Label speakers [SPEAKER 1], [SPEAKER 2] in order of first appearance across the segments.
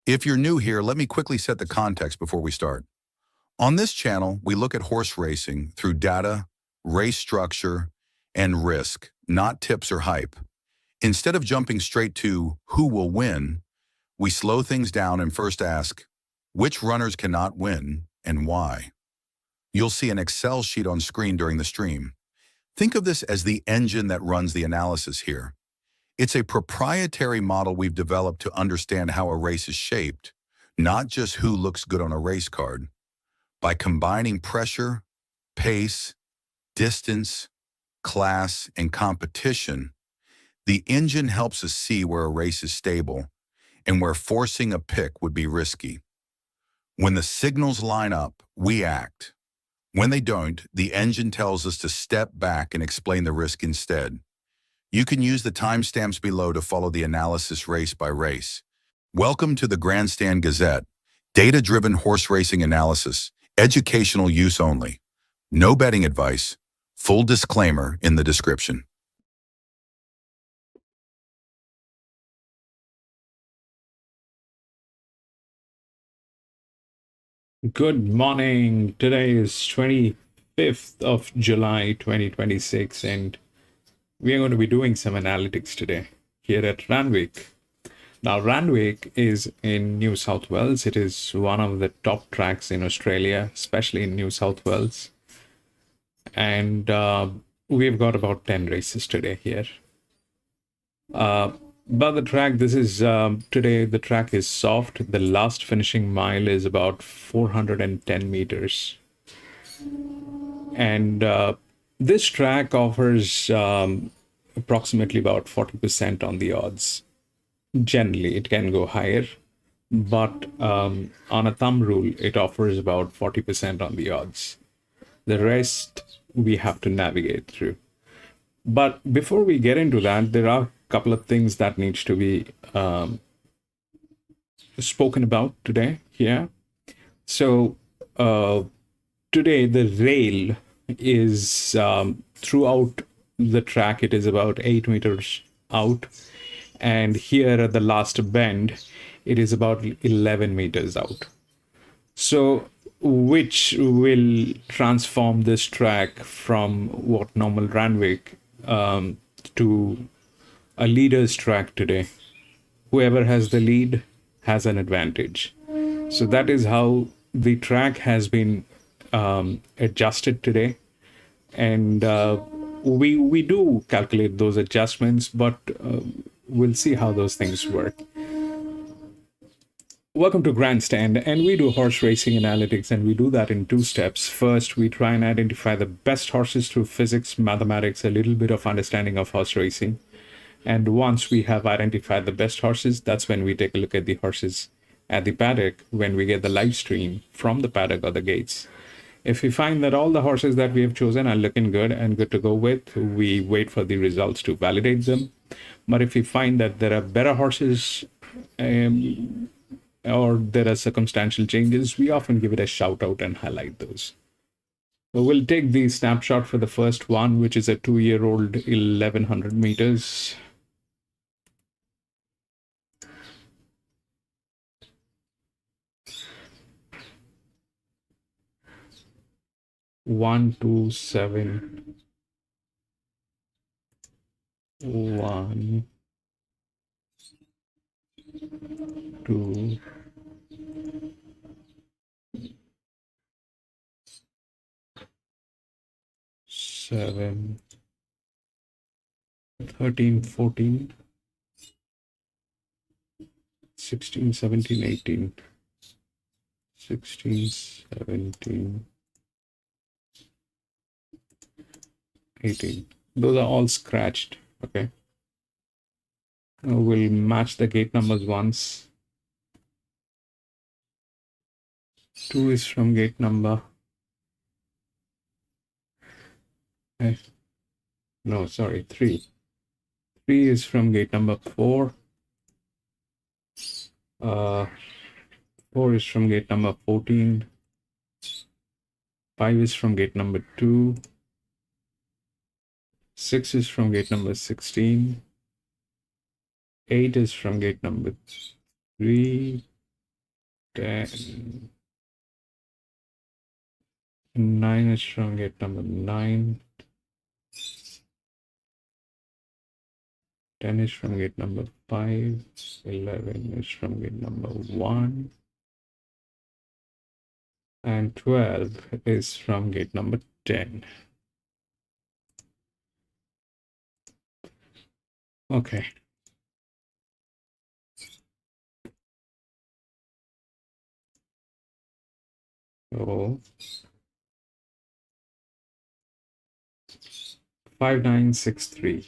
[SPEAKER 1] If you're new here, let me quickly set the context before we start. On this channel, we look at horse racing through data, race structure, and risk, not tips or hype. Instead of jumping straight to who will win, we slow things down and first ask, which runners cannot win and why? You'll see an Excel sheet on screen during the stream. Think of this as the engine that runs the analysis here. It's a proprietary model we've developed to understand how a race is shaped, not just who looks good on a race card. By combining pressure, pace, distance, class, and competition, the engine helps us see where a race is stable and where forcing a pick would be risky. When the signals line up, we act. When they don't, the engine tells us to step back and explain the risk instead. You can use the timestamps below to follow the analysis race by race. Welcome to the Grandstand Gazette, data-driven horse racing analysis, educational use only. No betting advice. Full disclaimer in the description.
[SPEAKER 2] Good morning. Today is 25th of July 2026 and we are going to be doing some analytics today here at Randwick. Now Randwick is in New South Wales. It is one of the top tracks in Australia, especially in New South Wales. And we've got about 10 races today here. But the track, this is today the track is soft. The last finishing mile is about 410 meters. And this track offers approximately about 40% on the odds. Generally, it can go higher, but on a thumb rule, it offers about 40% on the odds. The rest we have to navigate through. But before we get into that, there are a couple of things that needs to be spoken about today here. So today the rail is throughout the track, it is about 8 meters out. And here at the last bend, it is about 11 meters out. So which will transform this track from what normal Randwick to a leader's track today. Whoever has the lead has an advantage. So that is how the track has been adjusted today. And we do calculate those adjustments, but we'll see how those things work. Welcome to Grandstand, and we do horse racing analytics, and we do that in 2 steps. First, we try and identify the best horses through physics, mathematics, a little bit of understanding of horse racing. And once we have identified the best horses, that's when we take a look at the horses at the paddock, when we get the live stream from the paddock or the gates. If we find that all the horses that we have chosen are looking good and good to go with, we wait for the results to validate them. But if we find that there are better horses, or there are circumstantial changes, we often give it a shout out and highlight those. So we'll take the snapshot for the first one, which is a 2-year-old 1100 meters. One, two, 7, 1, 2, 7, 13, 14, 16, 17, 18, 16, 17, 18. Those are all scratched. Okay. We'll match the gate numbers once. 2 is from gate number. No, sorry, 3. 3 is from gate number 4. 4 is from gate number 14. 5 is from gate number 2. 6 is from gate number 16. 8 is from gate number 3. 10. 9 is from gate number 9. 10 is from gate number 5. 11 is from gate number 1. And 12 is from gate number 10. Okay. So 5963.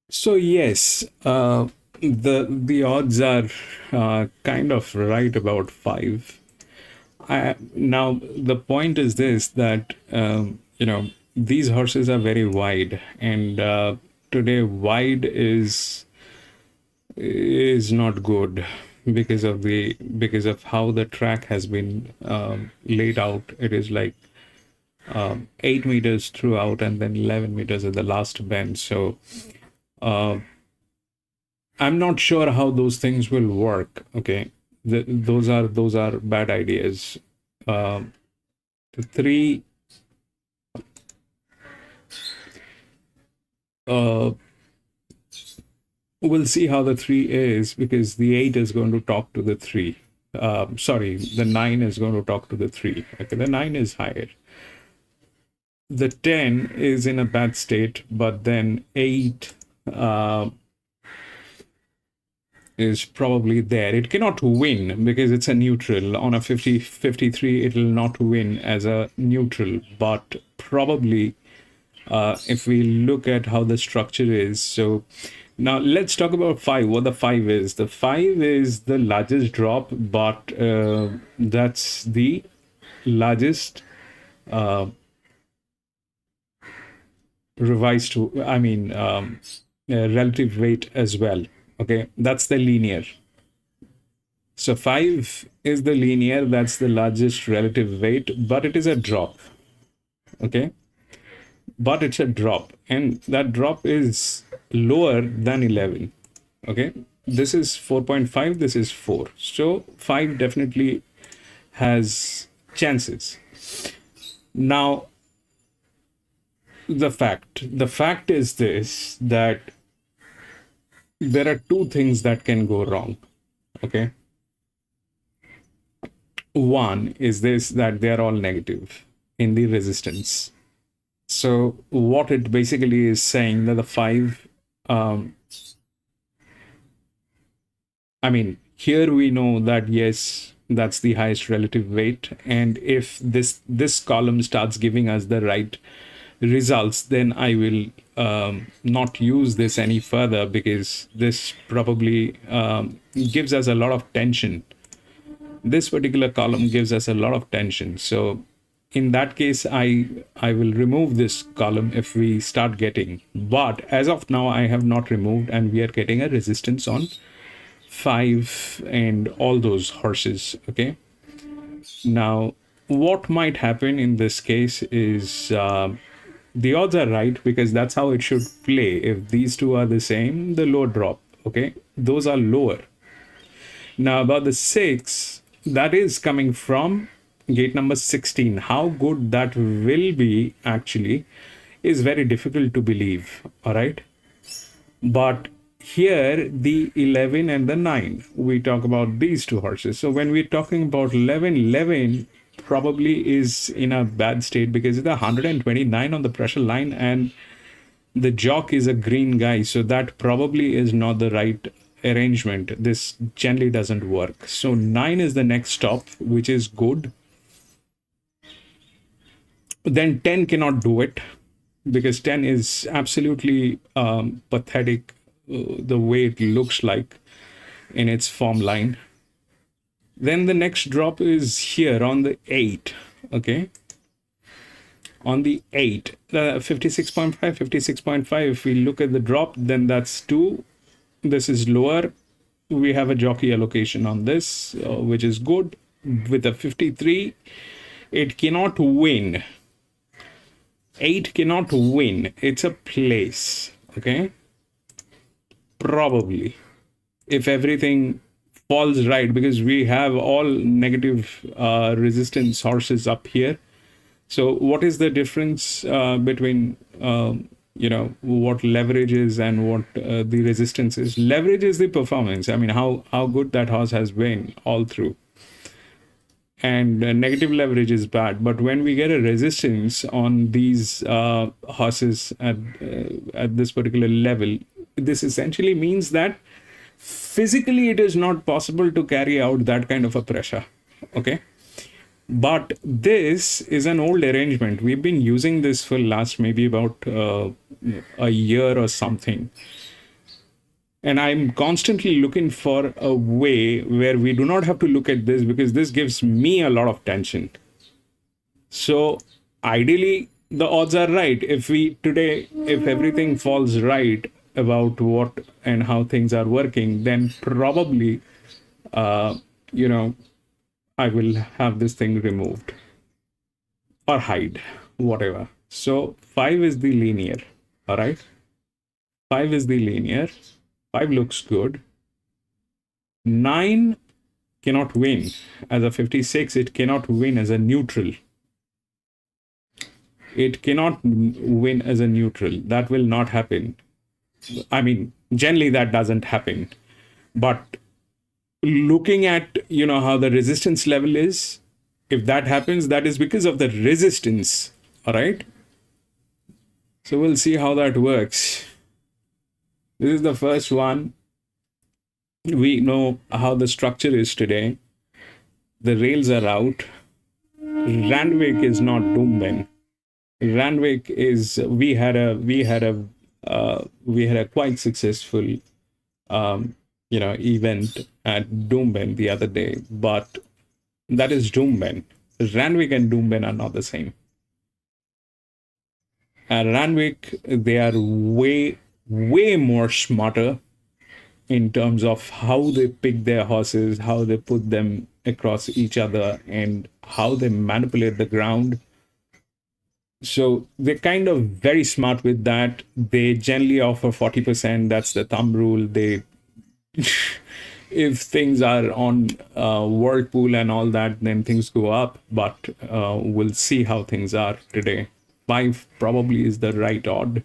[SPEAKER 2] So yes, the odds are kind of right about 5. Now the point is this, that these horses are very wide, and today wide is not good because of how the track has been laid out. It is like 8 meters throughout and then 11 meters at the last bend. So I'm not sure how those things will work. Okay, those are bad ideas. The 3 we'll see how the 3 is, because the 8 is going to talk to the 3. Sorry, the 9 is going to talk to the 3. Okay, the 9 is higher. The 10 is in a bad state, but then 8 is probably there. It cannot win because it's a neutral. On a 50-53, it will not win as a neutral, but probably if we look at how the structure is. So now let's talk about 5, what the 5 is. The 5 is the largest drop, but that's the largest revised, relative weight as well. Okay, that's the linear. So 5 is the linear, that's the largest relative weight, but it is a drop. Okay, but it's a drop, and that drop is lower than 11. Okay, this is 4.5, this is 4. So 5 definitely has chances. Now, the fact is this, that there are 2 things that can go wrong. Okay, one is this, that they are all negative in the resistance. So what it basically is saying, that the 5 here we know that yes, that's the highest relative weight, and if this column starts giving us the right results, then I will not use this any further, because this probably gives us a lot of tension. This particular column gives us a lot of tension. So in that case, I will remove this column if we start getting. But as of now, I have not removed, and we are getting a resistance on 5 and all those horses. Okay. Now, what might happen in this case is the odds are right because that's how it should play. If these two are the same, the low drop, okay? Those are lower. Now, about the 6, that is coming from gate number 16. How good that will be actually is very difficult to believe, all right? But here, the 11 and the 9, we talk about these two horses. So when we're talking about 11, 11 probably is in a bad state because it's 129 on the pressure line and the jock is a green guy. So that probably is not the right arrangement. This generally doesn't work. So 9 is the next stop, which is good. Then 10 cannot do it because 10 is absolutely pathetic the way it looks like in its form line. Then the next drop is here on the 8, okay? On the 8, 56.5, 56.5, if we look at the drop, then that's 2. This is lower. We have a jockey allocation on this, which is good. With a 53, it cannot win. 8 cannot win. It's a place, okay? Probably. If everything falls right, because we have all negative resistance horses up here. So what is the difference between, what leverage is and what the resistance is? Leverage is the performance. I mean, how good that horse has been all through. And negative leverage is bad. But when we get a resistance on these horses at this particular level, this essentially means that physically it is not possible to carry out that kind of a pressure, okay? But this is an old arrangement. We've been using this for last maybe about a year or something. And I'm constantly looking for a way where we do not have to look at this because this gives me a lot of tension. So ideally, the odds are right. If everything falls right about what and how things are working, then probably, I will have this thing removed or hide, whatever. So 5 is the linear, all right? 5 is the linear. 5 looks good. 9 cannot win as a 56. It cannot win as a neutral. It cannot win as a neutral. That will not happen. I mean, generally that doesn't happen. But looking at, how the resistance level is, if that happens, that is because of the resistance. All right. So we'll see how that works. This is the first one. We know how the structure is today. The rails are out. Randwick is not Doomben. Randwick is, we had a quite successful, event at Doomben the other day, but that is Doomben. Randwick and Doomben are not the same. Randwick, they are way more smarter in terms of how they pick their horses, how they put them across each other, and how they manipulate the ground. So they're kind of very smart with that. They generally offer 40%. That's the thumb rule. They, if things are on Whirlpool and all that, then things go up. But we'll see how things are today. 5 probably is the right odd.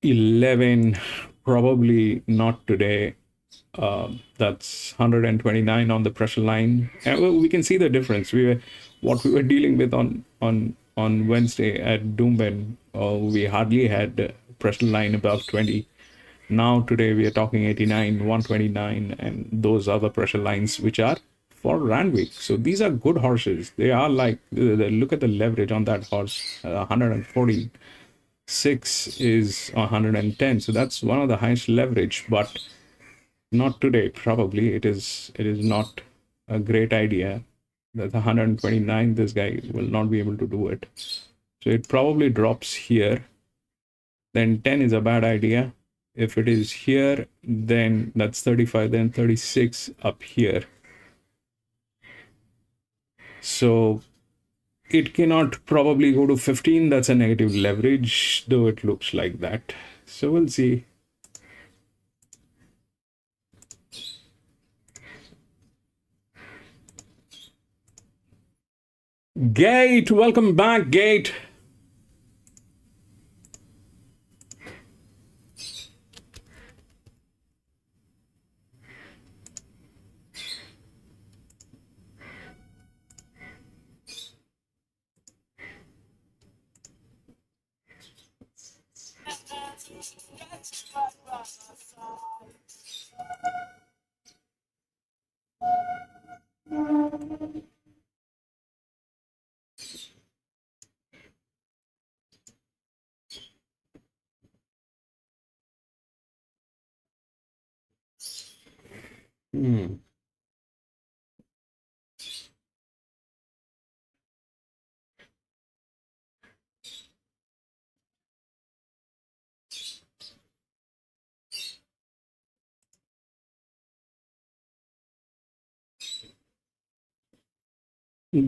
[SPEAKER 2] 11 probably not today. That's 129 on the pressure line, and we can see the difference. What we were dealing with on Wednesday at Doomben, we hardly had pressure line above 20. Now today we are talking 89, 129, and those other pressure lines which are for Randwick. So these are good horses. They are like, look at the leverage on that horse, 140. 6 is 110. So that's one of the highest leverage, but not today. Probably it is not a great idea. That's 129. This guy will not be able to do it. So it probably drops here. Then 10 is a bad idea. If it is here, then that's 35, then 36 up here. So it cannot probably go to 15. That's a negative leverage, though it looks like that. So we'll see. Gate, welcome back, Gate.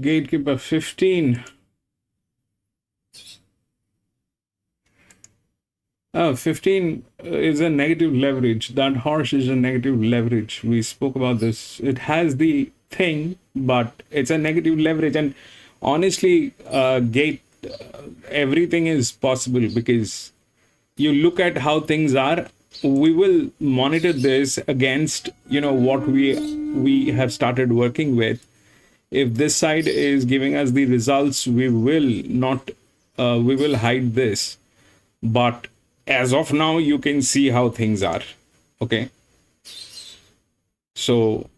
[SPEAKER 2] Gatekeeper 15. 15 is a negative leverage. That horse is a negative leverage. We spoke about this. It has the thing, but it's a negative leverage. And honestly, Gate, everything is possible because you look at how things are. We will monitor this against, what we have started working with. If this side is giving us the results, we will not, we will hide this. But as of now, you can see how things are. Okay. So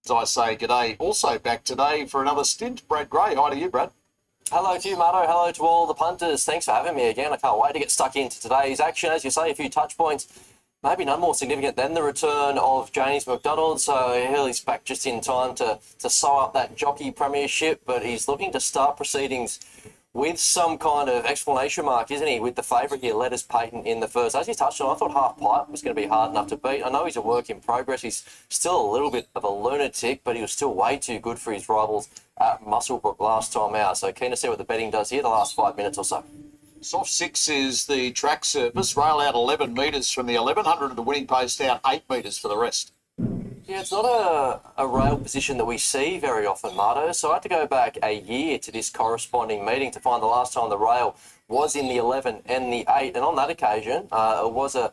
[SPEAKER 3] as I say, g'day. Also back today for another stint, Brad Gray. Hi to you, Brad.
[SPEAKER 4] Hello to you, Marto. Hello to all the punters. Thanks for having me again. I can't wait to get stuck into today's action. As you say, a few touch points, maybe no more significant than the return of James McDonald. So he's back just in time to sew up that jockey premiership, but he's looking to start proceedings with some kind of exclamation mark, isn't he, with the favourite here, Letters Payton in the first. As you touched on, I thought Half Pipe was going to be hard enough to beat. I know he's a work in progress. He's still a little bit of a lunatic, but he was still way too good for his rivals at Muswellbrook last time out. So keen to see what the betting does here the last 5 minutes or so.
[SPEAKER 3] Soft 6 is the track surface. Rail out 11 metres from the 1100 of the winning post, out 8 metres for the rest.
[SPEAKER 4] Yeah, it's not a rail position that we see very often, Marto. So I had to go back a year to this corresponding meeting to find the last time the rail was in the 11 and the 8. And on that occasion, it was an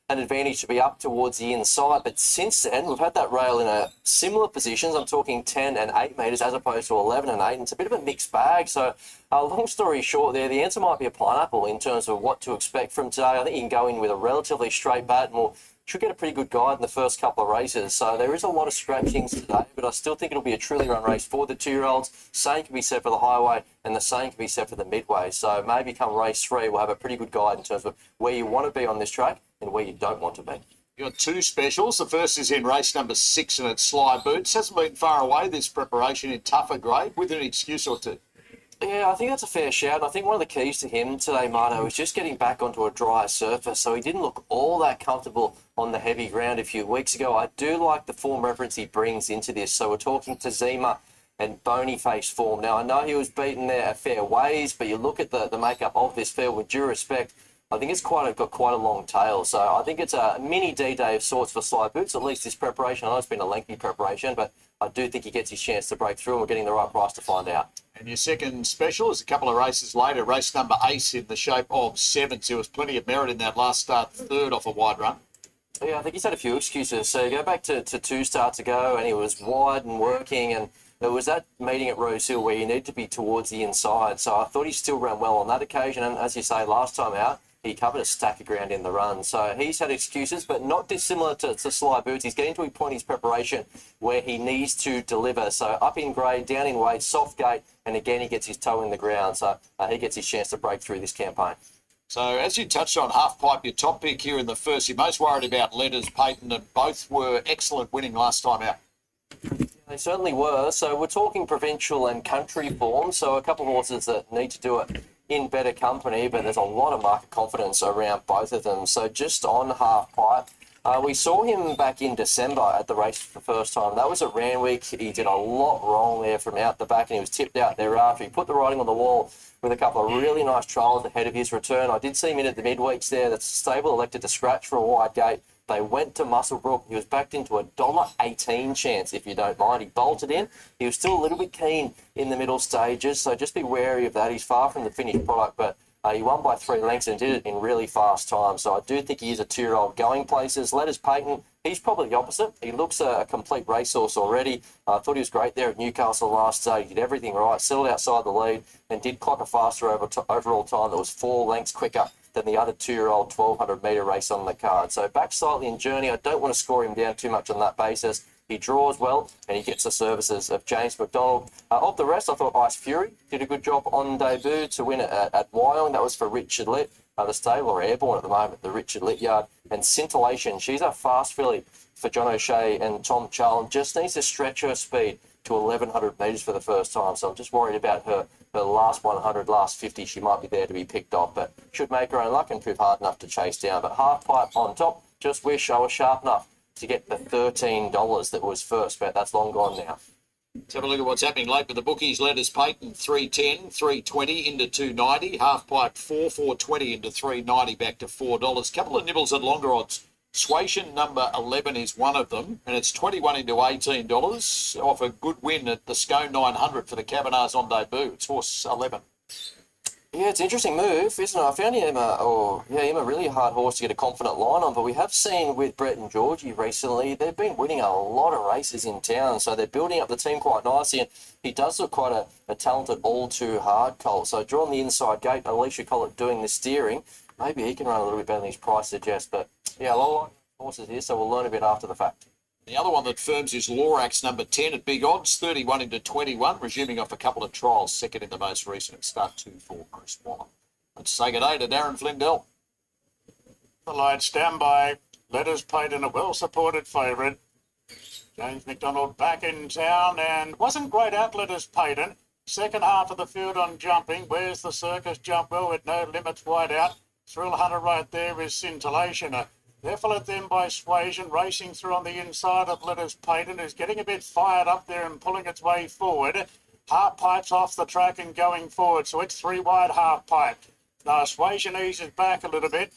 [SPEAKER 4] advantage to be up towards the inside. But since then, we've had that rail in a similar positions. I'm talking 10 and 8 metres as opposed to 11 and 8. And it's a bit of a mixed bag. So long story short there, the answer might be a pineapple in terms of what to expect from today. I think you can go in with a relatively straight bat and we'll should get a pretty good guide in the first couple of races. So there is a lot of scratchings today, but I still think it'll be a truly run race for the 2-year-olds. Same can be said for the highway and the same can be said for the midway. So maybe come race 3, we'll have a pretty good guide in terms of where you want to be on this track and where you don't want to be.
[SPEAKER 3] You've got 2 specials. The first is in race number 6 and it's Sly Boots. Hasn't been far away, this preparation in tougher grade with an excuse or two.
[SPEAKER 4] Yeah, I think that's a fair shout. And I think one of the keys to him today, Marto, is just getting back onto a drier surface. So he didn't look all that comfortable on the heavy ground a few weeks ago. I do like the form reference he brings into this. So we're talking to Zima and bony face form. Now, I know he was beaten there a fair ways, but you look at the makeup of this field, with due respect, I think it's got quite a long tail. So I think it's a mini D-Day of sorts for Sly Boots, at least this preparation. I know it's been a lengthy preparation, but I do think he gets his chance to break through and we're getting the right price to find out.
[SPEAKER 3] And your second special is a couple of races later, race number 8 in the shape of 7. So there was plenty of merit in that last start, third off a wide run.
[SPEAKER 4] Yeah, I think he's had a few excuses. So you go back to 2 starts ago and he was wide and working, and it was that meeting at Rose Hill where you need to be towards the inside. So I thought he still ran well on that occasion. And as you say, last time out, he covered a stack of ground in the run. So he's had excuses, but not dissimilar to Sly Boots. He's getting to a point in his preparation where he needs to deliver. So up in grade, down in weight, soft gate, and again, he gets his toe in the ground. So he gets his chance to break through this campaign.
[SPEAKER 3] So as you touched on, Half Pipe, your top pick here in the first. You're most worried about Letters Payton, and both were excellent winning last time out.
[SPEAKER 4] They certainly were. So we're talking provincial and country form. So a couple of horses that need to do it in better company, but there's a lot of market confidence around both of them. So just on Half Pipe, we saw him back in December at the race for the first time. That was at Randwick. He did a lot wrong there from out the back, and he was tipped out thereafter. He put the writing on the wall with a couple of really nice trials ahead of his return. I did see him in at the midweeks there. The stable elected to scratch for a wide gate. They went to Muswellbrook. He was backed into a $1.18 chance, if you don't mind. He bolted in. He was still a little bit keen in the middle stages, so just be wary of that. He's far from the finished product, but he won by 3 lengths and did it in really fast time. So I do think he is a 2-year-old going places. Letters Payton, he's probably the opposite. He looks a complete racehorse already. I thought he was great there at Newcastle last day. He did everything right, settled outside the lead, and did clock a faster overall time that was 4 lengths quicker than the other 2-year-old 1,200 metre race on the card. So back slightly in journey. I don't want to score him down too much on that basis. He draws well, and he gets the services of James McDonald. Of the rest, I thought Ice Fury did a good job on debut to win it at Wyong. That was for Richard Litt. The stable are airborne at the moment, the Richard Litt yard. And Scintillation, she's a fast filly for John O'Shea and Tom Charlton. Just needs to stretch her speed to 1,100 metres for the first time. So I'm just worried about her last 100, last 50. She might be there to be picked off, but should make her own luck and prove hard enough to chase down. But Half Pipe on top. Just wish I was sharp enough to get the $13 that was first, but that's long gone now.
[SPEAKER 3] Let's have a look at what's happening late with the bookies. Letters Payton 310, 320 into 290. Half Pipe 420 into 390 back to $4. Couple of nibbles at longer odds. Swation number 11 is one of them, and it's 21 into $18 off a good win at the Scone 900 for the Cabinets on debut. It's horse 11.
[SPEAKER 4] Yeah, it's an interesting move, isn't it? I found him a really hard horse to get a confident line on, but we have seen with Brett and Georgie recently, they've been winning a lot of races in town, so they're building up the team quite nicely, and he does look quite a talented all-too-hard colt. So draw on the inside gate, Alicia Collett doing the steering. Maybe he can run a little bit better than his price suggests, but yeah, a lot of horses here, so we'll learn a bit after the fact.
[SPEAKER 3] The other one that firms is Lorax number 10 at big odds, 31 into 21, resuming off a couple of trials, second in the most recent start 2 for Chris Waller. Let's say good day to Darren Flindell.
[SPEAKER 5] The lights stand by. Letters Payton, a well-supported favourite. James McDonald back in town and wasn't great out, Letters Payton. Second half of the field on jumping. Where's the Circus jump well with no limits wide out. Thrill Hunter right there is Scintillation. They're followed then by Suasion, racing through on the inside of Letters Patent, who's getting a bit fired up there and pulling its way forward. Half Pipe's off the track and going forward, so it's 3 wide Half Pipe. Now Suasion eases back a little bit.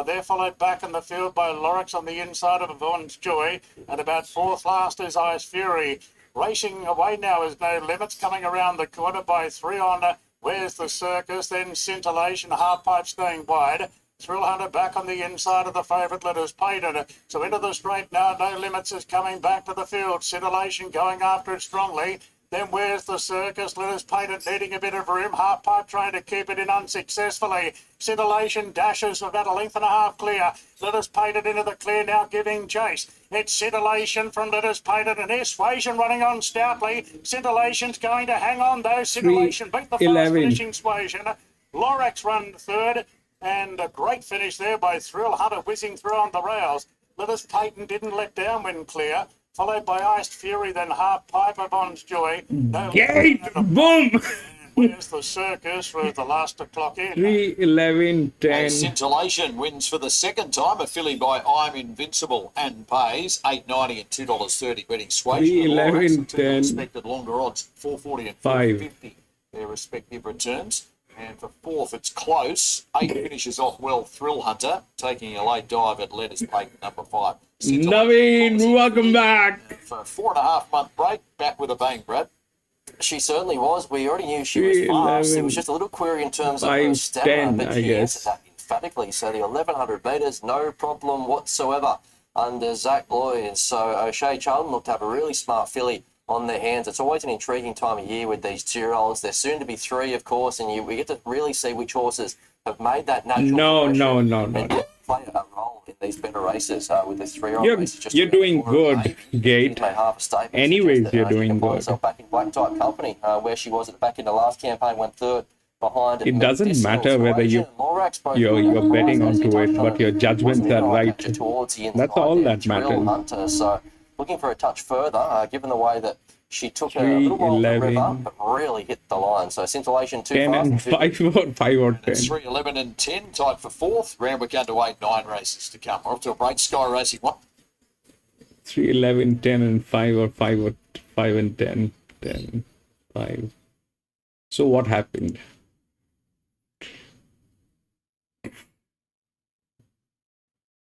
[SPEAKER 5] They're followed back in the field by Lorix on the inside of Yvonne's Joy, and about fourth last is Ice Fury. Racing away now is No Limits, coming around the corner by 3 on Where's the Circus, then Scintillation, Half Pipe staying wide. Thrill Hunter back on the inside of the favourite Letters Patent. So into the straight now, No Limits is coming back to the field. Scintillation going after it strongly. Then Where's the Circus? Letters Patent needing a bit of room. Half Pipe trying to keep it in unsuccessfully. Scintillation dashes about a length and a half clear. Letters Patent into the clear now, giving chase. It's Scintillation from Letters Patent and Suasion running on stoutly. Scintillation's going to hang on though. Scintillation beat the fast finishing Suasion. Lorax run third. And a great finish there by Thrill Hunter whizzing through on the rails. Letters Patent didn't let down when clear. Followed by Iced Fury, then Half Pipe of On's Joy.
[SPEAKER 2] Gate! Boom!
[SPEAKER 5] Where's the Circus was the last to clock in.
[SPEAKER 2] 3, 11, 10.
[SPEAKER 3] Scintillation wins for the second time, a filly by I'm Invincible and pays $8.90 and $2.30 betting Suasion.
[SPEAKER 2] 3, 11, 10.
[SPEAKER 3] Expected longer odds, 440 and 450, their respective returns. And for fourth, it's close. 8 finishes off well. Thrill Hunter taking a late dive at Letters Patent, number 5.
[SPEAKER 2] Naveen, welcome back.
[SPEAKER 3] For a 4.5 month break, back with a bang, Brad.
[SPEAKER 4] She certainly was. We already knew she was fast. It was just a little query in terms of her stamina, but she answered that emphatically. So the 1100 metres, no problem whatsoever under Zach Lloyd. So O'Shea Charlton looked to have a really smart filly on their hands. It's always an intriguing time of year with these 2-year-olds. They're soon to be 3, of course, and we get to really see which horses have made that natural
[SPEAKER 2] No.
[SPEAKER 4] play a role in these better races with this 3-year-old race.
[SPEAKER 2] You're doing good, Gate. Anyways, you're doing good.
[SPEAKER 4] Back in black type company, where she was at the back in the last campaign, went third behind.
[SPEAKER 2] It doesn't matter whether you're betting onto it, but your judgments are right. That's all that matters.
[SPEAKER 4] So looking for a touch further, given the way that she took a little while to rev up, but really hit the line. So Scintillation 2
[SPEAKER 2] 10 and 5 or 10.
[SPEAKER 3] 3, 11 and 10, tied for fourth. Randwick underweight, 9 races to come. We're off to a break. Sky Racing 1.
[SPEAKER 2] 3, 11, 10 and 5 or 5 and 10. 10, 5. So what happened?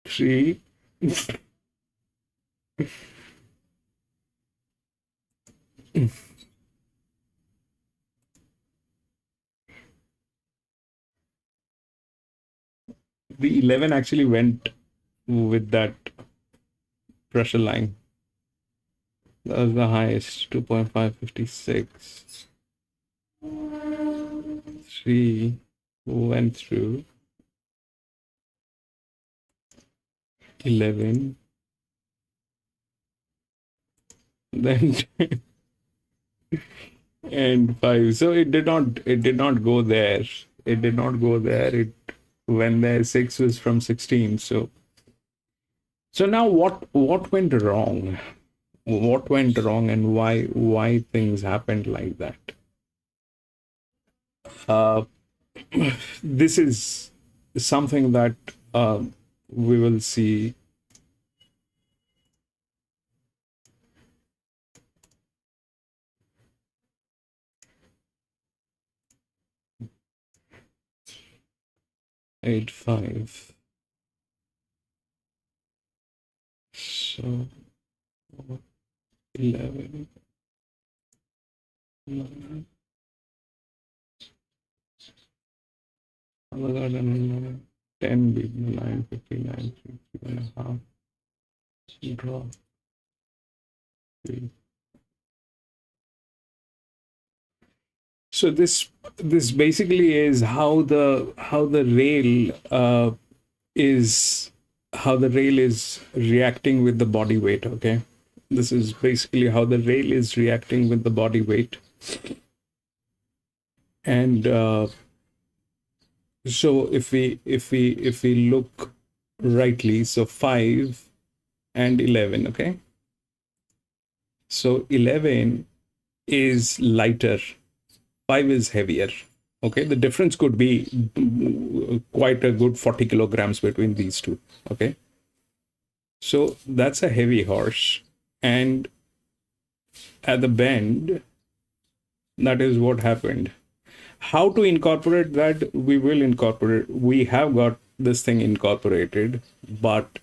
[SPEAKER 2] Three. The 11 actually went with that pressure line. That was the highest, 2.556. 3 went through. 11. Then and 5. So it did not go there. It did not go there. It when there 6 was from 16. So now what went wrong? What went wrong and why things happened like that? This is something that we will see. Eight, 5. So 11. 9. Other than 10 big 9, 59, 3.5. Draw. 3. So this basically is how the rail is reacting with the body weight. Okay, this is basically how the rail is reacting with the body weight, and so if we look rightly, so 5 and 11. Okay, so 11 is lighter 5 is heavier. Okay, the difference could be quite a good 40 kilograms between these two. Okay, so that's a heavy horse, and at the bend, that is what happened. How to incorporate that? We will incorporate. We have got this thing incorporated, but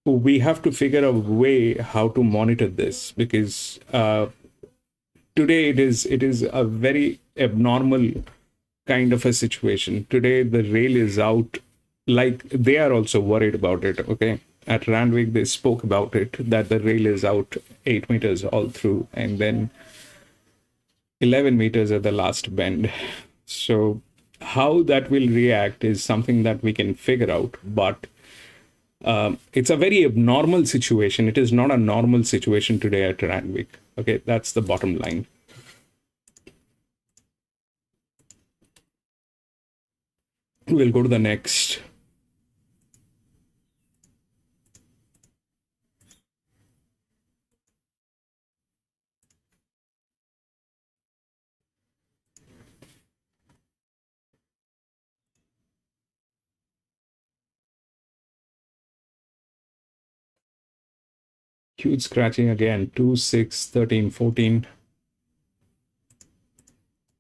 [SPEAKER 2] we have to figure a way how to monitor this, because today it is a very abnormal kind of a situation. Today the rail is out, like they are also worried about it. Okay, at Randwick they spoke about it, that the rail is out 8 meters all through, and then 11 meters at the last bend. So how that will react is something that we can figure out, but it's a very abnormal situation. It is not a normal situation today at Randwick. Okay, that's the bottom line. We'll go to the next. Huge scratching again. 2, 6, 13, 14.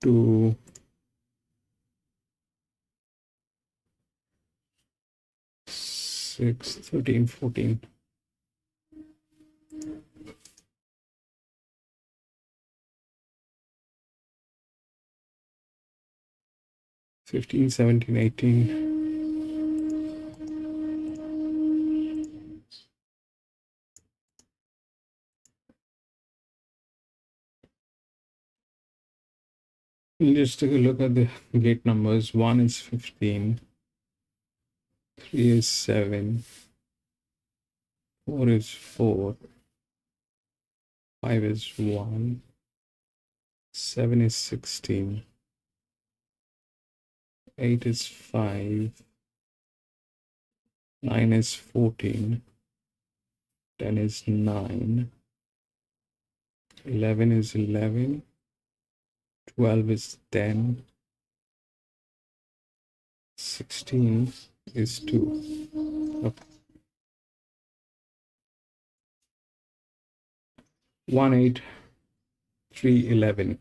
[SPEAKER 2] 2, 6, 13, 14. 15, 17, 18. Just take a look at the gate numbers. 1 is 15. 3 is 7. 4 is 4. 5 is 1. 7 is 16. 8 is 5. 9 is 14. 10 is 9. 11 is 11. 12 is 10. 16 is 2. Okay. 1, 8, 3, 11.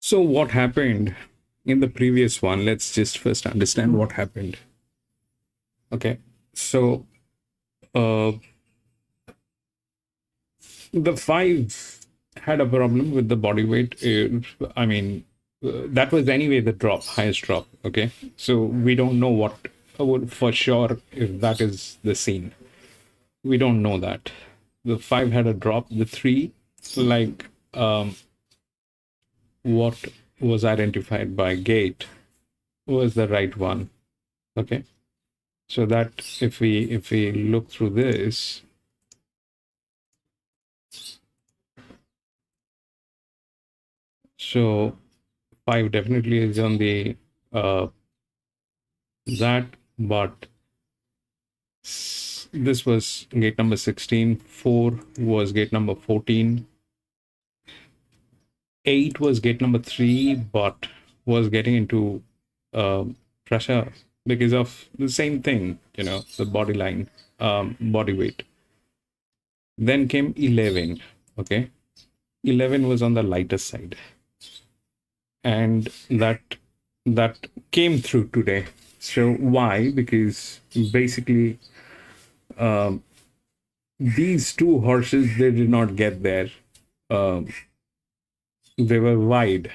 [SPEAKER 2] So what happened in the previous one? Let's just first understand what happened. Okay, so the 5 had a problem with the body weight. I mean, that was anyway the highest drop. Okay, so we don't know what for sure if that is the scene. We don't know that. The 5 had a drop. The 3, like what was identified by gate, was the right one. Okay, so that if we look through this, so 5 definitely is on the that, but this was gate number 16, 4 was gate number 14, 8 was gate number 3, but was getting into pressure because of the same thing, the body line, body weight. Then came 11. Okay, 11 was on the lighter side, and that came through today. So why? Because basically these 2 horses, they did not get there. They were wide.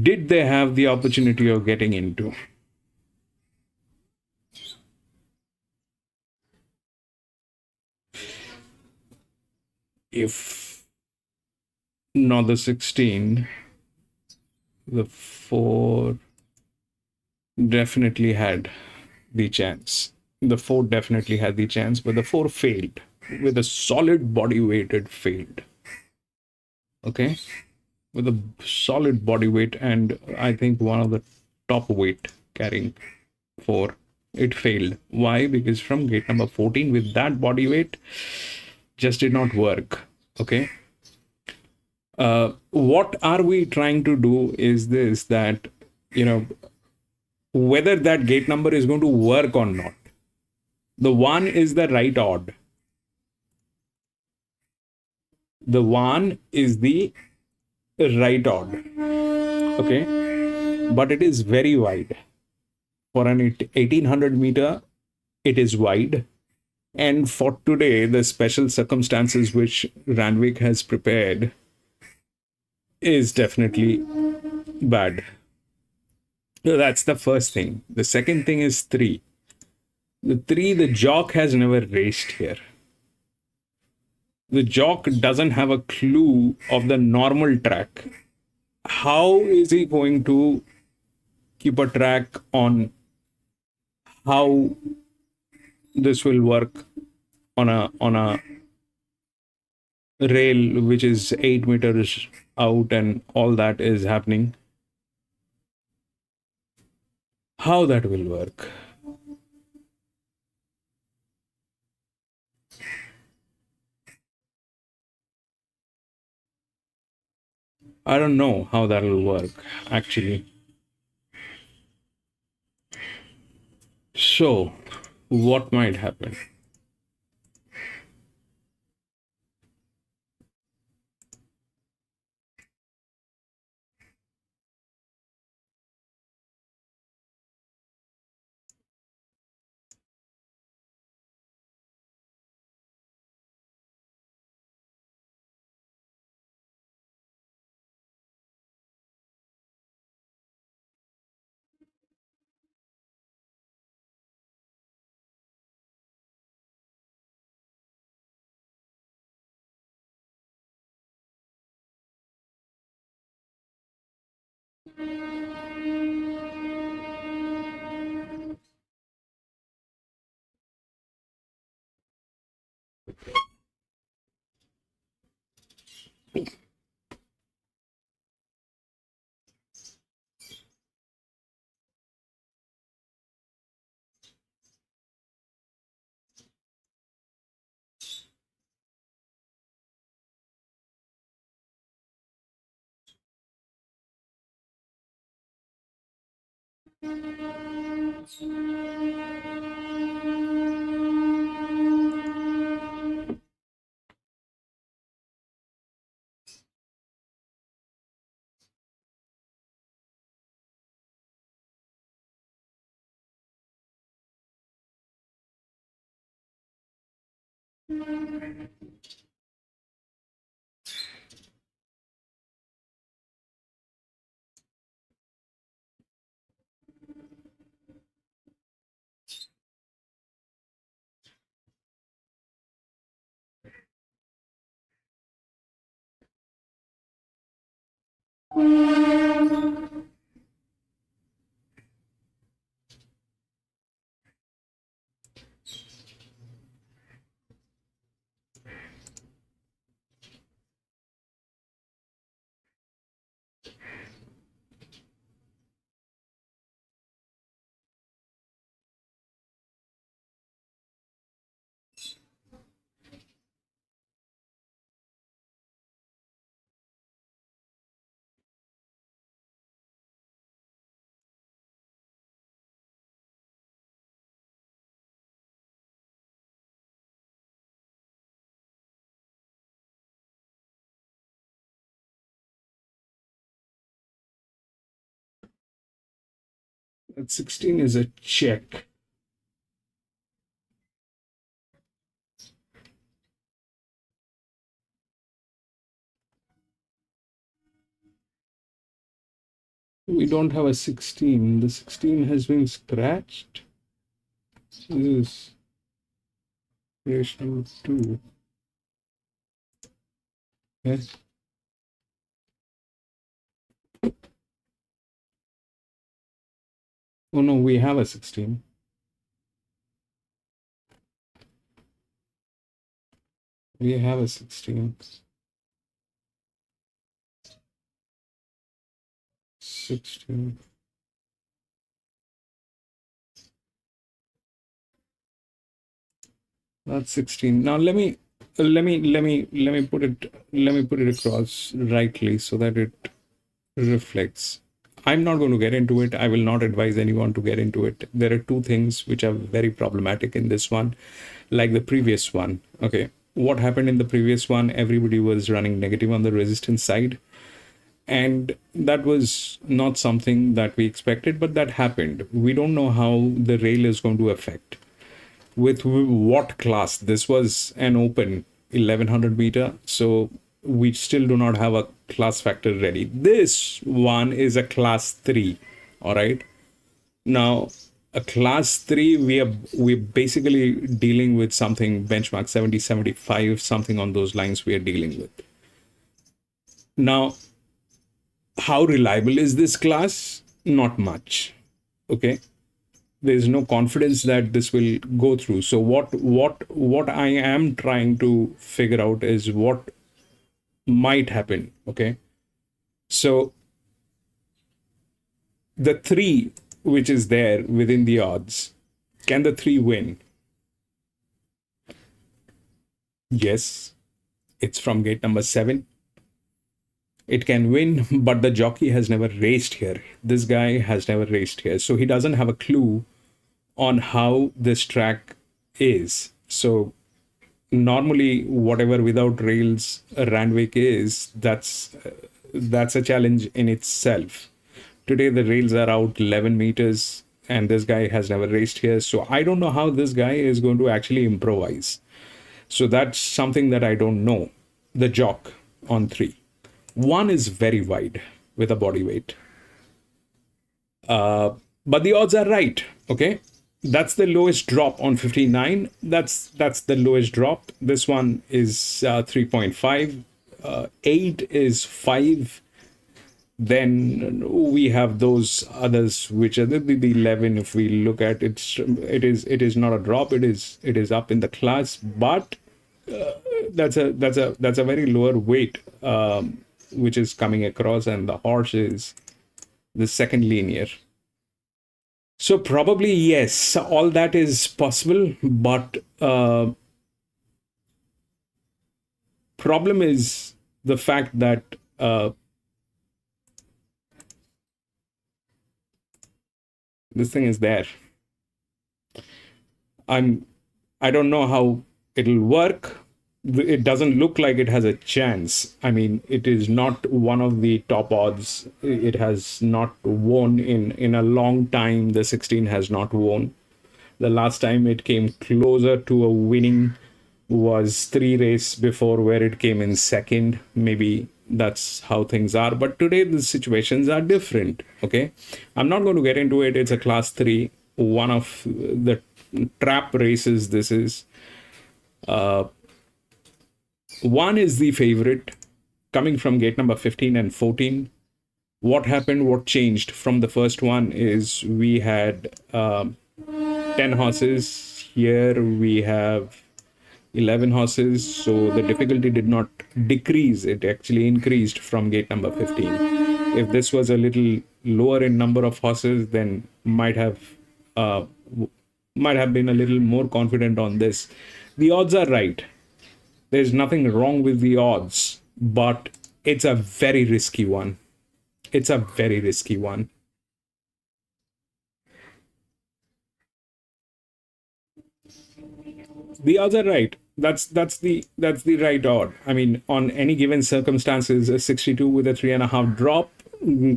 [SPEAKER 2] Did they have the opportunity of getting into? If not the 16, the 4 definitely had the chance. The 4 definitely had the chance, but the 4 failed. With a solid body weight, it failed. Okay, with a solid body weight, and I think one of the top weight carrying 4, it failed. Why? Because from gate number 14 with that body weight just did not work. Okay, what are we trying to do is this, that whether that gate number is going to work or not. The 1 is the right odd. The 1 is the right odd. Okay, but it is very wide. For an 1800 meter, it is wide. And for today, the special circumstances which Randwick has prepared is definitely bad. So that's the first thing. The second thing is 3. The 3, the jock has never raced here. The jock doesn't have a clue of the normal track. How is he going to keep a track on how this will work on a rail which is 8 meters out and all that is happening? How that will work? I don't know how that will work, actually. So, what might happen? That 16 is a check. We don't have a 16. The 16 has been scratched. This is page number 2. Yes. Oh no, we have a 16. We have a 16. 16. That's 16. Now let me put it across rightly so that it reflects. I'm not going to get into it. I will not advise anyone to get into it. There are two things which are very problematic in this one, like the previous one. Okay, what happened in the previous one? Everybody was running negative on the resistance side, and that was not something that we expected, but that happened. We don't know how the rail is going to affect. With what class? This was an open 1100 meter, so we still do not have a class factor ready. This one is a class 3. All right, now a class 3, we're basically dealing with something benchmark 70-75, something on those lines we are dealing with. Now, how reliable is this class? Not much. Okay, there's no confidence that this will go through. So what I am trying to figure out is what might happen. Okay, so the 3 which is there within the odds, can the 3 win? Yes, it's from gate number 7. It can win, but the jockey has never raced here. This guy has never raced here, so he doesn't have a clue on how this track is. So normally, whatever without rails Randwick is, that's a challenge in itself. Today the rails are out 11 meters, and this guy has never raced here, so I don't know how this guy is going to actually improvise. So that's something that I don't know. The jock on 3. 1 is very wide with a body weight. But the odds are right. Okay, that's the lowest drop on 59. That's the lowest drop. This one is 3.5. 8 is 5. Then we have those others which are the 11. If we look at it, it is not a drop. It is up in the class, but that's a very lower weight which is coming across, and the horse is the second linear. So probably yes, all that is possible, but problem is the fact that this thing is there. I don't know how it'll work. It doesn't look like it has a chance. I mean, it is not one of the top odds. It has not won in a long time. The 16 has not won. The last time it came closer to a winning was 3 race before where it came in second. Maybe that's how things are. But today the situations are different. Okay. I'm not going to get into it. It's a class 3, one of the trap races. This is one is the favorite coming from gate number 15 and 14. What happened, what changed from the first one is we had 10 horses. Here we have 11 horses. So the difficulty did not decrease. It actually increased from gate number 15. If this was a little lower in number of horses, then might have been a little more confident on this. The odds are right. There's nothing wrong with the odds, but it's a very risky one. It's a very risky one. The odds are right. That's the right odd. I mean, on any given circumstances, a 62 with a 3.5 drop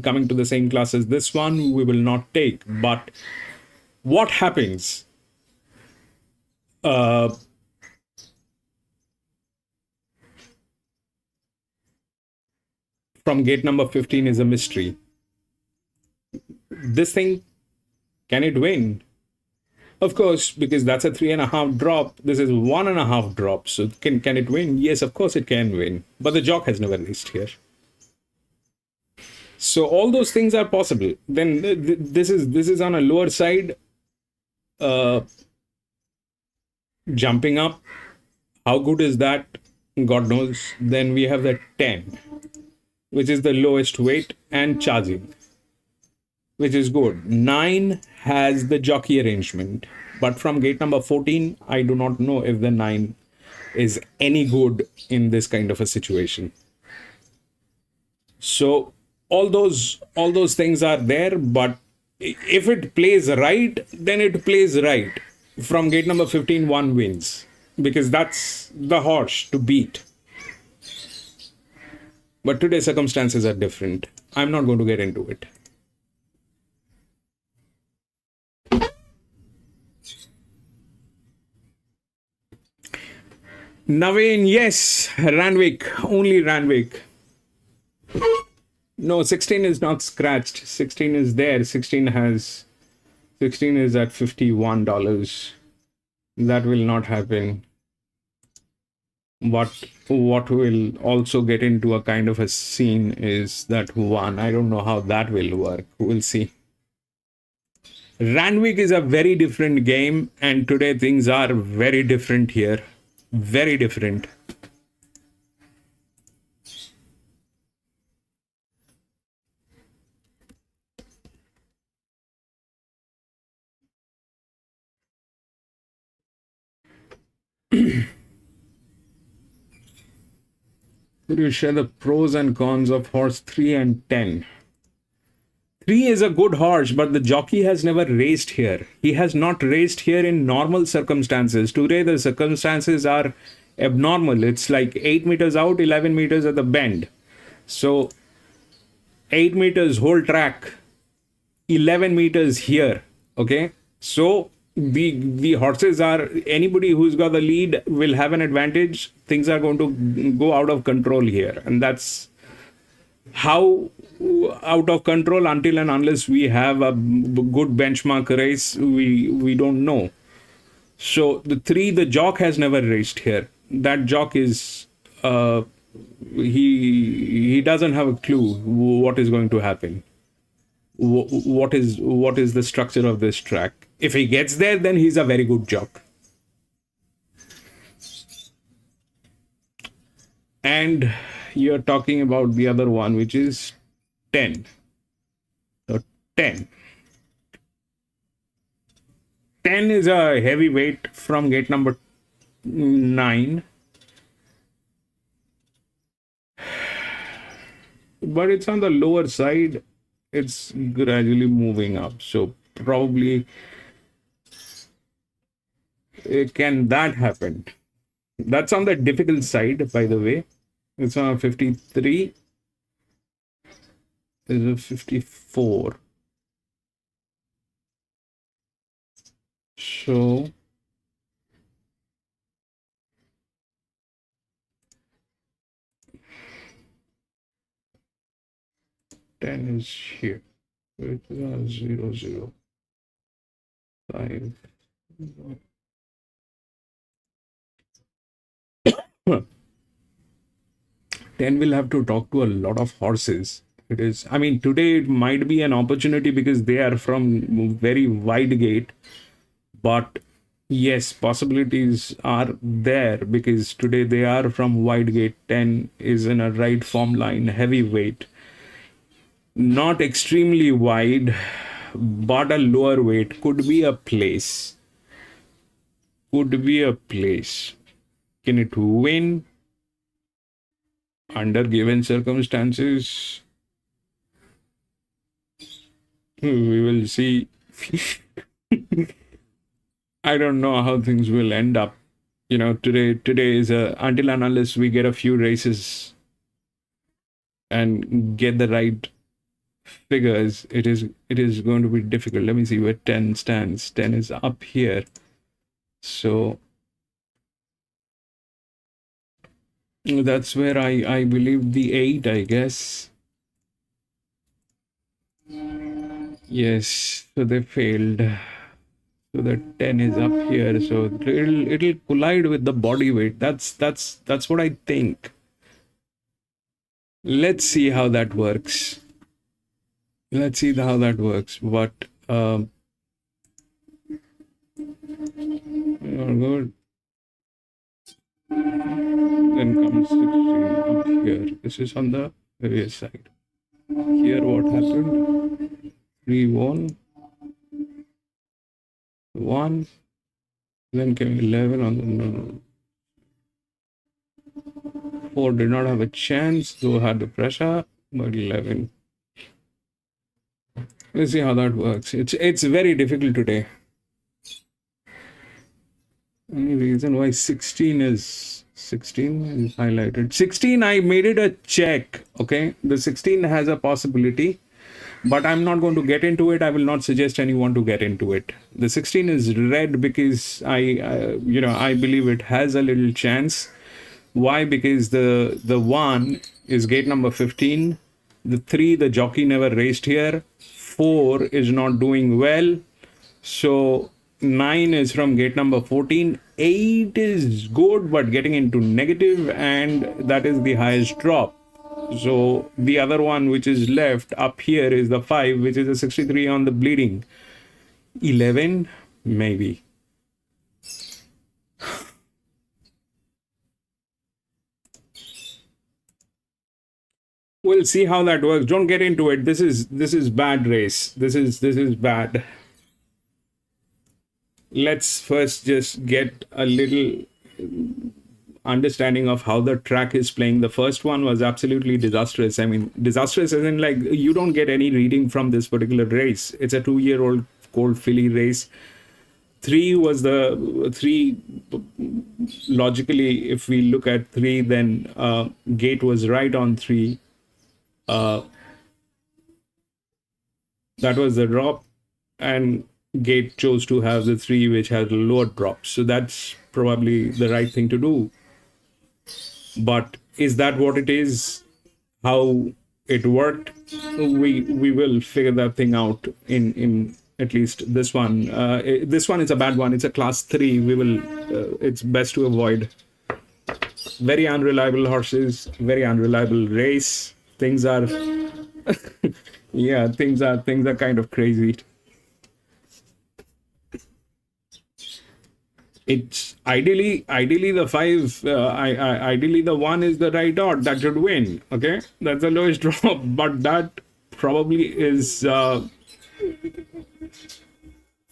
[SPEAKER 2] coming to the same class as this one, we will not take. But what happens? From gate number 15 is a mystery. This thing, can it win? Of course, because that's a 3.5 drop. This is 1.5 drop. So can it win? Yes, of course it can win. But the jock has never raced here. So all those things are possible. Then this is on a lower side. Jumping up. How good is that? God knows. Then we have the 10, which is the lowest weight, and charging, which is good. 9 has the jockey arrangement, but from gate number 14, I do not know if the 9 is any good in this kind of a situation. So all those things are there, but if it plays right, then it plays right. From gate number 15, 1 wins, because that's the horse to beat. But today's circumstances are different. I'm not going to get into it. Naveen, yes, Randwick, only Randwick. No, 16 is not scratched. 16 is there. 16 is at $51. That will not happen. What will also get into a kind of a scene is that 1. I don't know how that will work. We'll see. Randwick is a very different game, and today things are very different here. Very different. Could you share the pros and cons of horse 3 and 10? 3 is a good horse, but the jockey has never raced here. He has not raced here in normal circumstances. Today, the circumstances are abnormal. It's like 8 meters out, 11 meters at the bend. So, 8 meters whole track, 11 meters here. Okay? So, the horses are, anybody who's got the lead will have an advantage. Things are going to go out of control here, and that's how out of control until and unless we have a good benchmark race, we don't know. So the jock has never raced here. That jock is he doesn't have a clue what is going to happen. What is the structure of this track? If he gets there, then he's a very good jock. And you're talking about the other one, which is 10. So 10. 10 is a heavyweight from gate number 9. But it's on the lower side. It's gradually moving up. So probably can that happen? That's on the difficult side, by the way. It's on a 53. There's a 54. So 10 is here. With 0, 0, 5. 10 will have to talk to a lot of horses. It is, I mean, today it might be an opportunity because they are from very wide gate, but yes, possibilities are there because today they are from wide gate. 10 is in a right form line, heavyweight, not extremely wide, but a lower weight could be a place. Could be a place. Can it win under given circumstances? We will see. I don't know how things will end up. You know, today is until and unless we get a few races and get the right figures, it is going to be difficult. Let me see where 10 stands. 10 is up here. So that's where I believe the 8, I guess. Yes, so they failed. So the 10 is up here. So it'll collide with the body weight. That's what I think. Let's see how that works. Let's see how that works. But good. Then comes 16 up here. This is on the heavier side. Here what happened? 3, 1. 1. Then came 11 on the no. 4 did not have a chance, though had the pressure, but 11. Let's see how that works. It's very difficult today. Any reason why 16 is highlighted? 16, I made it a check. Okay, the 16 has a possibility, but I'm not going to get into it. I will not suggest anyone to get into it. The 16 is red because I believe it has a little chance. Why? Because the 1 is gate number 15. The 3, the jockey never raced here. 4 is not doing well. So 9 is from gate number 14. 8 is good, but getting into negative, and that is the highest drop. So the other one which is left up here is the 5, which is a 63 on the bleeding. 11, maybe. We'll see how that works. Don't get into it. This is bad race. This is bad. Let's first just get a little understanding of how the track is playing. The first one was absolutely disastrous. I mean, disastrous as in like you don't get any reading from this particular race. It's a 2-year-old cold filly race. 3 was the 3. Logically, if we look at 3, then gate was right on 3. That was the drop, and gate chose to have the 3, which has lower drops. So that's probably the right thing to do. But is that what it is? How it worked? We will figure that thing out in at least this one. This one is a bad one. It's a class 3. We will. It's best to avoid. Very unreliable horses. Very unreliable race. Things are. Yeah, things are kind of crazy. It's ideally the 5, ideally the 1 is the right odd that should win. Okay, that's the lowest drop, but that probably is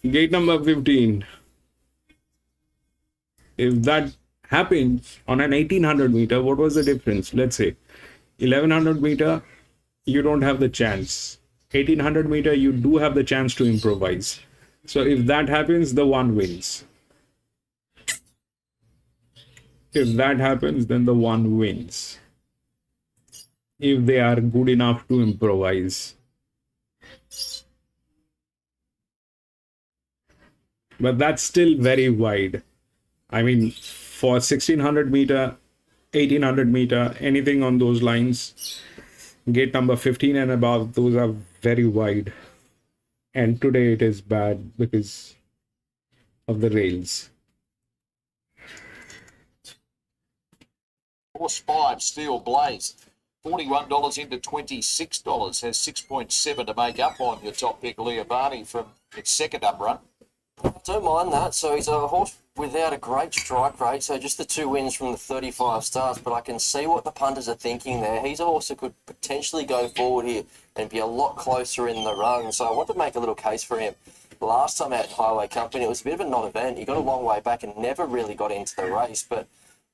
[SPEAKER 2] gate number 15. If that happens on an 1800 meter, what was the difference? Let's say 1100 meter, you don't have the chance. 1800 meter, you do have the chance to improvise. So if that happens, the 1 wins. If that happens, then the 1 wins. If they are good enough to improvise. But that's still very wide. I mean, for 1600 meter, 1800 meter, anything on those lines, Gate number 15 and above, those are very wide. And today it is bad because of the rails.
[SPEAKER 3] Horse 5, Steel Blaze. $41 into $26, has 6.7 to make up on your top pick, Leovani, from its second up run.
[SPEAKER 4] I don't mind that. So he's a horse without a great strike rate, so just the 2 wins from the 35 starts, but I can see what the punters are thinking there. He's a horse that could potentially go forward here and be a lot closer in the run, so I want to make a little case for him. Last time out at Highway Company, it was a bit of a non-event. He got a long way back and never really got into the race, but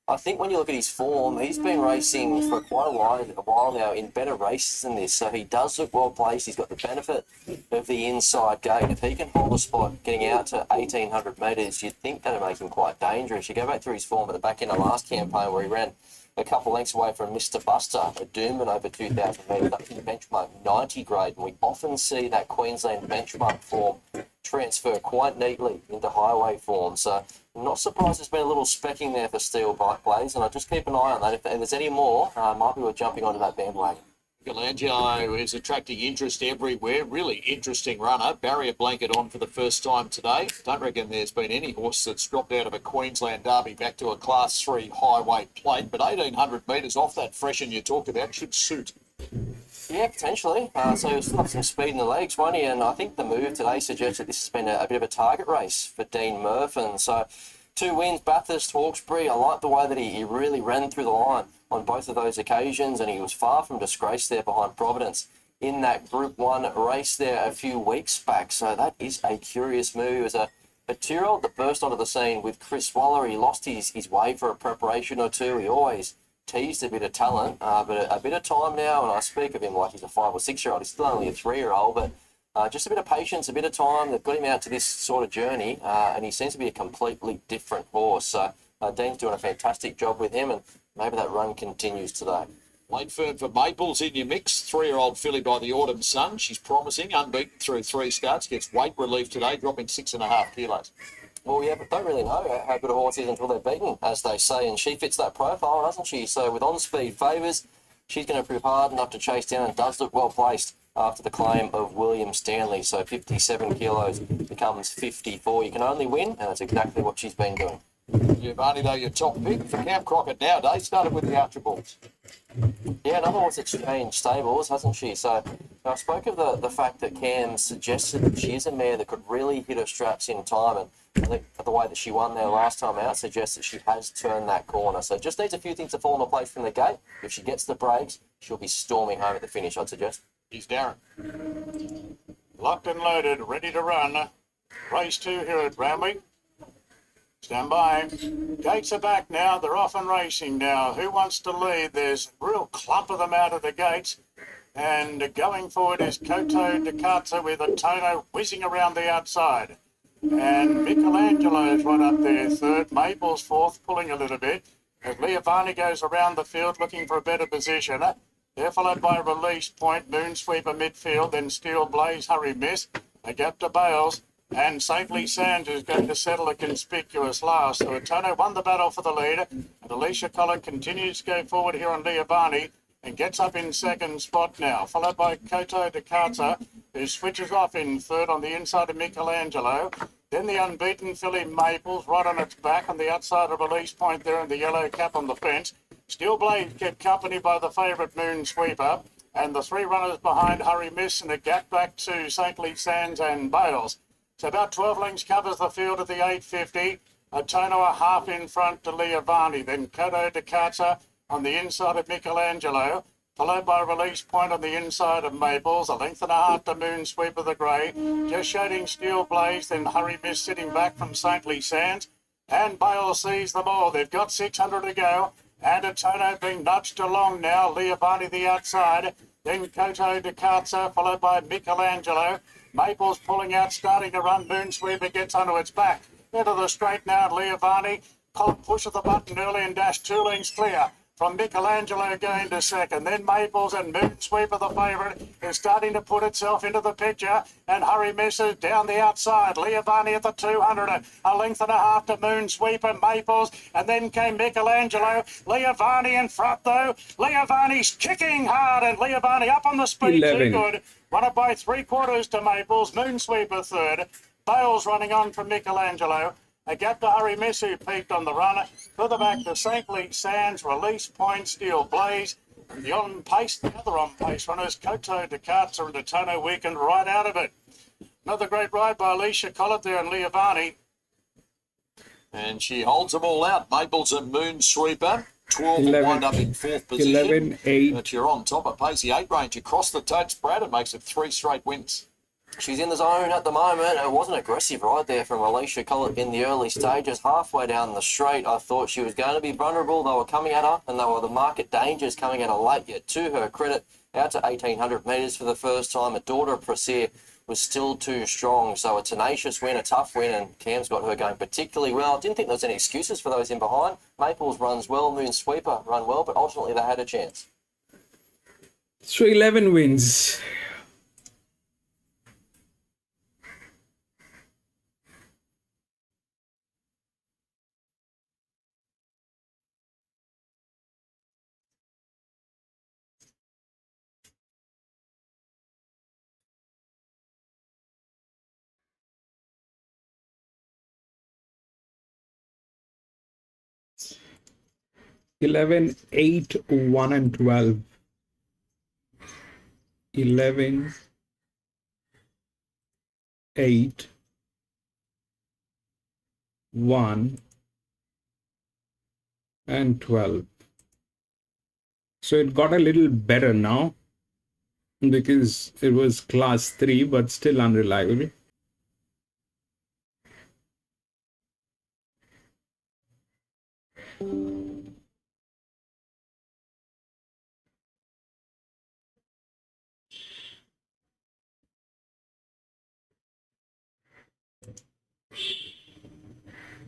[SPEAKER 4] I think when you look at his form, he's been racing for quite a while now in better races than this, so he does look well placed. He's got the benefit of the inside gate. If he can hold a spot getting out to 1,800 metres, you'd think that'd make him quite dangerous. You go back through his form at the back end of last campaign where he ran a couple lengths away from Mr. Buster, a Doomman over 2,000 metres up to the benchmark 90 grade, and we often see that Queensland benchmark form transfer quite neatly into highway form. So I'm not surprised there's been a little specking there for Steel Blaze, and I'll just keep an eye on that. If there's any more, might be worth jumping onto that bandwagon.
[SPEAKER 3] Michelangelo is attracting interest everywhere. Really interesting runner. Barrier blanket on for the first time today. Don't reckon there's been any horse that's dropped out of a Queensland derby back to a Class 3 highway plate, but 1,800 metres off that freshen you talked about should suit.
[SPEAKER 4] Yeah, potentially. So he'll still have some speed in the legs, won't he? And I think the move today suggests that this has been a bit of a target race for Dean Murphin. So 2 wins, Bathurst, Hawkesbury. I like the way that he really ran through the line on both of those occasions, and he was far from disgraced there behind Providence in that Group 1 race there a few weeks back. So that is a curious move. As a 2-year-old that burst onto the scene with Chris Waller, he lost his way for a preparation or two. He always teased a bit of talent, but a bit of time now, and I speak of him like he's a 5 or 6-year-old. He's still only a 3-year-old, but just a bit of patience, a bit of time. They've got him out to this sort of journey, and he seems to be a completely different horse. So Dean's doing a fantastic job with him, and maybe that run continues today.
[SPEAKER 3] Late firm for Maples in your mix. 3-year-old filly by the Autumn Sun. She's promising, unbeaten through 3 starts. Gets weight relief today, dropping 6.5 kilos.
[SPEAKER 4] Well, yeah, but don't really know how good a horse is until they're beaten, as they say, and she fits that profile, doesn't she? So with on-speed favours, she's going to prove hard enough to chase down and does look well placed after the claim of William Stanley. So 57 kilos becomes 54. You can only win, and that's exactly what she's been doing.
[SPEAKER 3] Giovanni, though, your top pick for Camp Crockett nowadays, started with the Archibalds.
[SPEAKER 4] Yeah, another horse that's changed stables, hasn't she? So I spoke of the fact that Cam suggested that she is a mare that could really hit her straps in time, and I think the way that she won there last time out suggests that she has turned that corner. So just needs a few things to fall into place from the gate. If she gets the breaks, she'll be storming home at the finish, I'd suggest.
[SPEAKER 3] Here's Darren.
[SPEAKER 5] Locked and loaded, ready to run. Race 2 here at Randwick. Stand by. Gates are back now. They're off and racing now. Who wants to lead? There's a real clump of them out of the gates. And going forward is Koto Decay with a Tono whizzing around the outside. And Michelangelo's right up there, third. Maples fourth, pulling a little bit. As Leovani goes around the field looking for a better position. They're followed by Release Point, Moonsweeper midfield, then Steel Blaze, Hurry Miss. A gap to Bales. And Safely Sands is going to settle a conspicuous last. So Tono won the battle for the lead. And Alicia Collett continues to go forward here on Leovani and gets up in second spot now, followed by Koto Decay, who switches off in third on the inside of Michelangelo. Then the unbeaten filly Maples right on its back on the outside of Release Point there in the yellow cap on the fence. Steel Blade kept company by the favourite Moonsweeper. And the 3 runners behind Hurry Miss and a gap back to Saintly Sands and Bales. So about 12 lengths covers the field at the 850. Tono a half in front to Leovani. Then Koto Decay on the inside of Michelangelo, followed by Release Point on the inside of Maples. A length and a half to Moonsweeper the Grey. Just shading Steel Blaze, then Hurry Miss sitting back from Saintly Sands. And Bale sees them all. They've got 600 to go. And Tono being nudged along now. Leovani the outside. Then Koto Decay, followed by Michelangelo. Maples pulling out, starting to run. Moonsweeper gets onto its back. Into the straight now, Leovani. Colt pushes the button early and dash 2 lengths clear. from Michelangelo going to second. Then Maples and Moonsweeper, the favourite, is starting to put itself into the picture. And Hurry Misses down the outside. Leovani at the 200, a length and a half to Moonsweeper, Maples. And then came Michelangelo. Leovani in front though. Leovani's kicking hard, and Leovani up on the speed
[SPEAKER 2] 11.
[SPEAKER 5] too good. Won it by 3/4 to Maples. Moonsweeper third. Bales running on from Michelangelo. A gap to Hurry Miss, who peaked on the run. Further back to Saintly Sands, Release Point, Steel Blaze. The on pace, the other on pace runners, Koto, Descartes and Detono weakened right out of it. Another great ride by Alicia Collett there and Leovani.
[SPEAKER 3] And she holds them all out. Maples and Moonsweeper. 12 will
[SPEAKER 2] 11.
[SPEAKER 3] wind up in fourth position.
[SPEAKER 2] 11, 8.
[SPEAKER 3] But you're on top of Pacey 8 range. Across the totes, Brad, it makes it 3 straight wins.
[SPEAKER 4] She's in the zone at the moment. It was an aggressive ride there from Alicia Collett in the early stages. Halfway down the straight, I thought she was going to be vulnerable. They were coming at her, and they were the market dangers coming at her late. Yet, to her credit, out to 1,800 metres for the first time. A daughter of Prasir was still too strong. So a tenacious win, a tough win, and Cam's got her going particularly well. Didn't think there was any excuses for those in behind. Maples runs well, Moonsweeper run well, but ultimately they had a chance.
[SPEAKER 2] So 11 wins. Eleven, 8, 1 and 12. 11, 8, 1 and 12. So it got a little better now because it was class 3 but still unreliable.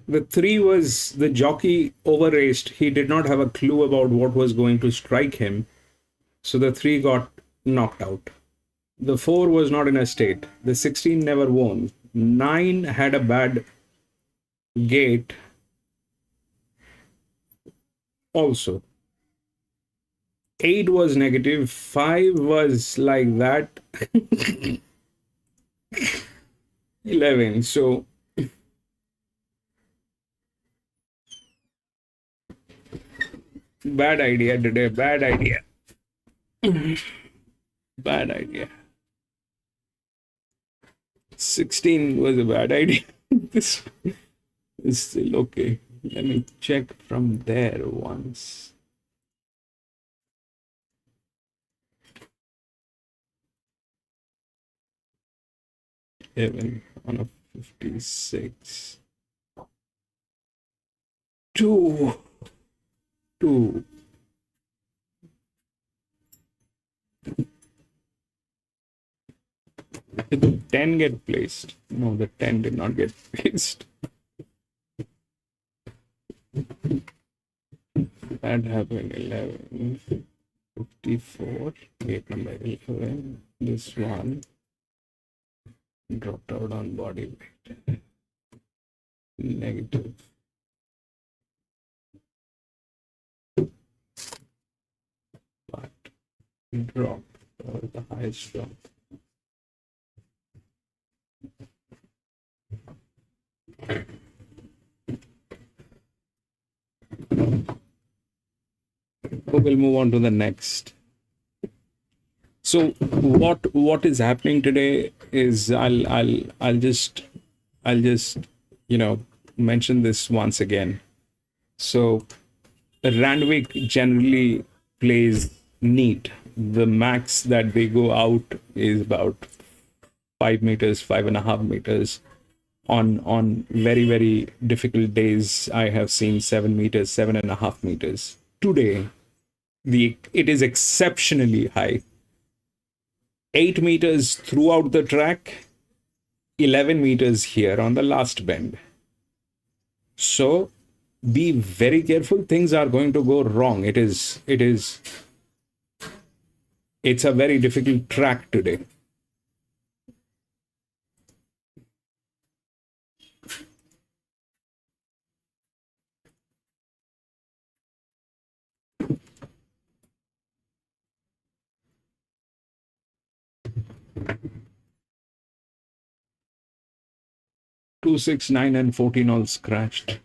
[SPEAKER 2] The 3 was the jockey over-raced. He did not have a clue about what was going to strike him. So the 3 got knocked out. The 4 was not in a state. The 16 never won. 9 had a bad gate also. 8 was negative. 5 was like that. 11. So bad idea today. Bad idea. Bad idea. 16 was a bad idea. This is still okay. Let me check from there once. Even on a 56. 2. Did the 10 get placed? No, the 10 did not get placed. That happened 11. 54. Gate number 11. This one dropped out on body weight. Negative. But drop, the highest drop. We'll move on to the next. So what is happening today is I'll just mention this once again. So Randwick generally plays neat. The max that they go out is about 5 meters, 5.5 meters. On very, very difficult days, I have seen 7 meters, 7.5 meters. Today, it is exceptionally high. 8 meters throughout the track, 11 meters here on the last bend. So be very careful. Things are going to go wrong. It's a very difficult track today. Two, 6, 9, and 14 all scratched.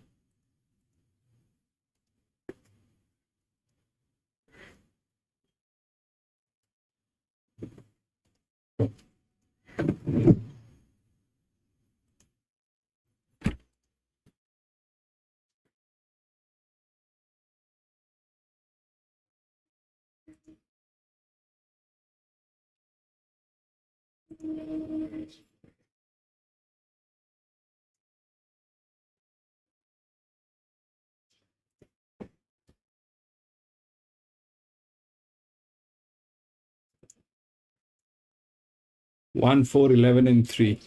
[SPEAKER 2] One, 4, 11, and 3.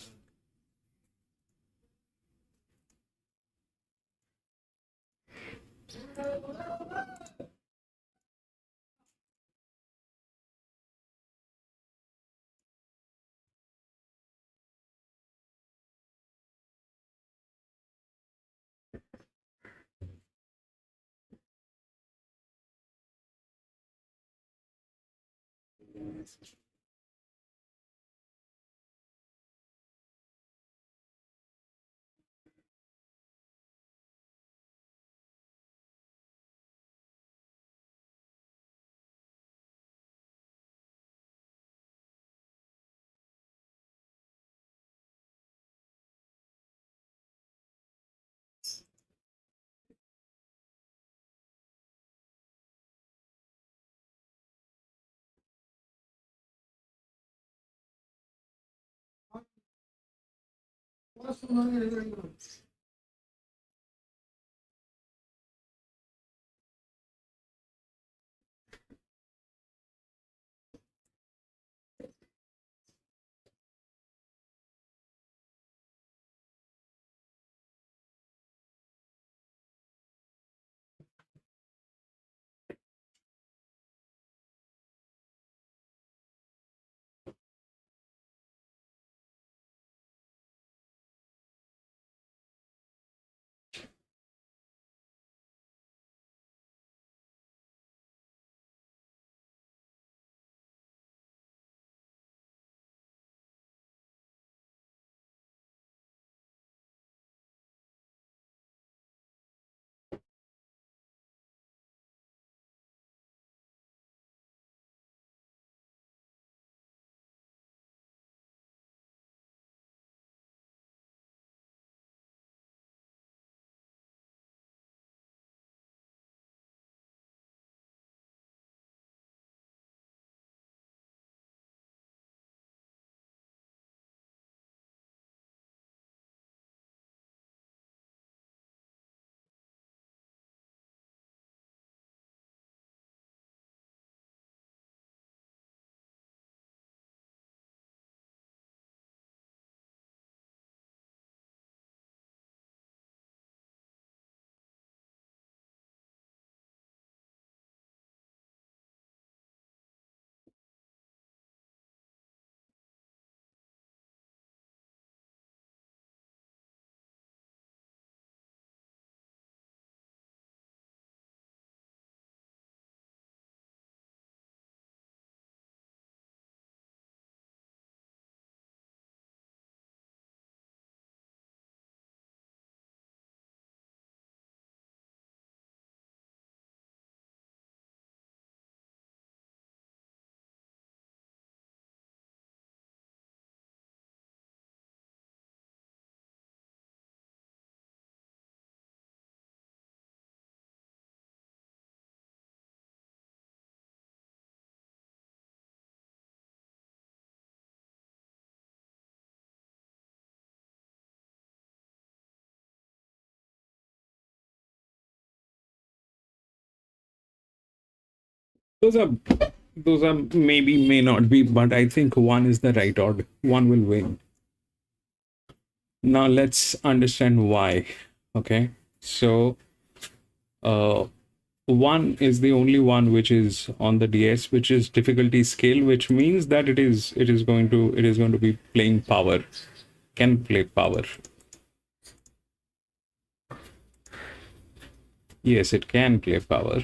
[SPEAKER 2] Those are maybe may not be, but I think one is the right order. One will win. Now let's understand why. Okay, so Uh, 1 is the only one which is on the DS, which is difficulty scale, which means that it is going to be playing power, can play power. Yes, it can play power.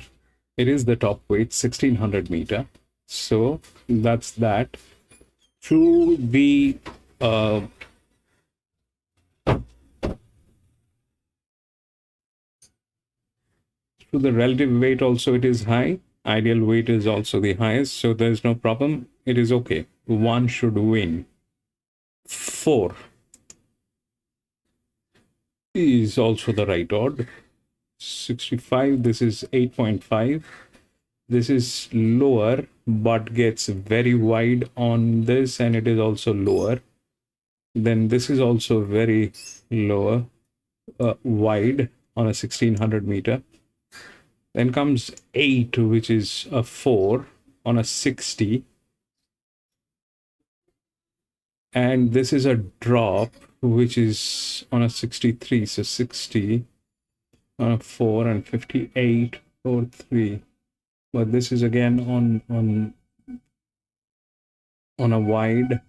[SPEAKER 2] It is the top weight, 1600 meter. So that's that. Through the to the relative weight also it is high. Ideal weight is also the highest, so there's no problem. It is okay. 1 should win. 4 is also the right odd. 65, this is 8.5. This is lower, but gets very wide on this, and it is also lower. Then this is also very lower, wide on a 1600 meter. Then comes 8, which is a 4 on a 60. And this is a drop, which is on a 63. So 60 on a 4 and 58 or 3. But this is again on a wide.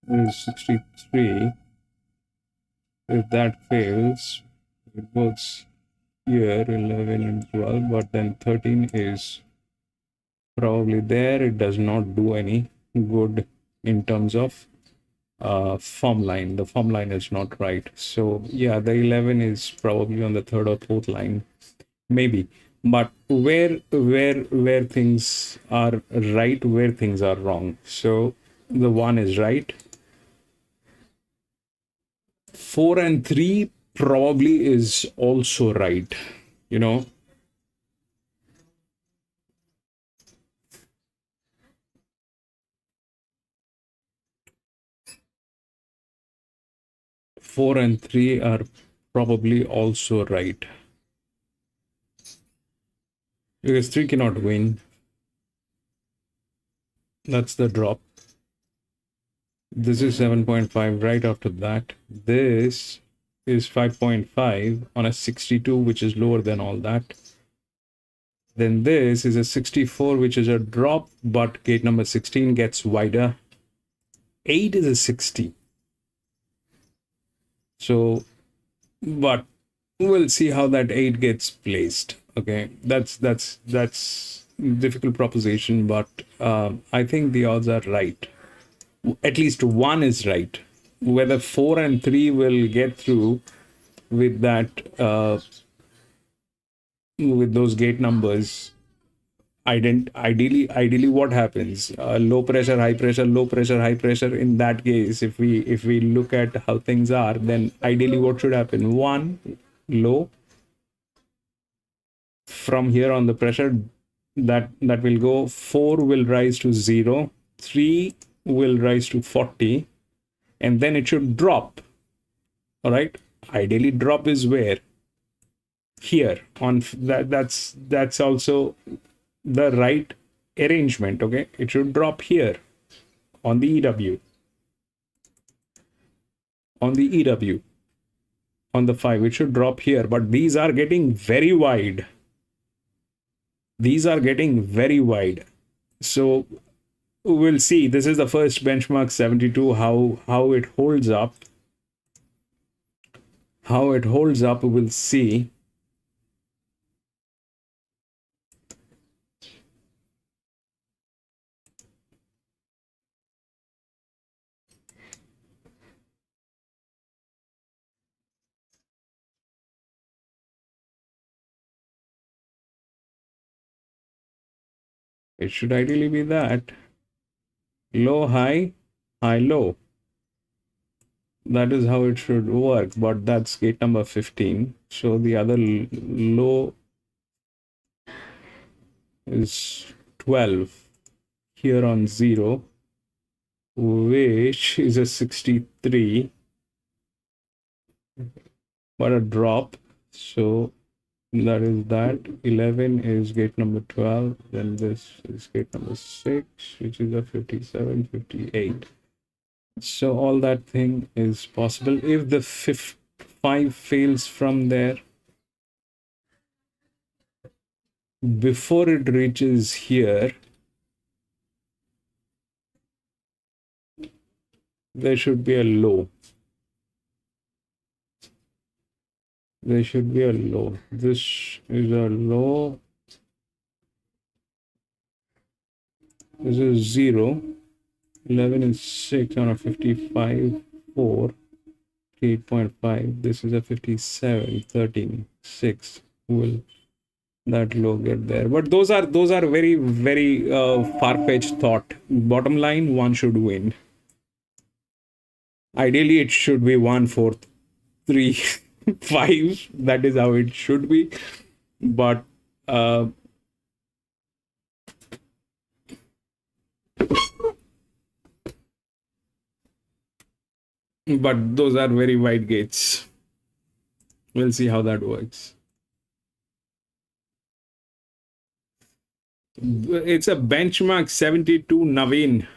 [SPEAKER 2] This is 63. If that fails, it works here, 11 and 12, but then 13 is probably there. It does not do any good in terms of form line. The form line is not right. So yeah, the 11 is probably on the 3rd or 4th line, maybe. But where things are right, where things are wrong. So the 1 is right. 4 and 3 probably is also right, you know. Four and 3 are probably also right. Because 3 cannot win. That's the drop. This is 7.5 right after that. This is 5.5 on a 62, which is lower than all that. Then this is a 64, which is a drop, but gate number 16 gets wider. 8 is a 60. So, but we'll see how that 8 gets placed. Okay, that's difficult proposition, but I think the odds are right. At least 1 is right. Whether 4 and 3 will get through with that, with those gate numbers, ideally what happens? Low pressure, high pressure, low pressure, high pressure. In that case, if we look at how things are, then ideally what should happen? 1 low. From here on, the pressure that will go, 4 will rise to 0, 3 will rise to 40, and then it should drop. All right, ideally drop is where? Here on that. That's also the right arrangement. Okay, it should drop here on the EW, on the 5. It should drop here, but these are getting very wide. These are getting very wide. So we'll see. This is the first benchmark 72, how it holds up. We'll see. It should ideally be that. Low, high, high, low. That is how it should work, but that's gate number 15. So the other low is 12 here on 0, which is a 63, but a drop. So that is that. 11 is gate number 12. Then this is gate number 6, which is a 57, 58. So all that thing is possible. If the 5 fails from there, before it reaches here, there should be a low. There should be a low. This is a low. This is 0. 11 is 6 on a 55, 4, 8.5. This is a 57, 13, 6. Will that low get there? But those are very, very far-fetched thought. Bottom line, one should win. Ideally, it should be 1, 4, 3, 5. That is how it should be. But those are very wide gates. We'll see how that works. It's a benchmark 72, Naveen.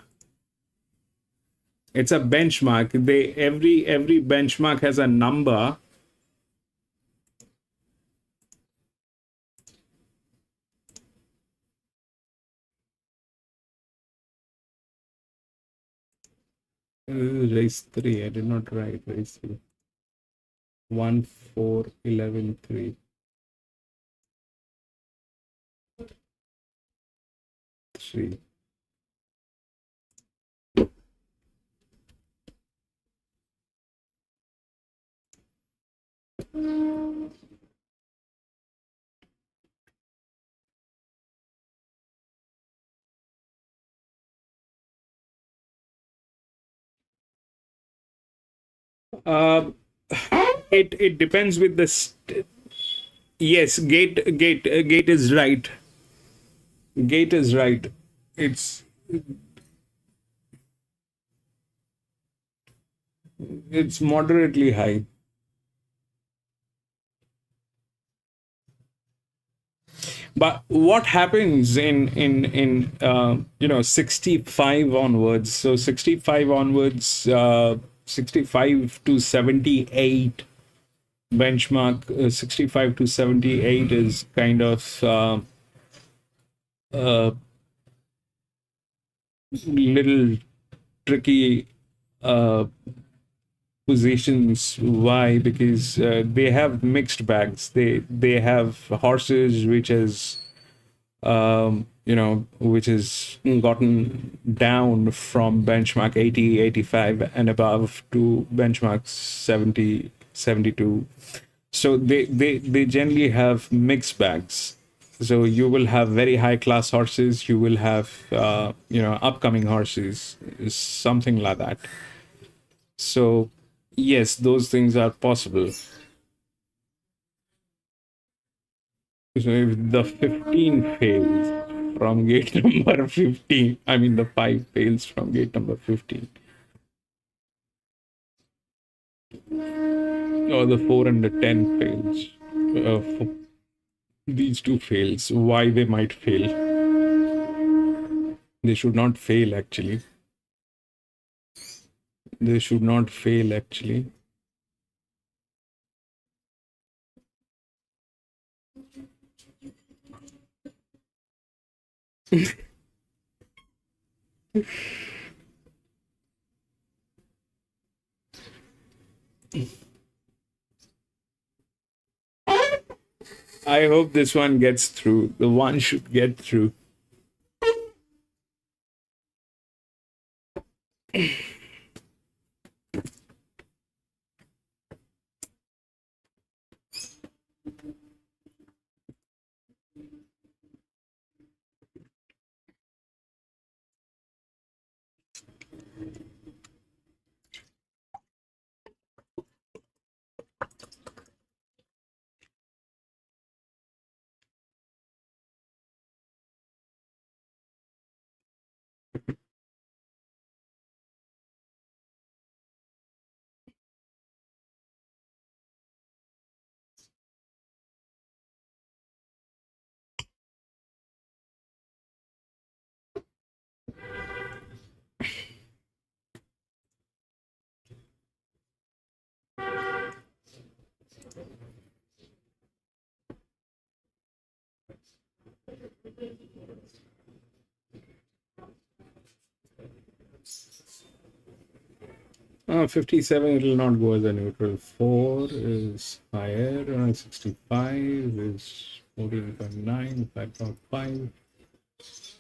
[SPEAKER 2] It's a benchmark. Every benchmark has a number. Race 3. I did not write race 3. 1, 4, 11, 3. 3. It depends with the yes, gate is right. Gate is right. It's moderately high. But what happens in 65 onwards? So 65 onwards, 65 to 78 benchmark. 65 to 78 is kind of little tricky positions. Why? Because they have mixed bags. They have horses which has which has gotten down from benchmark 80, 85 and above to benchmark 70, 72. So they generally have mixed bags. So you will have very high class horses, you will have upcoming horses, something like that. So yes, those things are possible. So if the 15 fails from gate number 15, I mean the 5 fails from gate number 15, or the 4 and the 10 fails, these two fails, why they might fail? They should not fail actually. They should not fail actually. I hope this one gets through. The one should get through. 57, it will not go as a neutral. 4 is higher. 65 is 14.9, 5.5.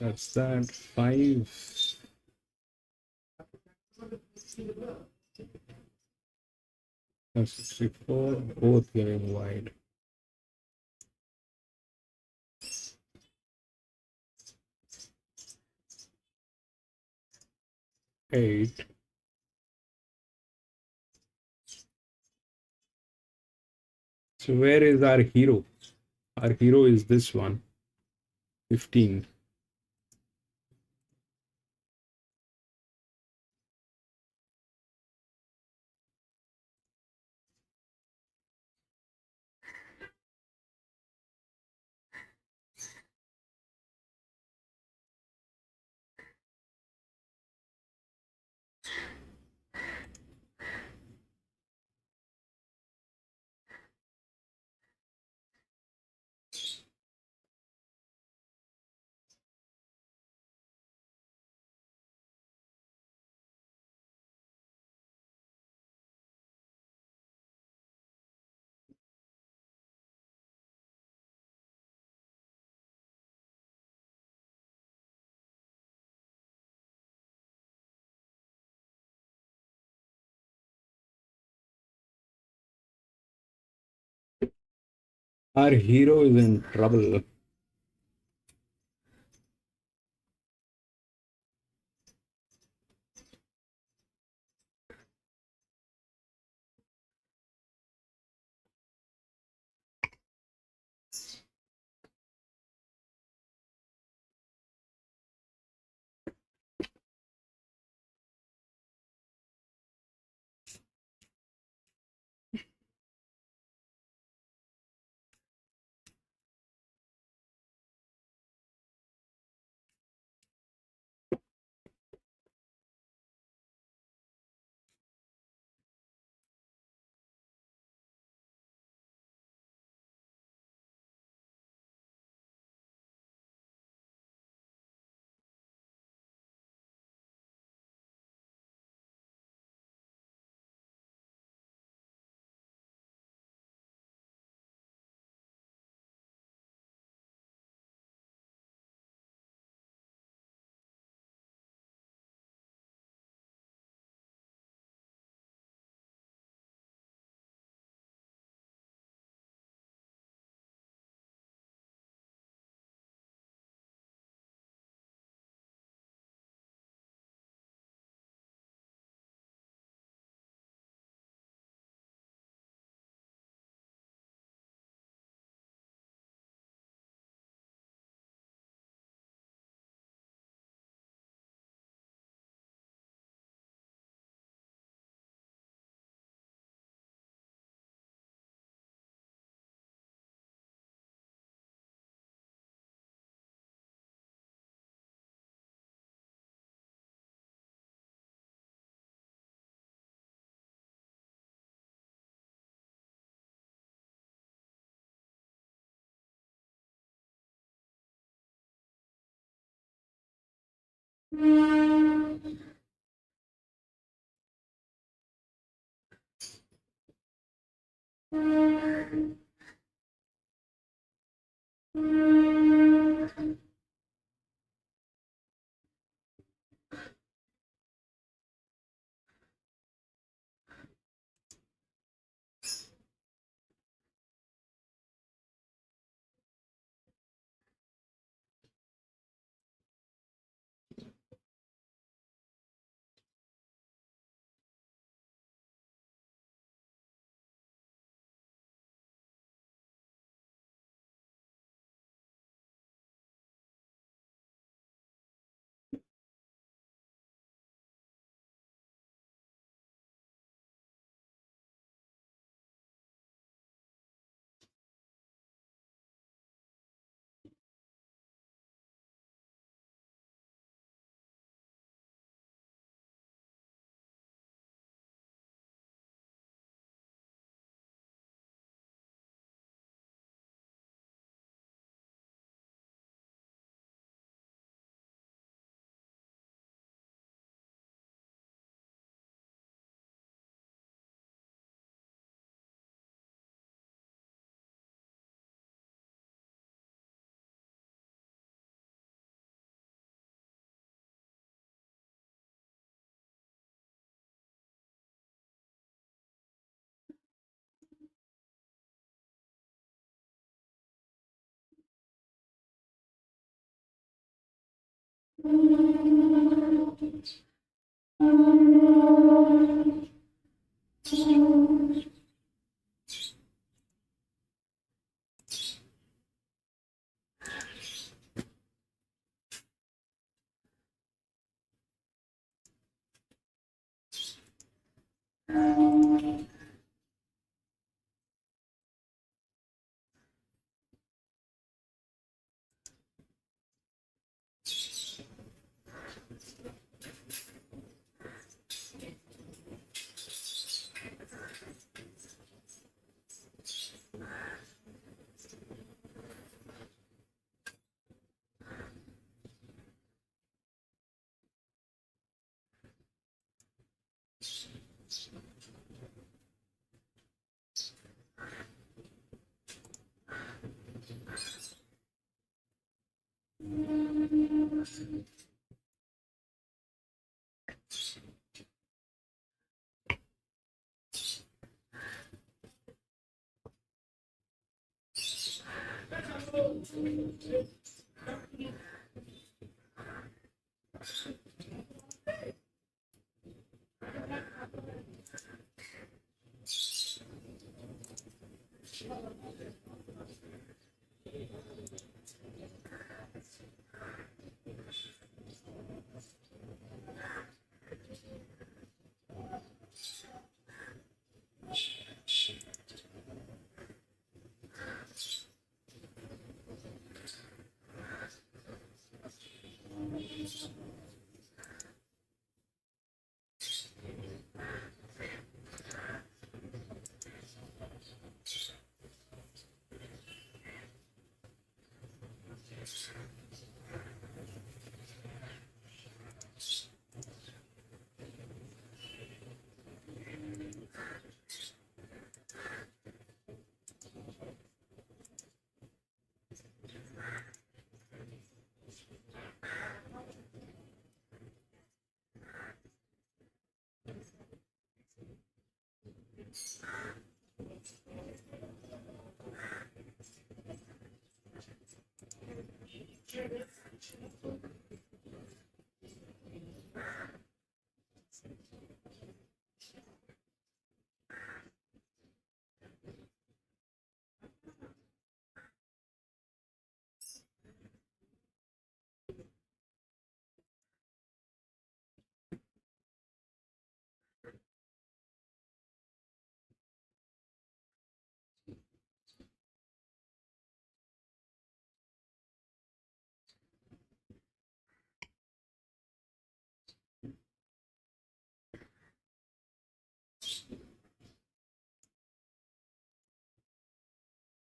[SPEAKER 2] That's that. 5. 64, both getting wide. 8. So where is our hero? Our hero is this one. 15. Our hero is in trouble.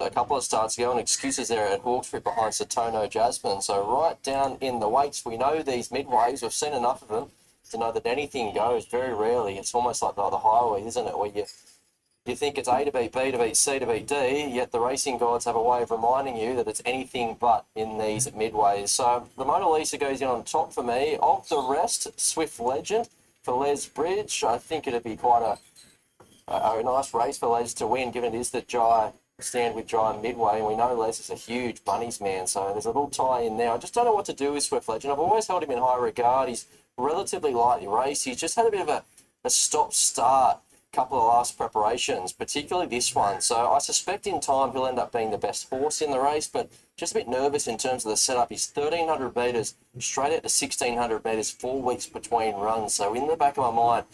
[SPEAKER 4] A couple of starts ago, and excuses there at Hawkesbury behind Satono Jasmine. So right down in the weights, we know these midways, we've seen enough of them to know that anything goes very rarely. It's almost like the highway, isn't it, where you think it's A to beat B to beat C to beat D, yet the racing gods have a way of reminding you that it's anything but in these midways. So the Mona Lisa goes in on top for me. Of the rest, Swift Legend for Les Bridge. I think it'd be quite a nice race for Les to win, given it is the Jai stand with Jai midway, and we know Les is a huge bunnies man, so there's a little tie in there. I just don't know what to do with Swift Legend. I've always held him in high regard. He's relatively lightly raced. He's just had a bit of a stop-start couple of last preparations, particularly this one. So I suspect in time he'll end up being the best horse in the race, but just a bit nervous in terms of the setup. He's 1,300 metres straight out to 1,600 metres, 4 weeks between runs. So in the back of my mind,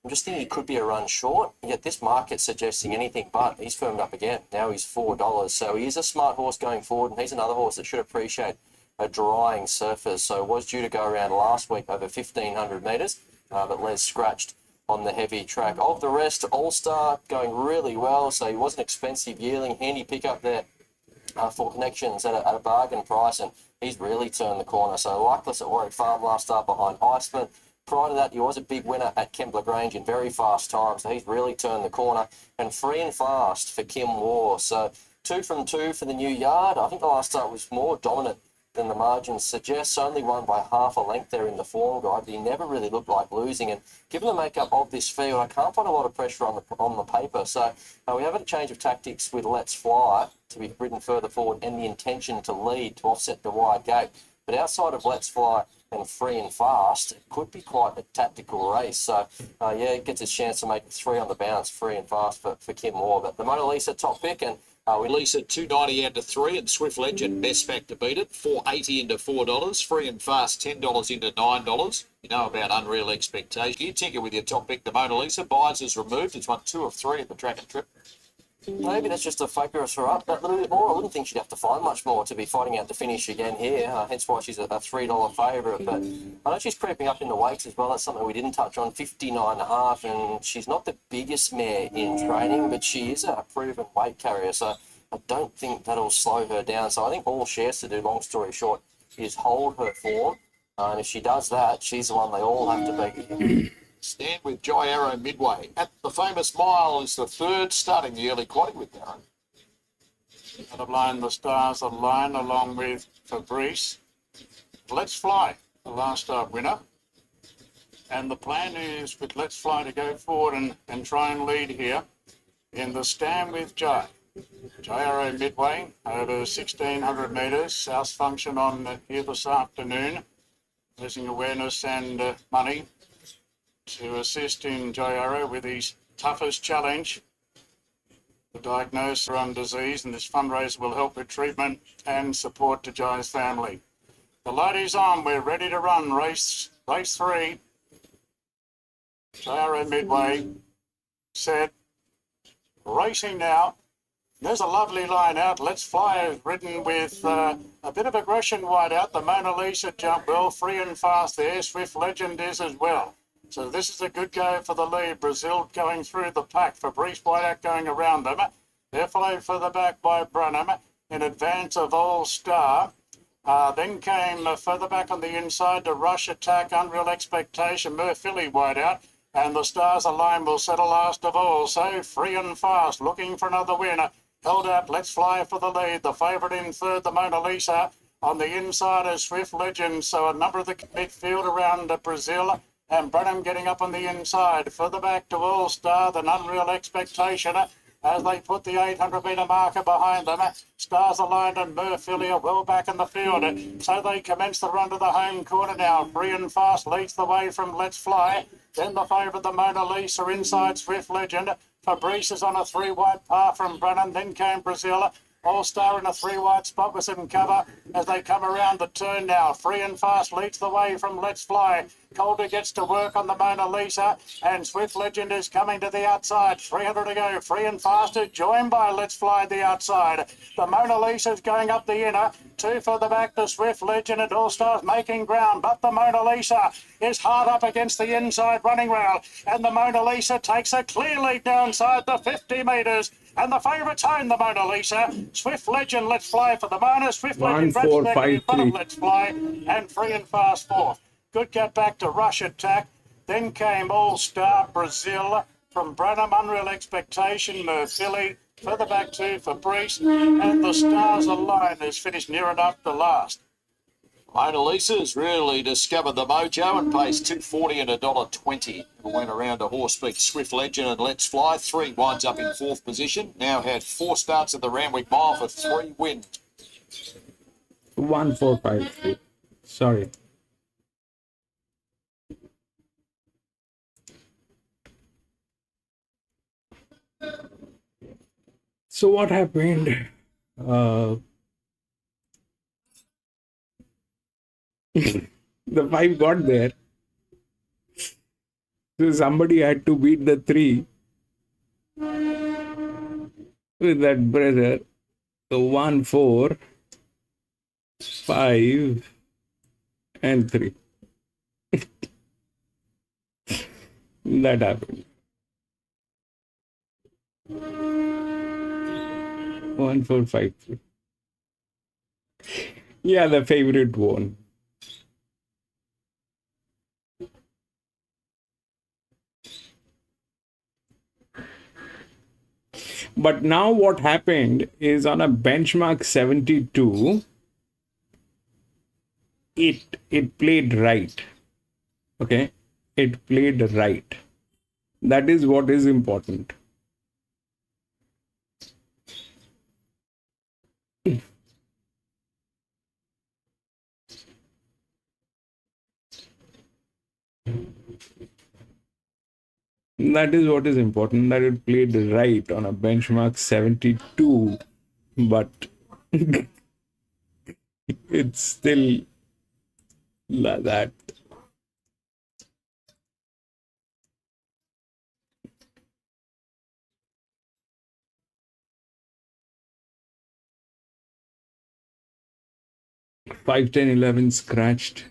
[SPEAKER 4] I'm just thinking he could be a run short, yet this market's suggesting anything but. He's firmed up again. Now he's $4. So he is a smart horse going forward, and he's another horse that should appreciate a drying surface. So was due to go around last week over 1,500 metres, but Les scratched on the heavy track. Of the rest, All-Star going really well. So he was an expensive yearling, handy pickup there for connections at a bargain price, and he's really turned the corner. So Likeless at Warwick Farm last start behind Iceman. Prior to that, he was a big winner at Kembla Grange in very fast time, so he's really turned the corner. And Free and Fast for Kim War. So 2 from 2 for the new yard. I think the last start was more dominant than the margins suggest. Only won by half a length there in the form guide, but he never really looked like losing. And given the makeup of this field, I can't find a lot of pressure on the paper. So we have a change of tactics with Let's Fly to be ridden further forward and the intention to lead to offset the wide gate. But outside of Let's Fly, and free and fast, it could be quite a tactical race. So, yeah, it gets a chance to make 3 on the bounce, free and fast for Kim Moore. But the Mona Lisa top pick, and we
[SPEAKER 3] Lisa 290 out to 3, and Swift Legend best back to beat it. 480 into $4. Free and fast $10 into $9. You know about Unreal Expectation. You tinker with your top pick, the Mona Lisa. Buys is removed. It's won 2 of 3 at the track and trip.
[SPEAKER 4] maybe that's just a focus her up that little bit more. I wouldn't think she'd have to find much more to be fighting out the finish again here, hence why she's a $3 favourite. But I know she's creeping up in the weights as well. That's something we didn't touch on, 59.5, and she's not the biggest mare in training, but she is a proven weight carrier, so I don't think that'll slow her down. So I think all she has to do, long story short, is hold her form, and if she does that, she's the one they all have to beat.
[SPEAKER 3] Stand with Jai Arrow midway. At the Famous Mile is the third, starting the early quaddy with Darren.
[SPEAKER 5] Out of line, the Stars Align along with Fabrice. Let's Fly, the last start winner. And the plan is with Let's Fly to go forward and try and lead here in the Stand with Jai. Jai Arrow midway, over 1,600 metres. South Function on here this afternoon. Losing awareness and money to assist in Jai Arrow with his toughest challenge. The diagnosis on disease, and this fundraiser will help with treatment and support to Jai's family. The light is on. We're ready to run race 3. Jai Arrow midway. Set. Racing now. There's a lovely line out. Let's Fly is ridden with a bit of aggression wide out. The Mona Lisa jump well, free and fast there. Swift Legend is as well. So this is a good go for the lead. Brazil going through the pack. Fabrice Whiteout going around them. They're followed further back by Brunham in advance of All Star. Then came further back on the inside to Rush Attack, Unreal Expectation, Murphilly Whiteout. And the Stars Align will settle last of all. So free and fast, looking for another winner. Held out, Let's Fly for the lead. The favourite in third, the Mona Lisa. On the inside is Swift Legend. So a number of the midfield around Brazil. And Brenham getting up on the inside. Further back to All Star, the Unreal Expectation. As they put the 800-metre marker behind them. Stars Aligned and Murphilly are well back in the field. So they commence the run to the home corner now. Free and fast leads the way from Let's Fly. Then the favourite, the Mona Lisa, inside Swift Legend. Fabrice is on a 3-wide par from Brennan. Then came Brazil. All Star in a 3-wide spot with some cover as they come around the turn now. Free and fast leads the way from Let's Fly. Calder gets to work on the Mona Lisa, and Swift Legend is coming to the outside. 300 to go. Free and faster, joined by Let's Fly the outside. The Mona Lisa's going up the inner. 2 further back to Swift Legend, and All Stars making ground. But the Mona Lisa is hard up against the inside running rail, and the Mona Lisa takes a clear lead downside the 50 metres. And the favourites home, the Mona Lisa. Swift Legend, Let's Fly for the Mona. Swift Legend,
[SPEAKER 2] 1, 4, 5,
[SPEAKER 3] in front of
[SPEAKER 2] 3.
[SPEAKER 3] Let's Fly, and free and fast fourth. Good get back to Rush Attack. Then came All Star Brazil from Branham, Unreal Expectation, Murphilly. Further back to Fabrice, and the Stars Align has finished near enough to last. Mona Lisa's really discovered the mojo and pays $2.40 and $1.20. Went around a horse beat Swift Legend and Let's Fly. 3 winds up in fourth position. Now had 4 starts at the Randwick Mile for 3 wins.
[SPEAKER 2] 1, 4, 5, 3. Sorry. So what happened? The 5 got there. So somebody had to beat the 3 with that brother. So 1, 4, 5, and 3. That happened. 1, 4, 5, 3. Yeah, the favorite won. But now what happened is on a benchmark 72, it played right. Okay? It played right. That is what is important. That is what is important, that it played right on a benchmark 72, but it's still that. Five, 10, 11 scratched.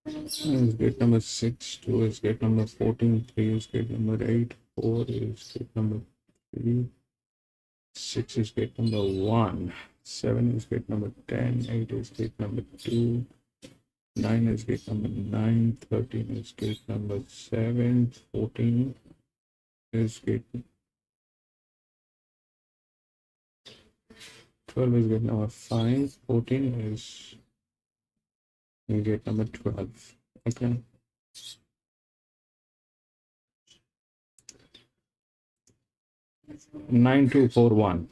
[SPEAKER 2] Is gate number 6, 2 is gate number 14, 3 is gate number 8, 4 is gate number 3, 6 is gate number 1, 7 is gate number 10, 8 is gate number 2, 9 is gate number 9, 13 is gate number 7, 14 is gate 12 is gate number 5, 14 is gate number 12. Okay. Nine two four one.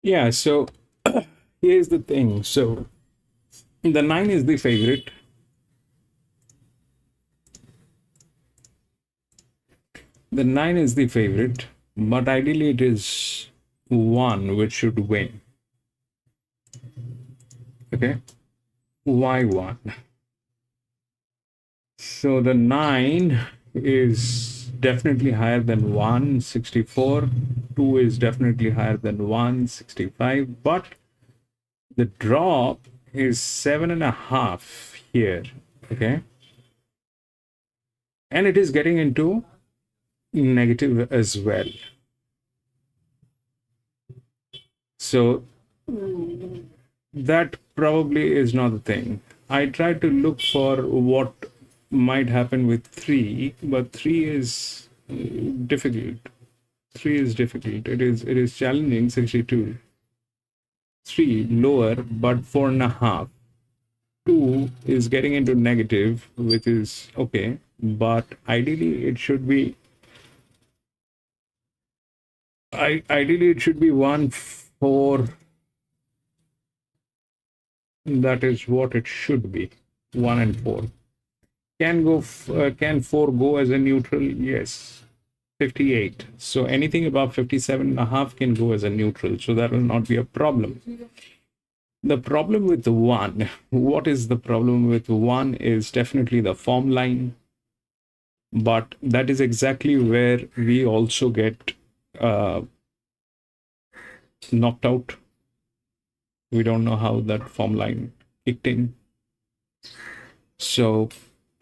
[SPEAKER 2] Yeah, so here's the thing. So the 9 is the favorite. The 9 is the favorite, but ideally it is 1 which should win. Okay, why 1? So the 9 is definitely higher than 164. 2 is definitely higher than 165, but the drop is 7.5 here. Okay, and it is getting into negative as well. So that probably is not the thing. I tried to look for what might happen with 3, but 3 is difficult. 3 is difficult. It is challenging. 62. 3 lower, but 4.5. 2 is getting into negative, which is okay, but ideally it should be. Ideally it should be 1 4. That is what it should be. 1 and 4. Can 4 go as a neutral? Yes. 58. So anything above 57.5 can go as a neutral. So that will not be a problem. The problem with the 1, what is the problem with 1 is definitely the form line. But that is exactly where we also get knocked out. We don't know how that form line kicked in. So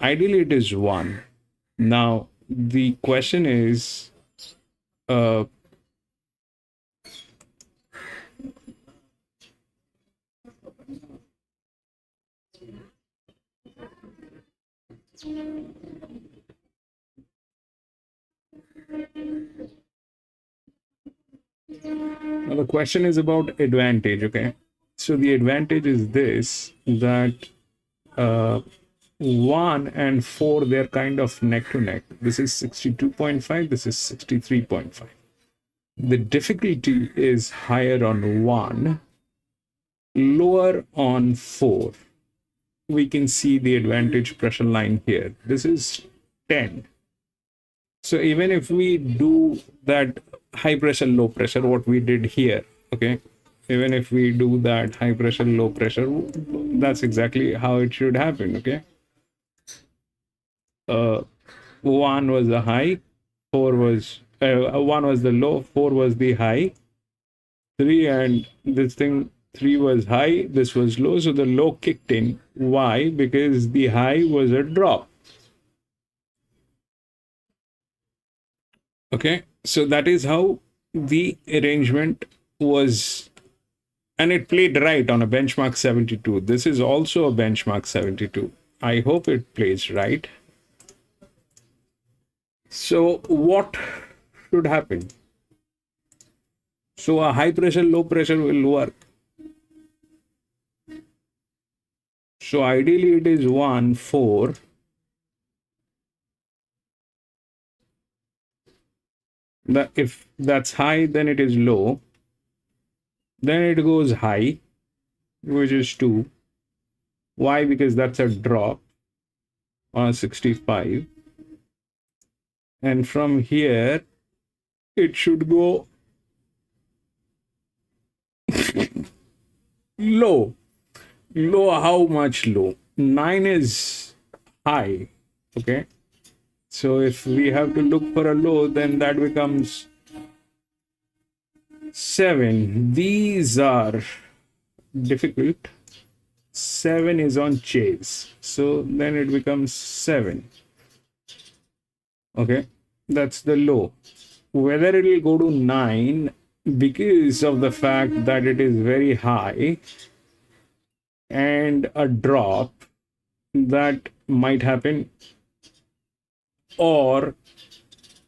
[SPEAKER 2] ideally it is 1. Now the question is, now the question is about advantage, okay? So the advantage is this, that 1 and 4, they're kind of neck to neck. This is 62.5, this is 63.5. The difficulty is higher on 1, lower on 4. We can see the advantage pressure line here. This is 10. So even if we do that high pressure, low pressure, what we did here, okay, even if we do that high pressure, low pressure, that's exactly how it should happen, okay. 1 was the high, 4 was 1 was the low, 4 was the high, 3 and this thing 3 was high, this was low, so the low kicked in. Why? Because the high was a drop. Okay, so that is how the arrangement was, and it played right on a benchmark 72. This is also a benchmark 72. I hope it plays right. So what should happen? So a high pressure, low pressure will work. So ideally it is 1, 4. If that's high, then it is low. Then it goes high, which is 2. Why? Because that's a drop on a 65. And from here, it should go low. Low, how much low? 9 is high. Okay. So if we have to look for a low, then that becomes 7. These are difficult. 7 is on chase. So then it becomes 7. Okay. That's the low. Whether it will go to 9 because of the fact that it is very high and a drop, that might happen, or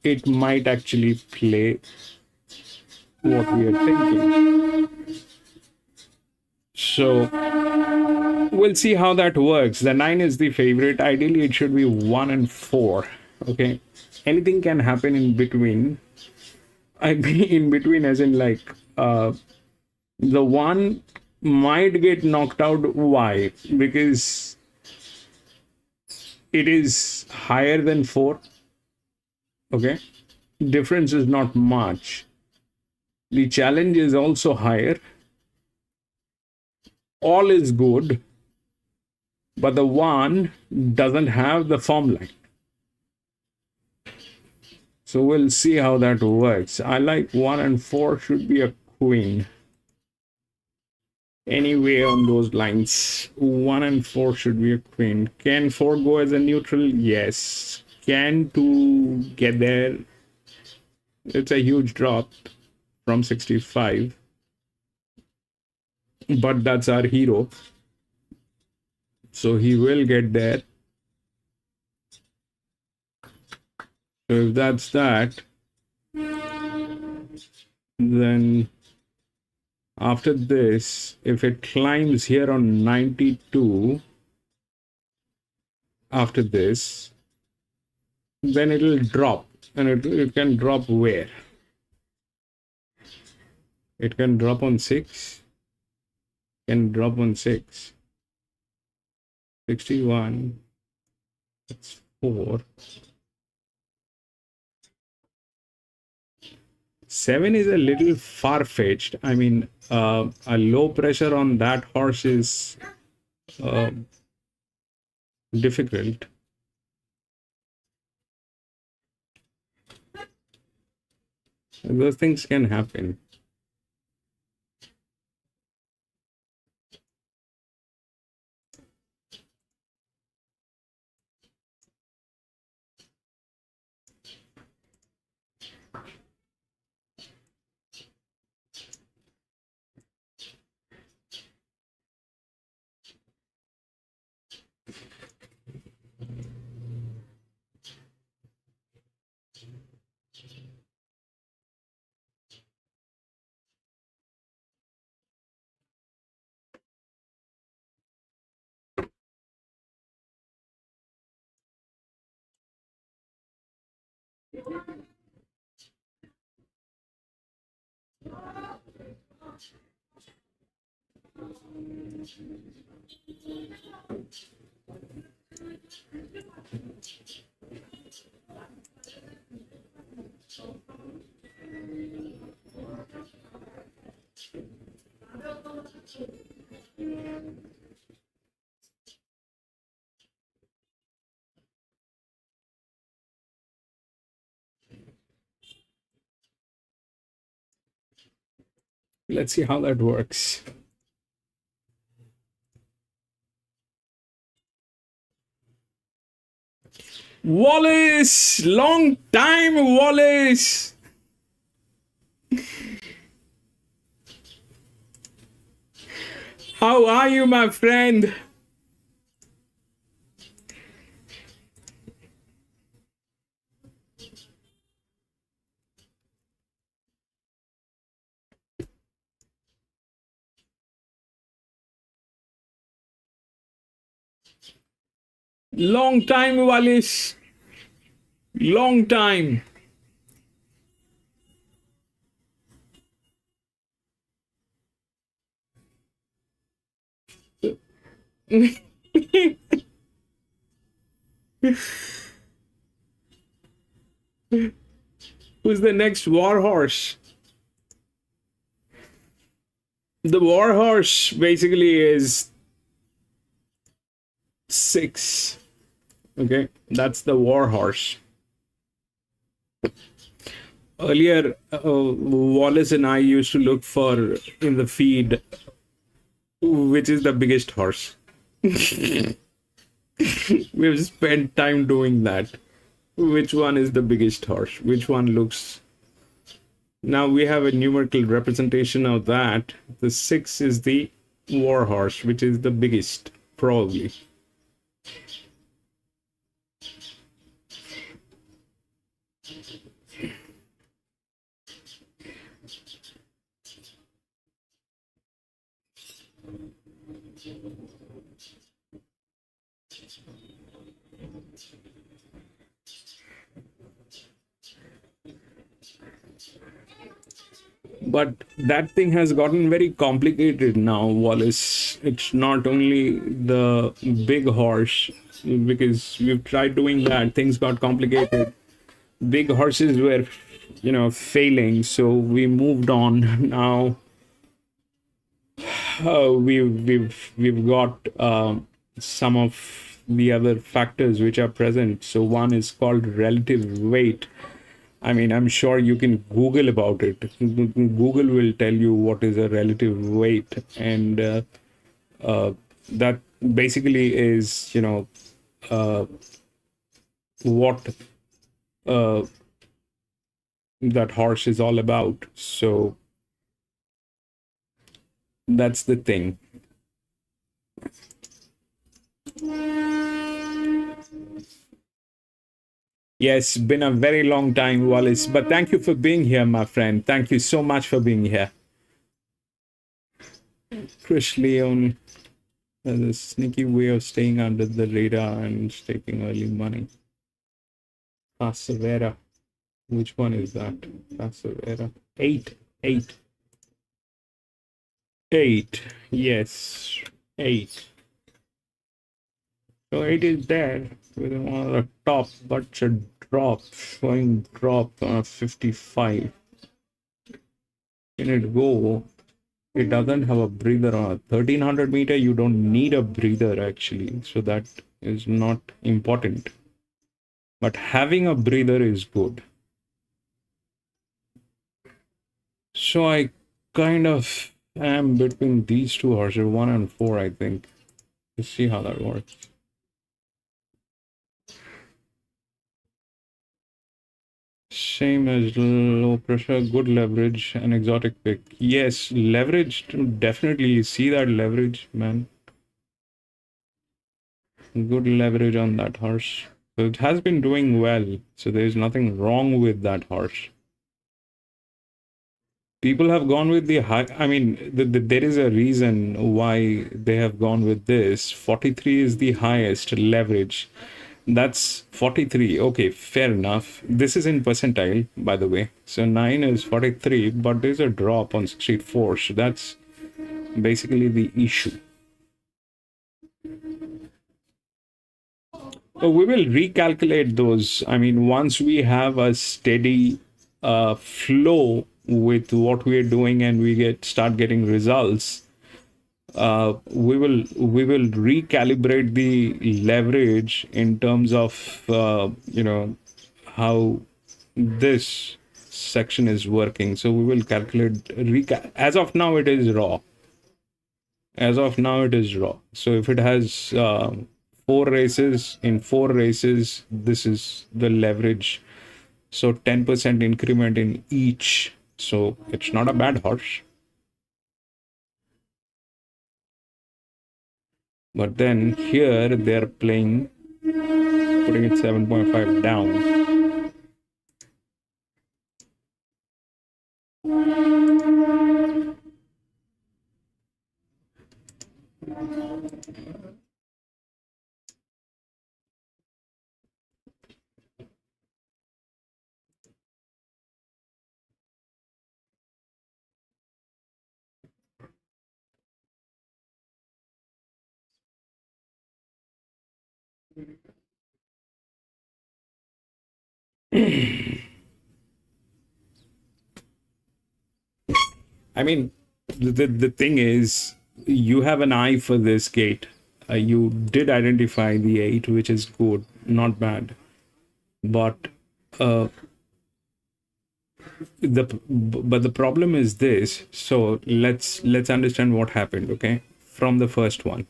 [SPEAKER 2] it might actually play what we are thinking. So we'll see how that works. The 9 is the favorite. Ideally it should be 1 and 4. Okay, anything can happen in between. I mean in between as in like the 1 might get knocked out. Why? Because it is higher than 4. Okay, difference is not much. The challenge is also higher. All is good, but the 1 doesn't have the form line. So we'll see how that works. I like 1 and 4 should be a queen. Anyway, on those lines, 1 and 4 should be a queen. Can 4 go as a neutral? Yes. Can 2 get there? It's a huge drop from 65. But that's our hero. So he will get there. So if that's that, then after this, if it climbs here on 92, after this, then it will drop. And it can drop where? It can drop on 6. Can drop on 6. 61. That's 4. 7 is a little far-fetched. I mean, a low pressure on that horse is difficult. Those things can happen. Let's see how that works. Wallace, long time, Wallace. How are you, my friend? Long time, Wallace. Long time. Who's the next war horse? The war horse basically is 6. Okay, that's the war horse. Earlier, Wallace and I used to look for in the feed which is the biggest horse. We've spent time doing that. Which one is the biggest horse? Which one looks... Now we have a numerical representation of that. The 6 is the war horse, which is the biggest, probably. But that thing has gotten very complicated now, Wallace. It's not only the big horse, because we've tried doing that, things got complicated. Big horses were, failing, so we moved on. Now we've got some of the other factors which are present. So one is called relative weight. I mean, I'm sure you can Google about it. Google will tell you what is a relative weight, and that basically is, what that horse is all about. So that's the thing. Yes, been a very long time, Wallace, but thank you for being here, my friend. Thank you so much for being here. Chris Leon has a sneaky way of staying under the radar and taking early money. Persevera. Which one is that? Persevera. 8. Yes. 8. So 8 is dead with one of the top, but a drop, showing drop 55. Can it go? It doesn't have a breather on a 1300 meter. You don't need a breather actually, so that is not important. But having a breather is good. So I kind of am between these two horses, 1 and 4, I think. Let's see how that works. Same as low pressure, good leverage, and exotic pick. Yes, leverage, definitely. You see that leverage, man. Good leverage on that horse. So it has been doing well. So there's nothing wrong with that horse. People have gone with the high. I mean, there is a reason why they have gone with this. 43 is the highest leverage. That's 43. Okay, fair enough. This is in percentile, by the way. So 9 is 43, but there's a drop on 64. So that's basically the issue. We will recalculate those. I mean, once we have a steady flow with what we are doing and we start getting results, we will recalibrate the leverage in terms of how this section is working. So we will calculate, as of now it is raw. As of now it is raw. So if it has 4 races, in 4 races, this is the leverage. So 10% increment in each. So it's not a bad horse. But then here they're playing, putting it 7.5 down. I mean, the thing is, you have an eye for this gate. You did identify the 8, which is good, not bad. But the problem is this. So let's understand what happened, okay? From the first one.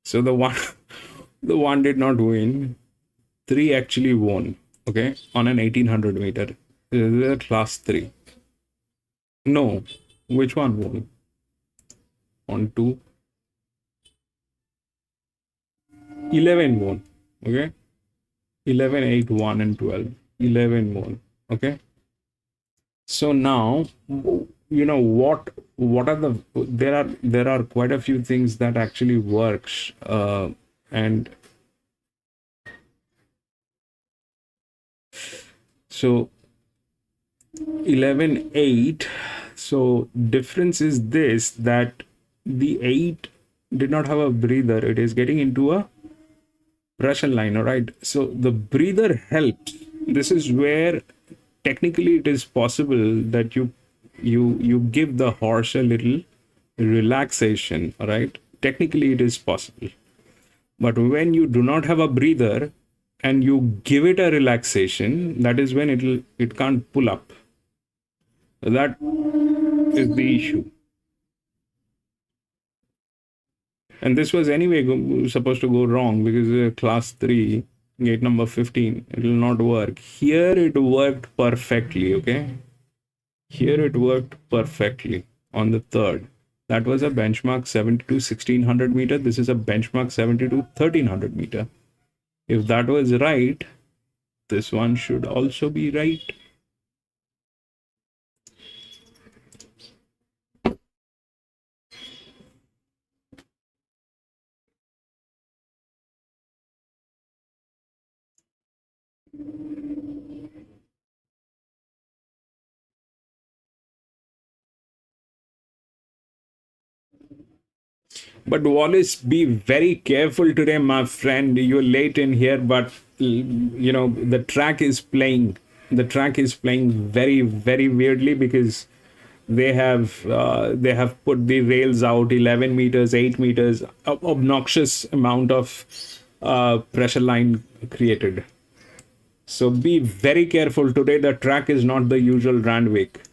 [SPEAKER 2] So the one did not win. 3 actually won, okay, on an 1800 meter. The class 3. No, which one won? On 2. 11 won, okay? 11, 8, 1, and 12. 11 won, okay? So now, you know, what are the, there are quite a few things that actually works, and so 11, 8. So difference is this, that the 8 did not have a breather. It is getting into a pressure line, all right? So the breather helps. This is where technically it is possible that you give the horse a little relaxation, all right? Technically it is possible. But when you do not have a breather and you give it a relaxation, that is when it can't pull up. That is the issue. And this was anyway supposed to go wrong, because class 3, gate number 15, it will not work. Here it worked perfectly, okay? Here it worked perfectly on the 3rd. That was a benchmark 72 1600 meter. This is a benchmark 72 1300 meter. If that was right, this one should also be right. But Wallace, be very careful today, my friend. You're late in here, but you know the track is playing. The track is playing very, very weirdly, because they have put the rails out 11 meters, 8 meters, obnoxious amount of pressure line created. So be very careful today. The track is not the usual Randwick.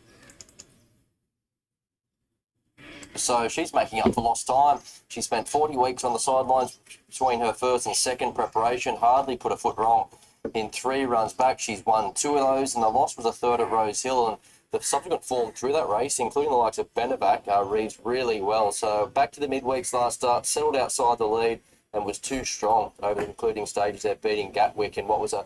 [SPEAKER 4] So she's making up for lost time. She spent 40 weeks on the sidelines between her first and second preparation, hardly put a foot wrong in 3 runs back. She's won 2 of those, and the loss was a 3rd at Rose Hill. And the subsequent form through that race, including the likes of Benevac, reads really well. So back to the midweeks last start, settled outside the lead and was too strong over the concluding stages there, beating Gatwick in what was a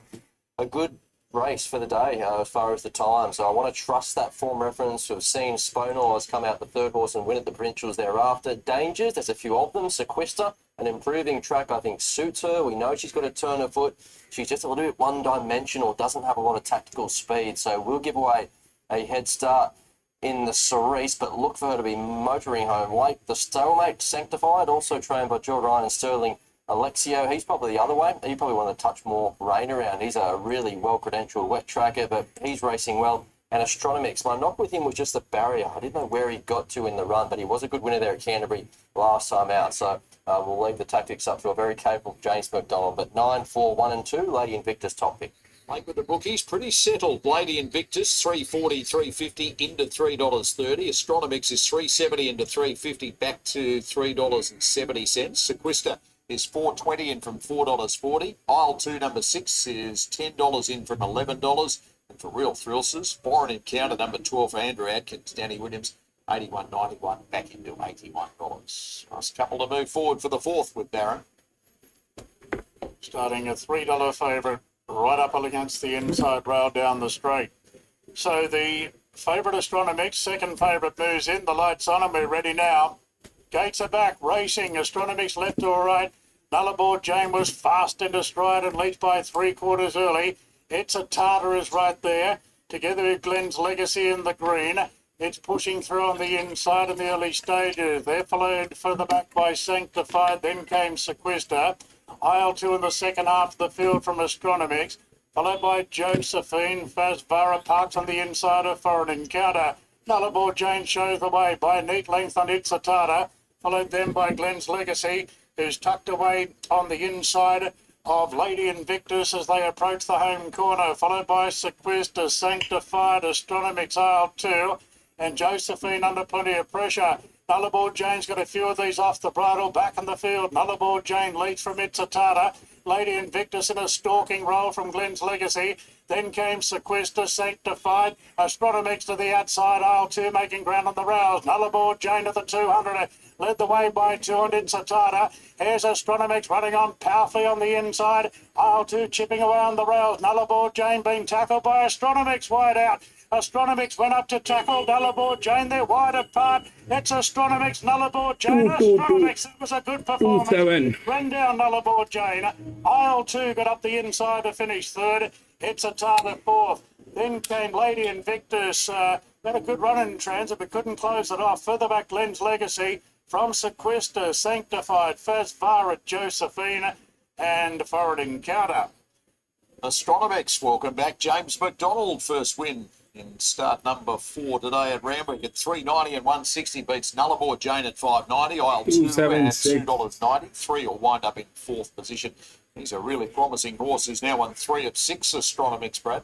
[SPEAKER 4] good race for the day as far as the time. So I want to trust that form reference. To have seen Sponors come out the 3rd horse and win at the provincials thereafter. Dangers, there's a few of them. Sequester, an improving track, I think suits her. We know she's got to turn her foot. She's just a little bit one-dimensional, doesn't have a lot of tactical speed. So we'll give away a head start in the Cerise, but look for her to be motoring home late. The Stalemate, Sanctified, also trained by Jill Ryan and Sterling Alexio, he's probably the other way. He probably want to touch more rain around. He's a really well-credentialed wet tracker, but he's racing well. And Astronomix, my knock with him was just the barrier. I didn't know where he got to in the run, but he was a good winner there at Canterbury last time out. So we'll leave the tactics up to a very capable James McDonald. But 9, 4, 1 and 2, Lady Invictus top pick.
[SPEAKER 3] Late with the bookies, pretty settled. Lady Invictus, $3.40, $3.50 into $3.30. Astronomix is $3.70 into $3.50 back to $3.70. Sequista is $4.20 in from $4.40. Aisle 2, number 6 is $10 in from $11. And for real thrillers, Foreign Encounter, number 12 for Andrew Adkins, Danny Williams, $81.91 back into $81. Nice couple to move forward for the fourth with Barron.
[SPEAKER 5] Starting a $3 favourite, right up against the inside rail down the straight. So the favourite Astronomix, second favourite moves in. The lights on and we're ready now. Gates are back, racing. Astronomix left or right. Nullarbor Jane was fast into stride and leads by 3/4 early. It's a Tartar is right there, together with Glenn's Legacy in the green. It's pushing through on the inside in the early stages. They're followed further back by Sanctified, then came Sequista. Aisle 2 in the second half of the field from Astronomix, followed by Josephine. Fazvara parks on the inside of Foreign Encounter. Nullarbor Jane shows the way by neat length on It's a Tartar, followed then by Glenn's Legacy, who's tucked away on the inside of Lady Invictus as they approach the home corner, followed by Sequista, Sanctified, Astronomix Aisle 2, and Josephine under plenty of pressure. Nullarbor Jane's got a few of these off the bridle, back in the field. Nullarbor Jane leads from It's a Tartar. Lady Invictus in a stalking roll from Glenn's Legacy. Then came Sequista, Sanctified. Astronomix to the outside, aisle 2 making ground on the rails. Nullarbor Jane to the 200. Led the way by 200, It's a Tartar. Here's Astronomix running on powerfully on the inside. Aisle 2 chipping away on the rails. Nullarbor Jane being tackled by Astronomix wide out. Astronomix went up to tackle Nullarbor Jane. They're wide apart. It's Astronomix, Nullarbor Jane. Astronomix, that was a good performance.
[SPEAKER 2] 2-7.
[SPEAKER 5] Ran down Nullarbor Jane. Aisle 2 got up the inside to finish third. It's a Tartar fourth. Then came Lady Invictus. Had a good run in transit, but couldn't close it off. Further back, Glenn's Legacy from Sequista, Sanctified, Fazvara, Josephine, and Foreign Encounter.
[SPEAKER 3] Astronomix, welcome back. James McDonald, first win in start number 4 today at Randwick at $3.90 and $1.60 beats Nullarbor Jane at $5.90. Aisle 2 at $2.90. 3 will wind up in fourth position. He's a really promising horse who's now won 3 of 6 Astronomix, Brad.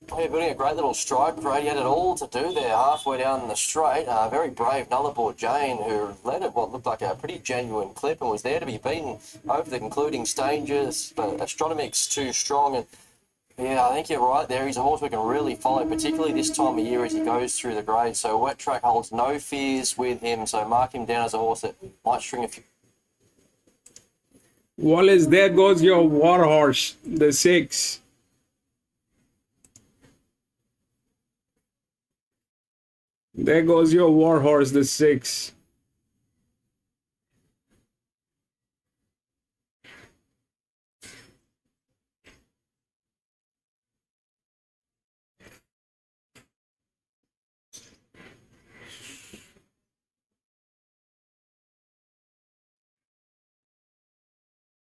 [SPEAKER 4] Yeah, building a great little stride parade. He had it all to do there halfway down the straight. Very brave Nullarbor Jane, who led at what looked like a pretty genuine clip and was there to be beaten over the concluding stages. But Astronomix too strong. And yeah, I think you're right there. He's a horse we can really follow, particularly this time of year as he goes through the grades. So wet track holds no fears with him. So mark him down as a horse that might string a few.
[SPEAKER 2] Wallace, there goes your war horse, the 6. There goes your war horse, the 6.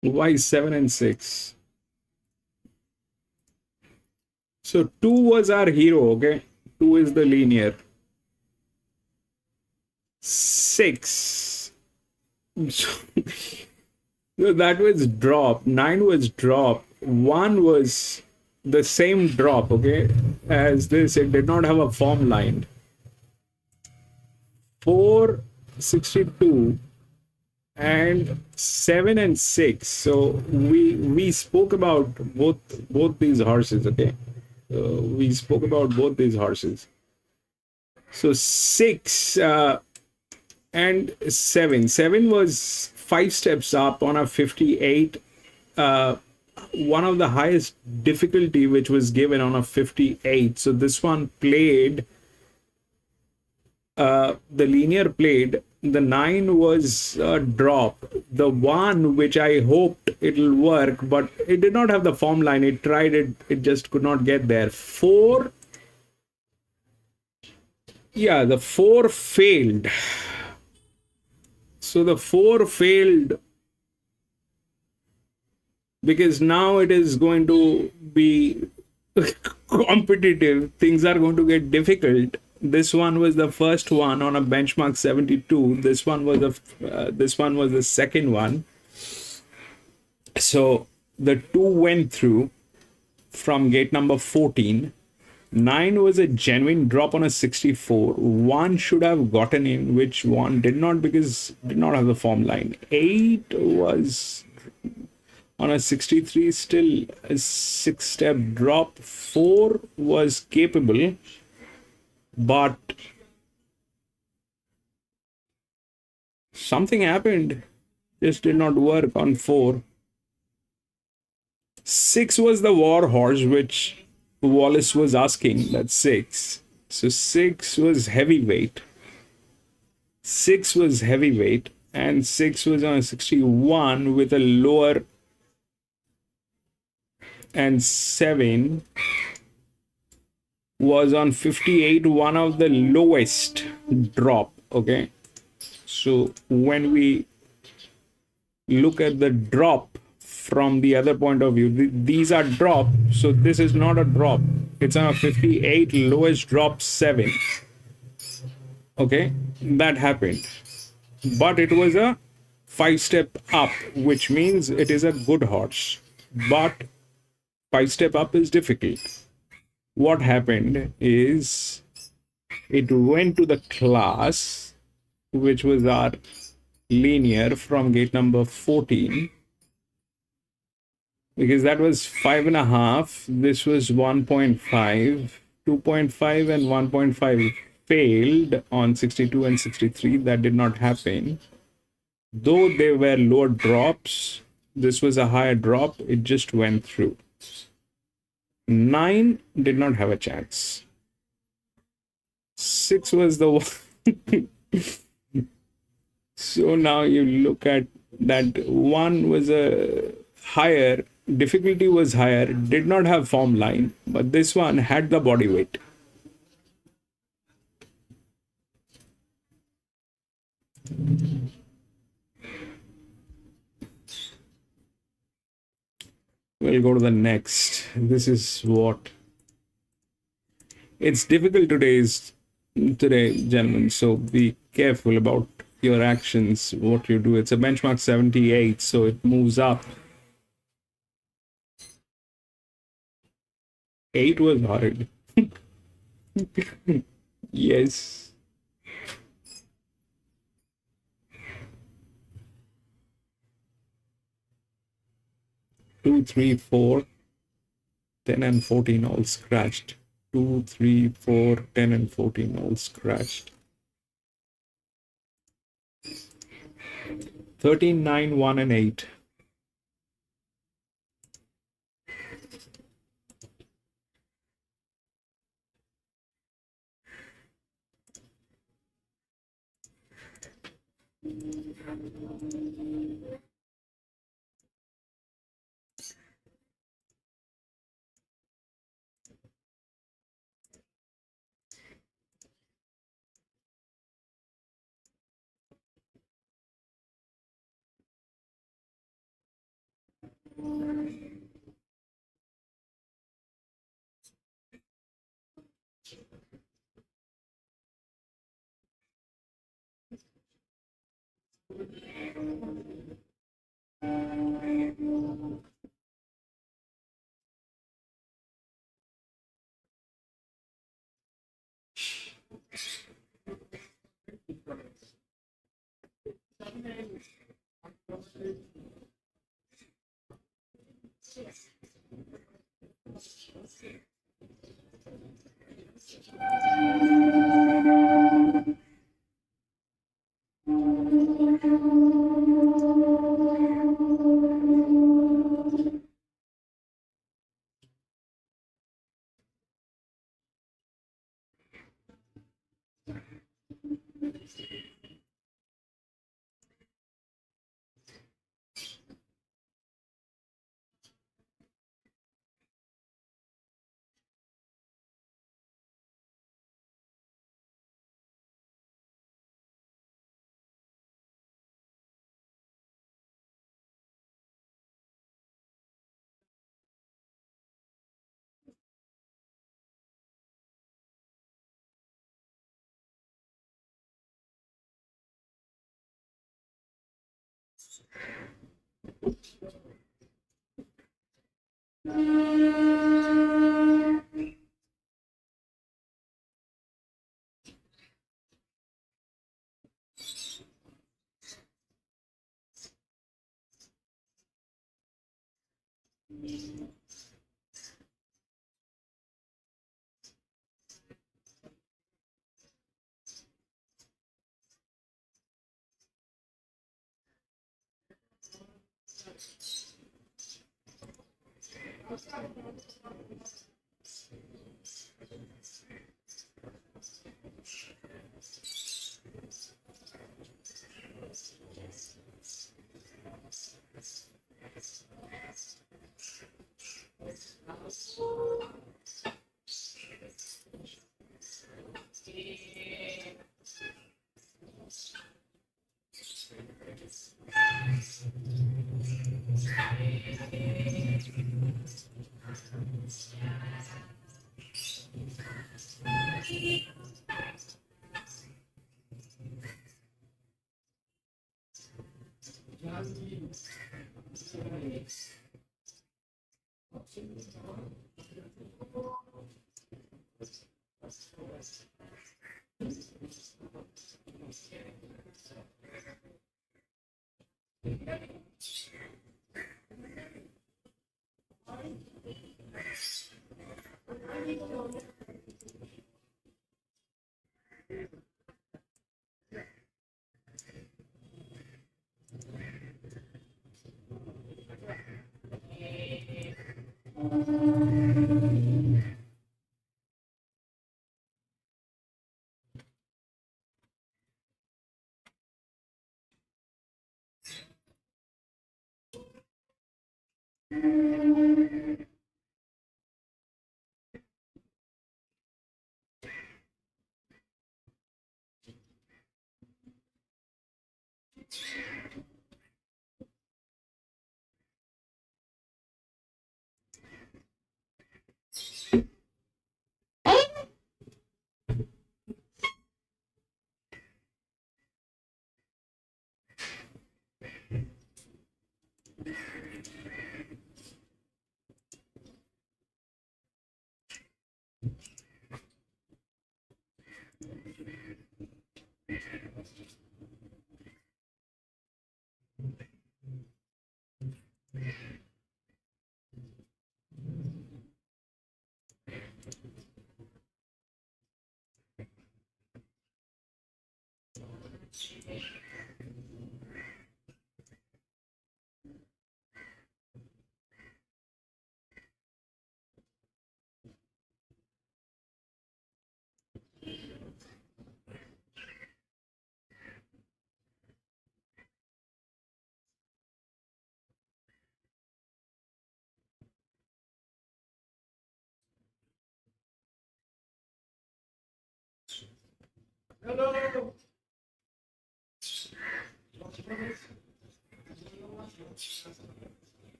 [SPEAKER 2] Why 7 and 6? So 2 was our hero, okay? 2 is the linear. 6. So that was drop. 9 was drop. 1 was the same drop, okay? As this, it did not have a form line. 4, 62. And 7 and 6. So we spoke about both these horses, okay? We spoke about both these horses. So 6 and 7. 7 was 5 steps up on a 58. One of the highest difficulty which was given on a 58. So this one played. The linear played. The 9 was a drop. The 1, which I hoped it'll work, but it did not have the form line. It tried it, it just could not get there. 4, yeah, the 4 failed. So the 4 failed because now it is going to be competitive. Things are going to get difficult. This one was the first one on a benchmark 72. This one was the second one. So the 2 went through. from gate number 14. 9 was a genuine drop on a 64. 1 should have gotten in, which 1 did not because did not have the form line. 8 was on a 63, still a 6-step drop. 4 was capable, but something happened. Just did not work on 4. 6 was the war horse, which Wallace was asking. That's 6. So 6 was heavyweight. 6 was heavyweight, and 6 was on a 61 with a lower, and 7 was on 58, one of the lowest drop. Okay, so when we look at the drop from the other point of view, these are drop, so this is not a drop, it's on a 58, lowest drop 7. Okay, that happened, but it was a 5-step up, which means it is a good horse, but 5-step up is difficult. What happened is it went to the class, which was our linear from gate number 14, because that was 5.5, this was 1.5, 2.5 and 1.5 failed on 62 and 63. That did not happen, though they were lower drops. This was a higher drop, it just went through. 9 did not have a chance. 6 was the one. So now you look at that, 1 was a higher, difficulty was higher, did not have form line, but this one had the body weight. We'll go to the next. This is what it's difficult today, gentlemen. So be careful about your actions, what you do. It's a benchmark 78, so it moves up. 8 was hard. Yes. 2, 3, 4, 10 and 14 all scratched. 2, 3, 4, 10 and 14 all scratched. 13, 9, 1 and 8.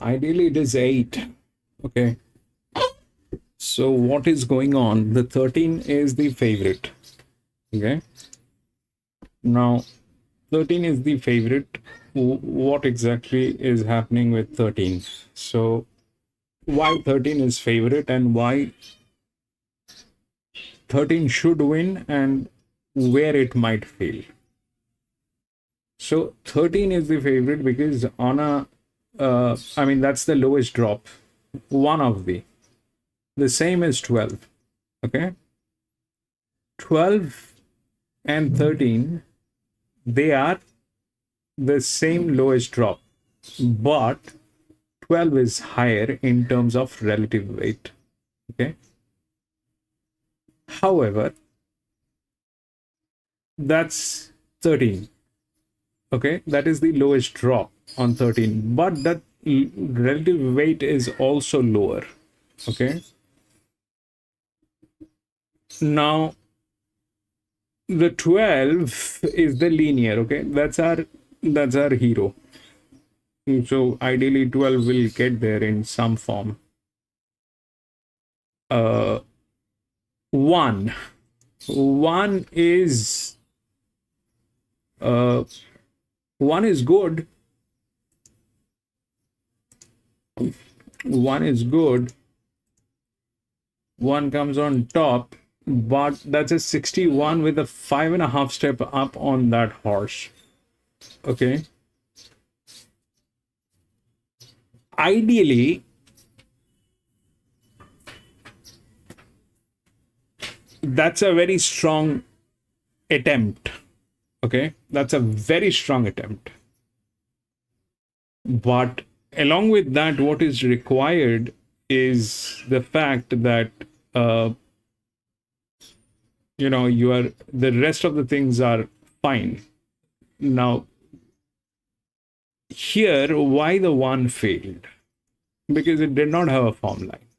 [SPEAKER 2] Ideally, it is 8. Okay. So what is going on? The 13 is the favorite. Okay. Now, 13 is the favorite. What exactly is happening with 13? So why 13 is favorite and why 13 should win and where it might fail. So 13 is the favorite because on a, I mean, that's the lowest drop. One of the same is 12. Okay. 12 and 13, they are the same lowest drop, but 12 is higher in terms of relative weight. Okay. However, that's 13. Okay, that is the lowest drop on 13, but that relative weight is also lower. Okay. Now, the 12 is the linear. Okay, that's our hero. So ideally 12 will get there in some form. 1 is 1 is good. 1 is good. 1 comes on top, but that's a 61 with a 5.5 step up on that horse. Okay. Ideally, that's a very strong attempt. Okay, that's a very strong attempt. But along with that, what is required is the fact that the rest of the things are fine. Now, here, why the 1 failed? Because it did not have a form line.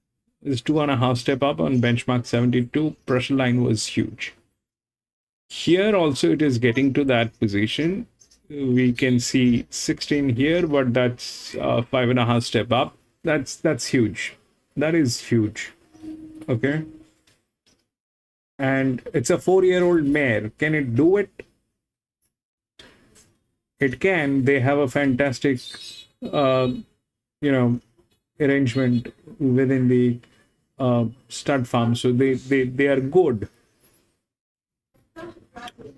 [SPEAKER 2] It's 2.5 step up on benchmark 72. Pressure line was huge. Here also it is getting to that position. We can see 16 here, but that's 5.5 step up. That's huge. That is huge. Okay. And it's a 4-year-old mare. Can it do it? It can. They have a fantastic, arrangement within the stud farm. So they are good.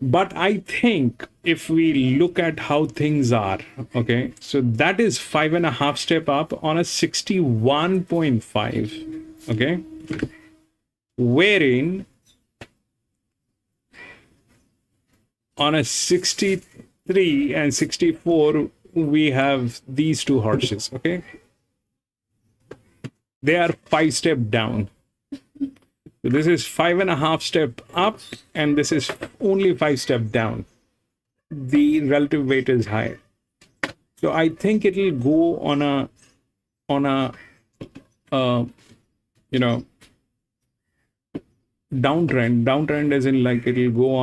[SPEAKER 2] But I think if we look at how things are, okay, so that is 5.5 step up on a 61.5, okay, wherein on a 63 and 64, we have these two horses, okay, they are 5 step down. So this is 5.5 step up, and this is only 5 step down. The relative weight is higher. So I think it will go on a downtrend. Downtrend as in like it will go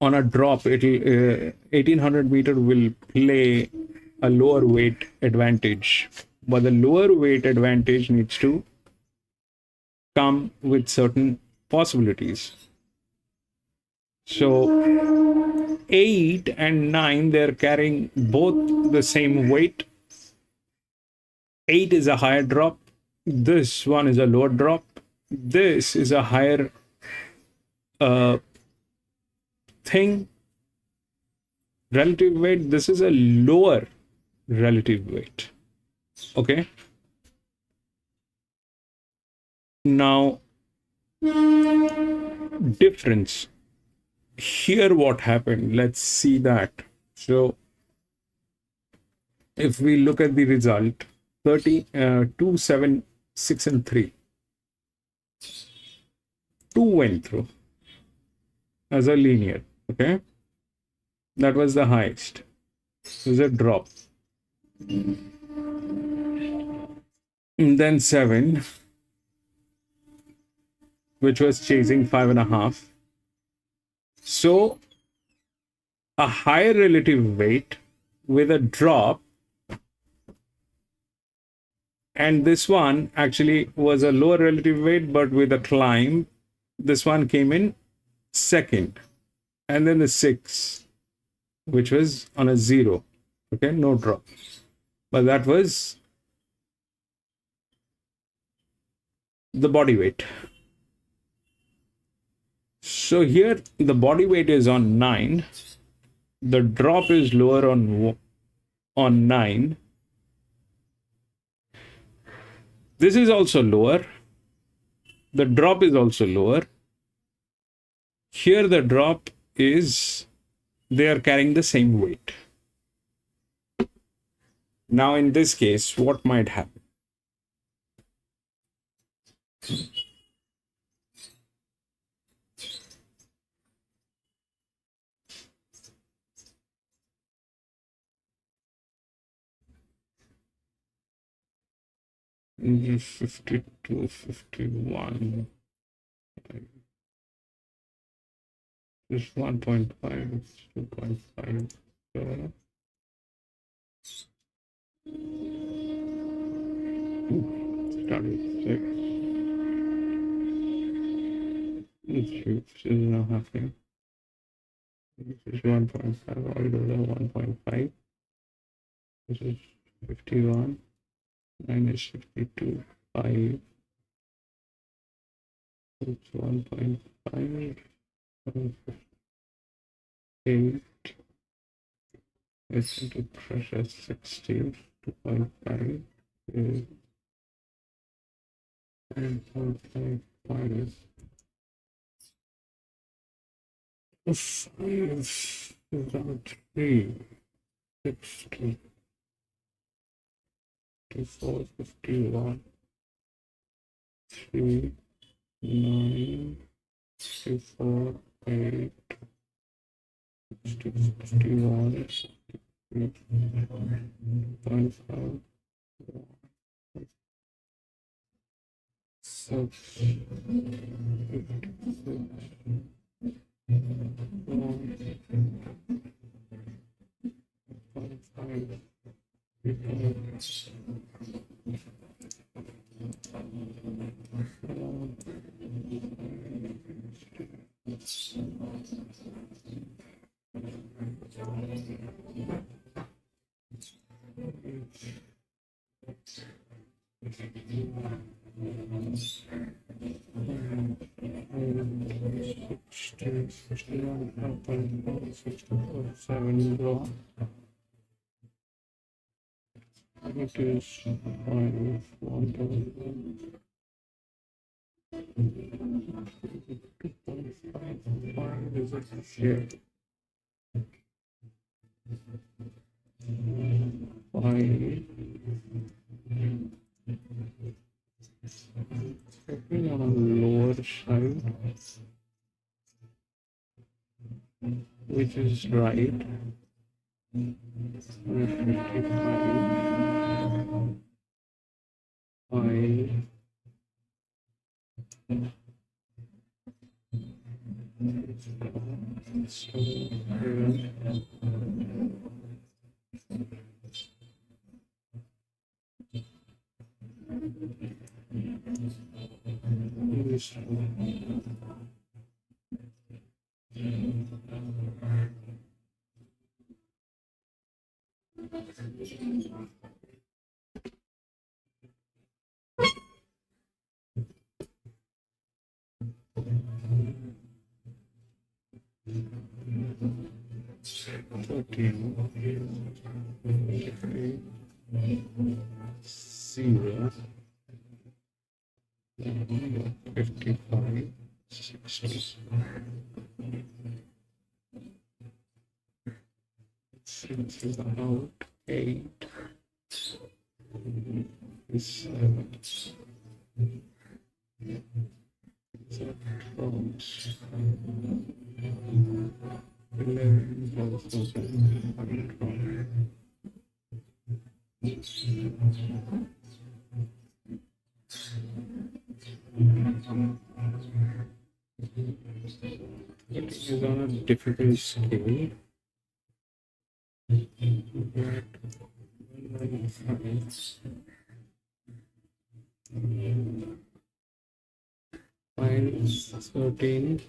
[SPEAKER 2] on a drop. It will 1800 meter will play a lower weight advantage. But the lower weight advantage needs to come with certain possibilities. So 8 and 9, they're carrying both the same weight. 8 is a higher drop. This one is a lower drop. This is a higher thing. Relative weight. This is a lower relative weight. Okay. Now, difference. here what happened, let's see that. So if we look at the result, 2, 7, 6 and 3, 2 went through as a linear. Okay, that was the highest. There's a drop. And then 7, which was chasing 5.5. So a higher relative weight with a drop, and this one actually was a lower relative weight but with a climb. This one came in second, and then the 6, which was on a 0. Okay, no drop, but that was the body weight. So here the body weight is on 9, the drop is lower on 9. This is also lower, the drop is also lower. Here the drop is, they are carrying the same weight. Now in this case, what might happen? Mm, 52, 51. It's 1.5, it's 2.5. Start with 6. This is not happening. This is 1.5, all the way 1.5. This is 51. Minus 52, 5. It's 1.5. 8. It's into pressure 60. 2.5 is 1.5 minus 5 is 3. 60. 54, 51, 3, 9, 54, 8, 51, 5, 6, 5, 7 draw. It is 5, 1, 2.5 is a share. 5. Checking on a lower side, which is right. 55. 5. Zero, 55, 60. This is about 8, 7. That drops 11 also control. It is on a difficult scale. Minus 13.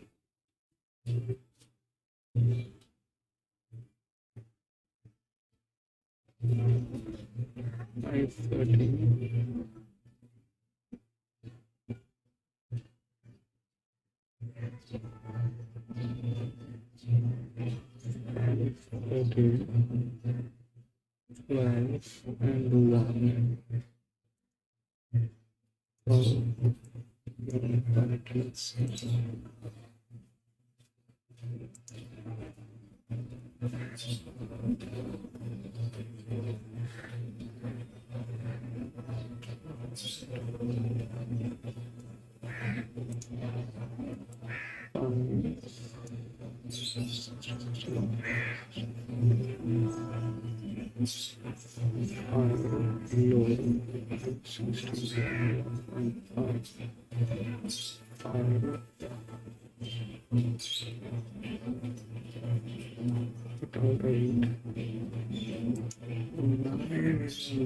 [SPEAKER 2] Minus 13. Minus 13. 12 and 1. So, let's see.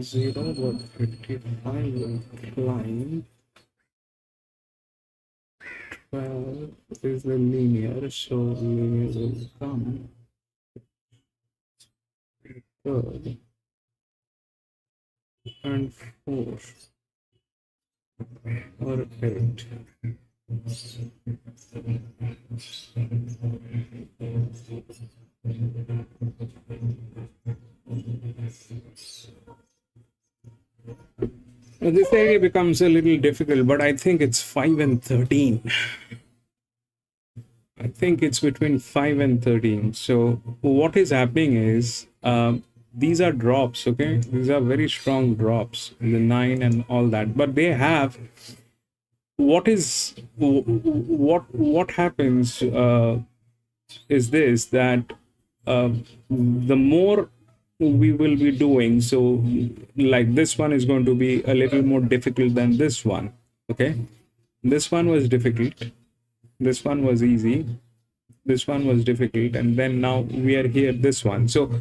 [SPEAKER 2] Zero, but 55 will climb. 12 is the linear, so linear will come. Third and 4 or 8. Now this area becomes a little difficult, but I think it's 5 and 13. I think it's between 5 and 13. So what is happening is these are drops, okay? These are very strong drops, the 9 and all that, but they have what happens is this, that the more we will be doing, so like this one is going to be a little more difficult than this one, okay? This one was difficult, this one was easy, this one was difficult, and then now we are here, this one. So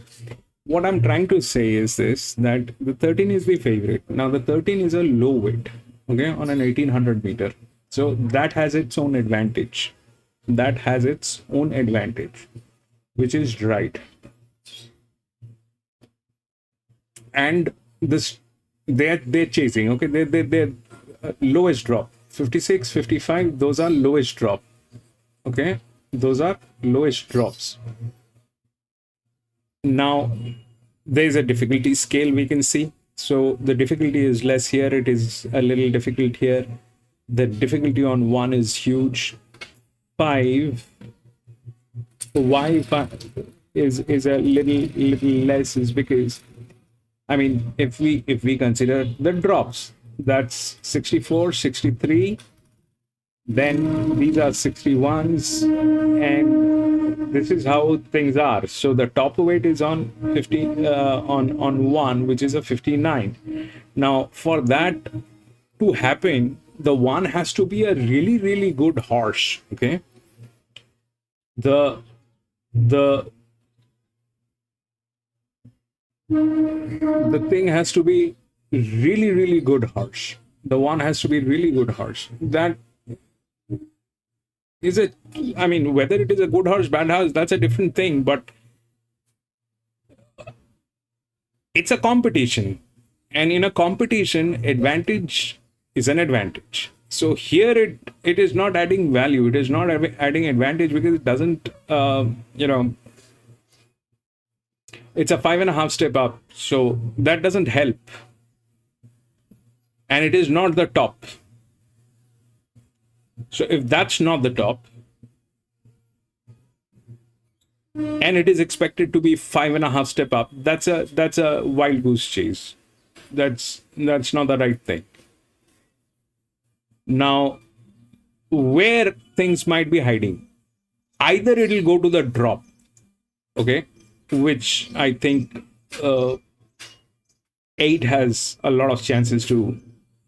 [SPEAKER 2] what I'm trying to say is this, that the 13 is the favorite. Now the 13 is a low weight, okay, on an 1800 meter. So that has its own advantage. That has its own advantage, which is right. And this, they're chasing, okay, they're lowest drop, 56, 55, those are lowest drop, okay, those are lowest drops. Now there's a difficulty scale we can see. So the difficulty is less here, it is a little difficult here. The difficulty on 1 is huge. 5, why 5 is a little less is because, I mean, if we consider the drops, that's 64, 63, then these are 61s, and this is how things are. So the top weight is on 50 on 1, which is a 59. Now for that to happen, the 1 has to be a really good horse, okay? The thing has to be really good horse. The 1 has to be really good horse. That is a, I mean, whether it is a good horse, bad horse, that's a different thing, but it's a competition, and in a competition, advantage is an advantage. So here it is not adding value, it is not adding advantage, because it doesn't it's a 5.5 step up, so that doesn't help, and it is not the top. So if that's not the top, and and it is expected to be 5.5 step up. That's a wild goose chase. That's not the right thing. Now, where things might be hiding, either it will go to the drop, okay, which I think 8 has a lot of chances to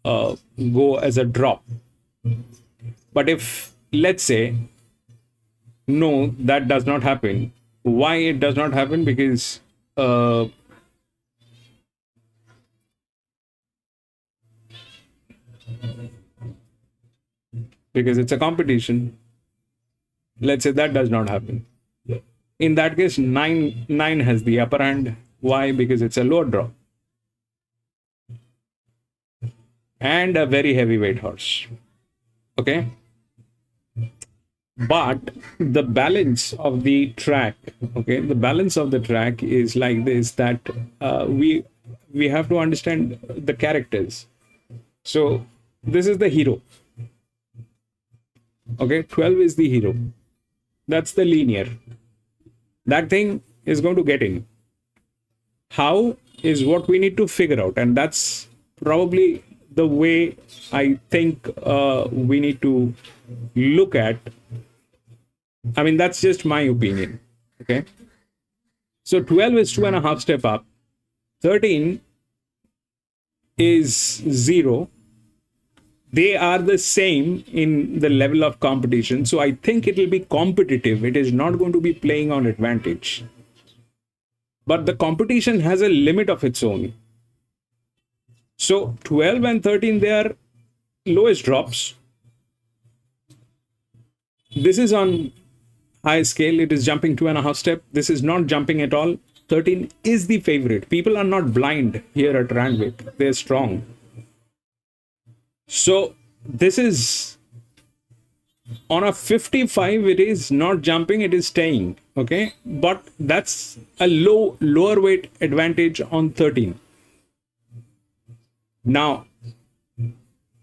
[SPEAKER 2] go as a drop. But if, let's say, no, that does not happen. Why it does not happen? Because it's a competition. Let's say that does not happen. In that case, 9 has the upper hand. Why? Because it's a lower drop and a very heavyweight horse. Okay. But the balance of the track, okay, the balance of the track is like this, that we have to understand the characters. So this is the hero. Okay, 12 is the hero. That's the linear. That thing is going to get in. How is what we need to figure out, and that's probably the way I think we need to look at. I mean, that's just my opinion. Okay. So 12 is 2.5 step up. 13 is 0. They are the same in the level of competition. So I think it will be competitive. It is not going to be playing on advantage. But the competition has a limit of its own. So 12 and 13, they are lowest drops. This is on high scale. It is jumping 2.5 step. This is not jumping at all. 13 is the favorite. People are not blind here at Randwick. They're strong. So this is on a 55. It is not jumping. It is staying. Okay. But that's a lower weight advantage on 13. Now,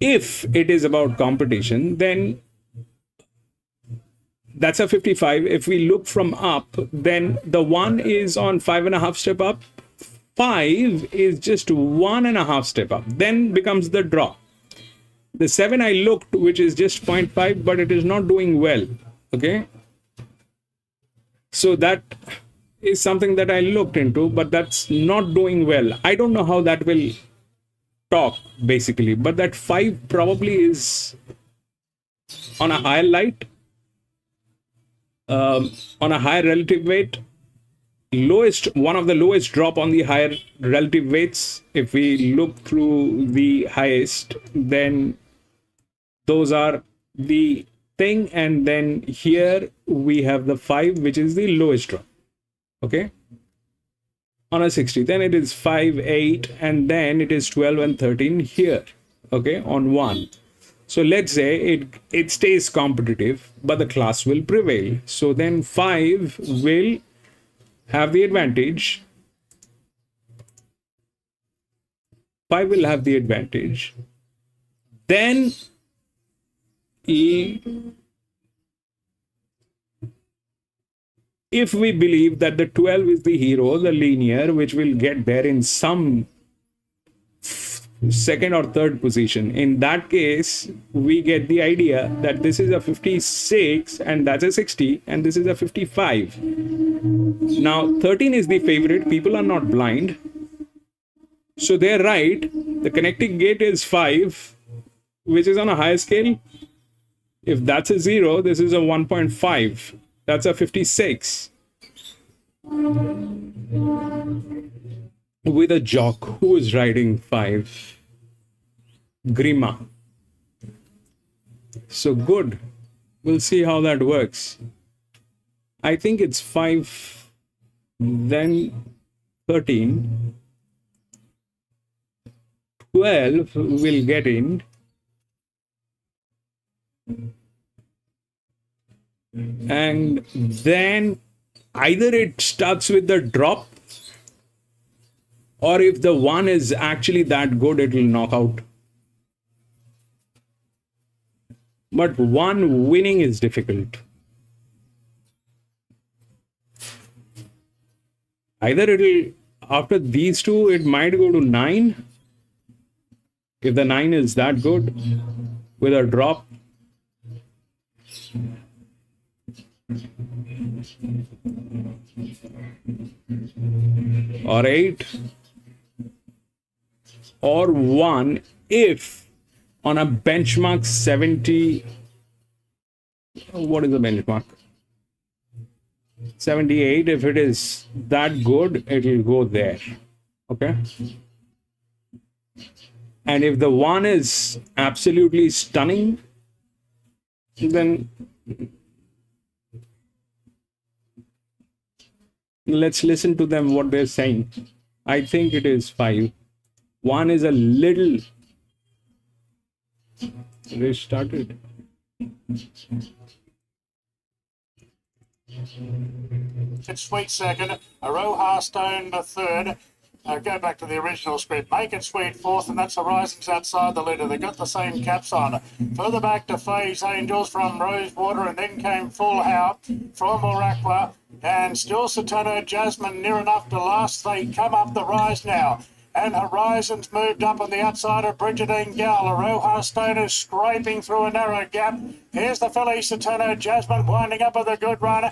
[SPEAKER 2] if it is about competition, then that's a 55. If we look from up, then the 1 is on 5.5 step up. 5 is just 1.5 step up. Then becomes the drop. The 7 I looked, which is just 0.5, but it is not doing well. Okay. So that is something that I looked into, but that's not doing well. I don't know how that will talk basically, but that 5 probably is on a higher light, on a higher relative weight, one of the lowest drop on the higher relative weights. If we look through the highest, then those are the thing, and then here we have the 5, which is the lowest drop. Okay. On a 60, then it is 5, 8, and then it is 12 and 13 here. Okay, on 1. So let's say it stays competitive, but the class will prevail. So then 5 will have the advantage. 5 will have the advantage. Then if we believe that the 12 is the hero, the linear, which will get there in some second or third position, in that case, we get the idea that this is a 56 and that's a 60 and this is a 55. Now, 13 is the favorite. People are not blind. So they're right. The connecting gate is 5, which is on a higher scale. If that's a 0, this is a 1.5. That's a 56. With a jock who is riding 5. Grima. So good. We'll see how that works. I think it's 5, then 13. 12 will get in. And then either it starts with the drop, or if the 1 is actually that good, it will knock out. But 1 winning is difficult. Either it'll, after these two, it might go to 9. If the 9 is that good with a drop. Or 8. Or 1 if on a benchmark 70. What is the benchmark? 78. If it is that good, it will go there. Okay. And if the 1 is absolutely stunning, then let's listen to them what they're saying. I think it is 5. 1 is a little restarted.
[SPEAKER 5] It's Sweet second, Aroha Stone the third. Go back to the original script. Make It Sweet fourth, and that's Horizons outside the leader. They've got the same caps on. Further back to Faye's Angels from Rosewater, and then came Full How from Moraqua, and still Satano Jasmine near enough to last. They come up the rise now. And Horizons moved up on the outside of Brigidine Gal. Aroha Stone is scraping through a narrow gap. Here's the filly, Satano Jasmine, winding up with a good run.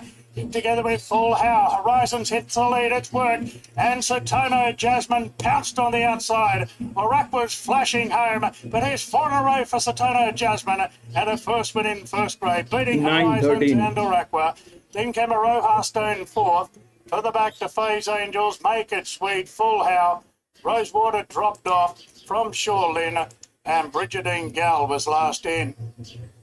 [SPEAKER 5] Together with Full How. Horizons hits the lead, it's worked. And Satano Jasmine pounced on the outside. Moraq was flashing home, but here's 4 in a row for Satano Jasmine. And a first win in first grade, beating Horizons and Moraqua. Then came Aroha Stone fourth. Further back to Faye's Angels, Make It Sweet, Full How. Rosewater dropped off from Shorelin, and Brigidine Gal was last in.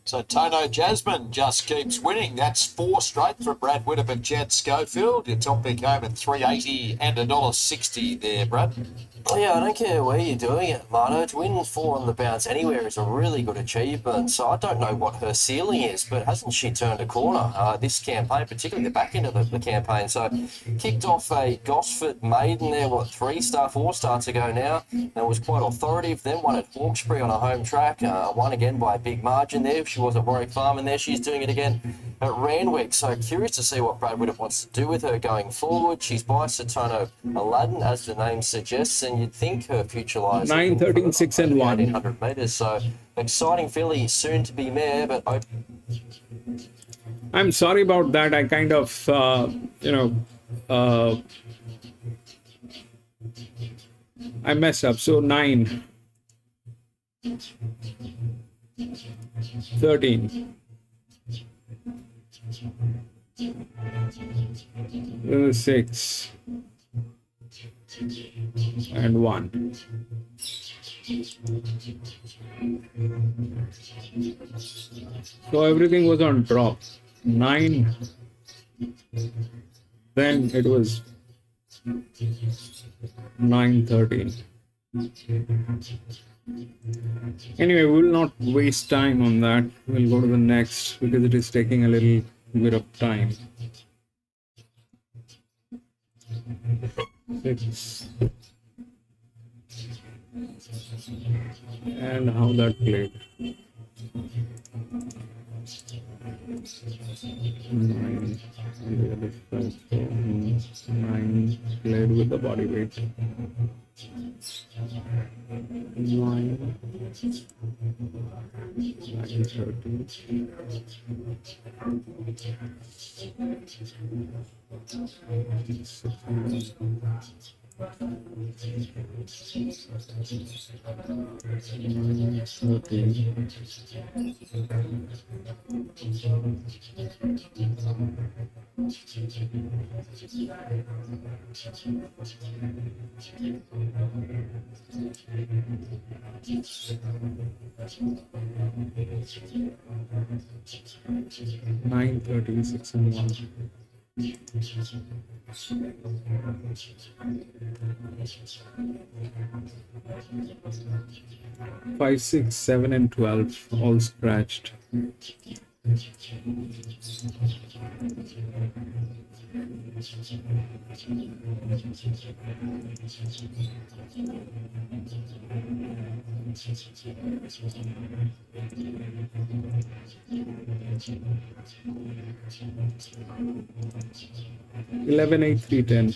[SPEAKER 3] So Tono Jasmine just keeps winning. That's 4 straight for Brad Widdop and Chad Schofield. Your top pick home at $3.80 and $1.60 there, Brad.
[SPEAKER 4] Yeah, I don't care where you're doing it, Marno. To win 4 on the bounce anywhere is a really good achievement. So I don't know what her ceiling is, but hasn't she turned a corner this campaign, particularly the back end of the campaign? So kicked off a Gosford maiden there, 4 starts ago now. That was quite authoritative. Then won at Hawkesbury on a home track. Won again by a big margin there. She was at Warwick Farm, and there she's doing it again at Randwick. So curious to see what Brad Widdop wants to do with her going forward. She's by Satano Aladdin, as the name suggests, and you'd think her future lies
[SPEAKER 2] 9, 13, 6 and 1.
[SPEAKER 4] 1800 metres. So exciting filly, soon to be mare, but
[SPEAKER 2] I'm sorry about that. I kind of, I messed up. So 9, 13, 6 and 1. So everything was on drop. 9, then it was 9, 13. Anyway, we'll not waste time on that. We'll go to the next because it is taking a little bit of time. 6. And how that played. 9 on the other side. So 9 played with the body weight. 9, 13. Nine, 13, 6 and 1. 5, 6, 7 and 12 all scratched. 11, 8, 3, 10.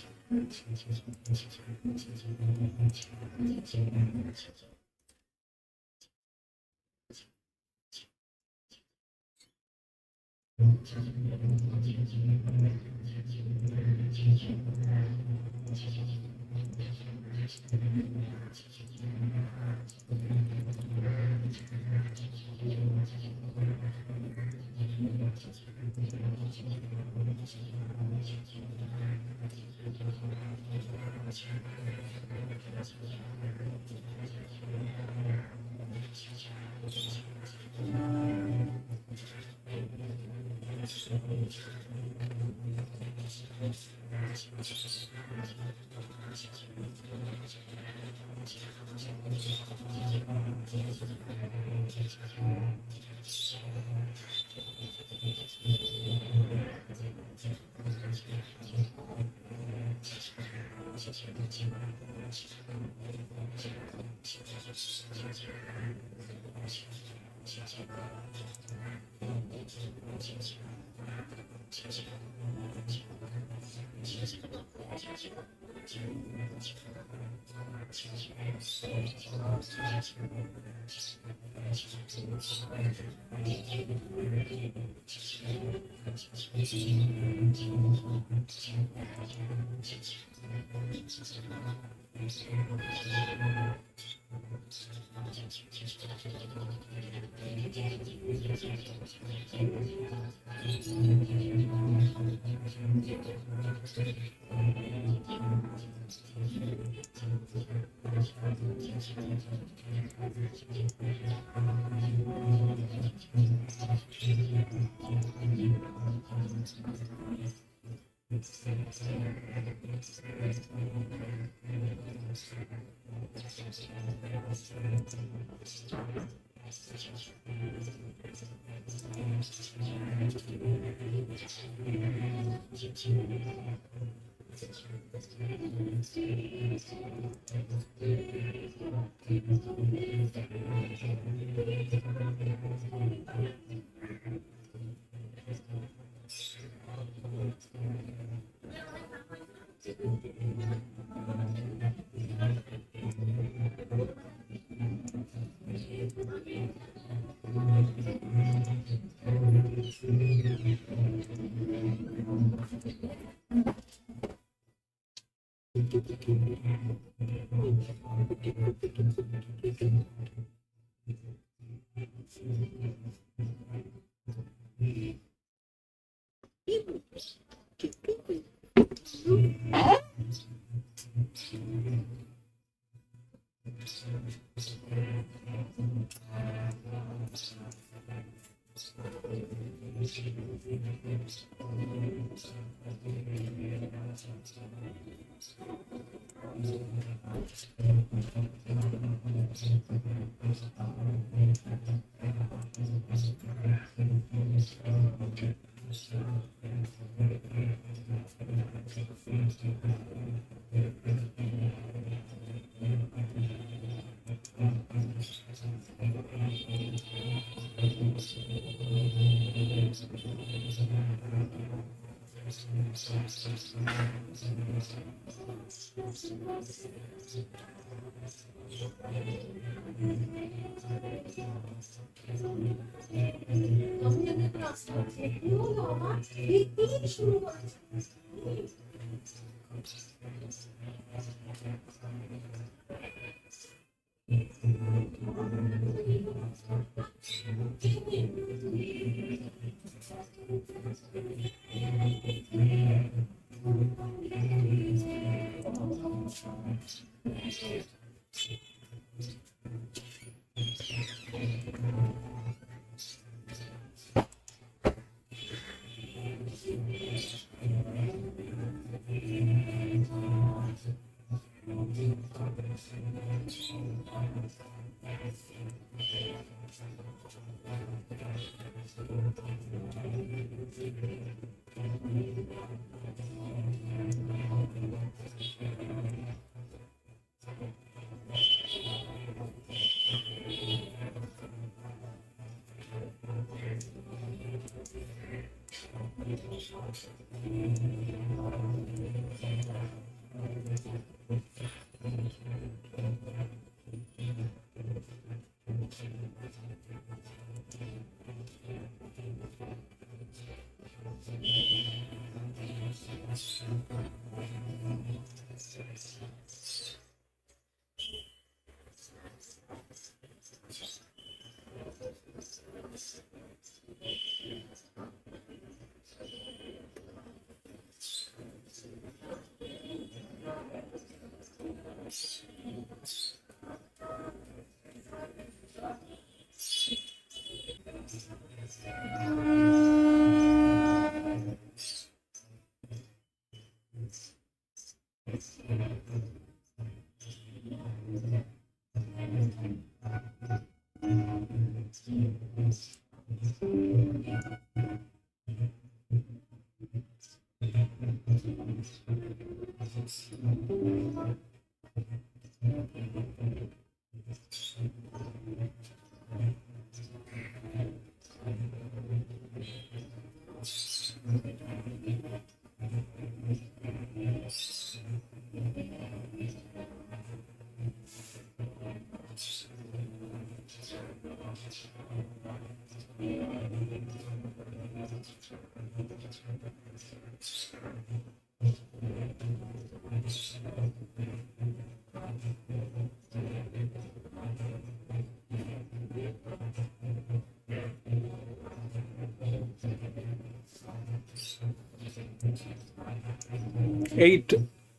[SPEAKER 2] Eight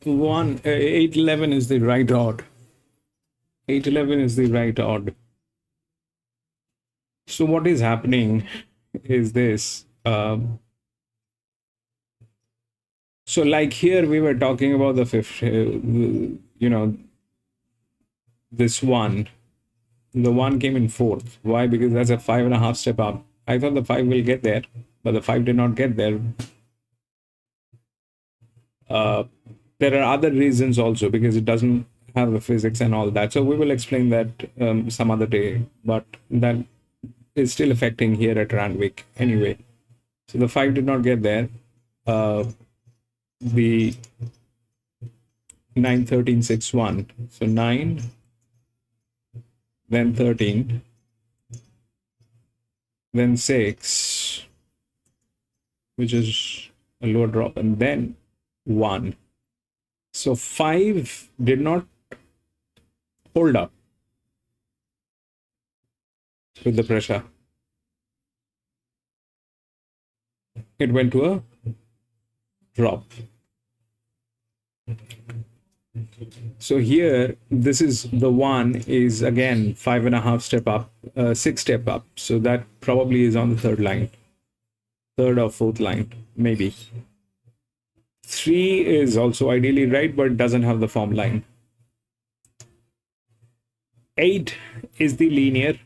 [SPEAKER 2] 811 is the right odd. 811 is the right odd. So what is happening is this. So like here we were talking about the fifth, this one. The one came in fourth. Why? Because that's a 5.5 step up. I thought the 5 will get there, but the 5 did not get there. There are other reasons also, because it doesn't have the physics and all that. So we will explain that some other day, but that is still affecting here at Randwick anyway. So the 5 did not get there. The 9, 13, 6, 1. So 9, then 13, then 6, which is a lower drop, and then 1. So 5 did not hold up with the pressure. It went to a drop. So here, this is the 1 is again 5.5 step up, 6 step up. So that probably is on the third line, third or fourth line, maybe. 3 is also ideally right, but doesn't have the form line. 8 is the linear,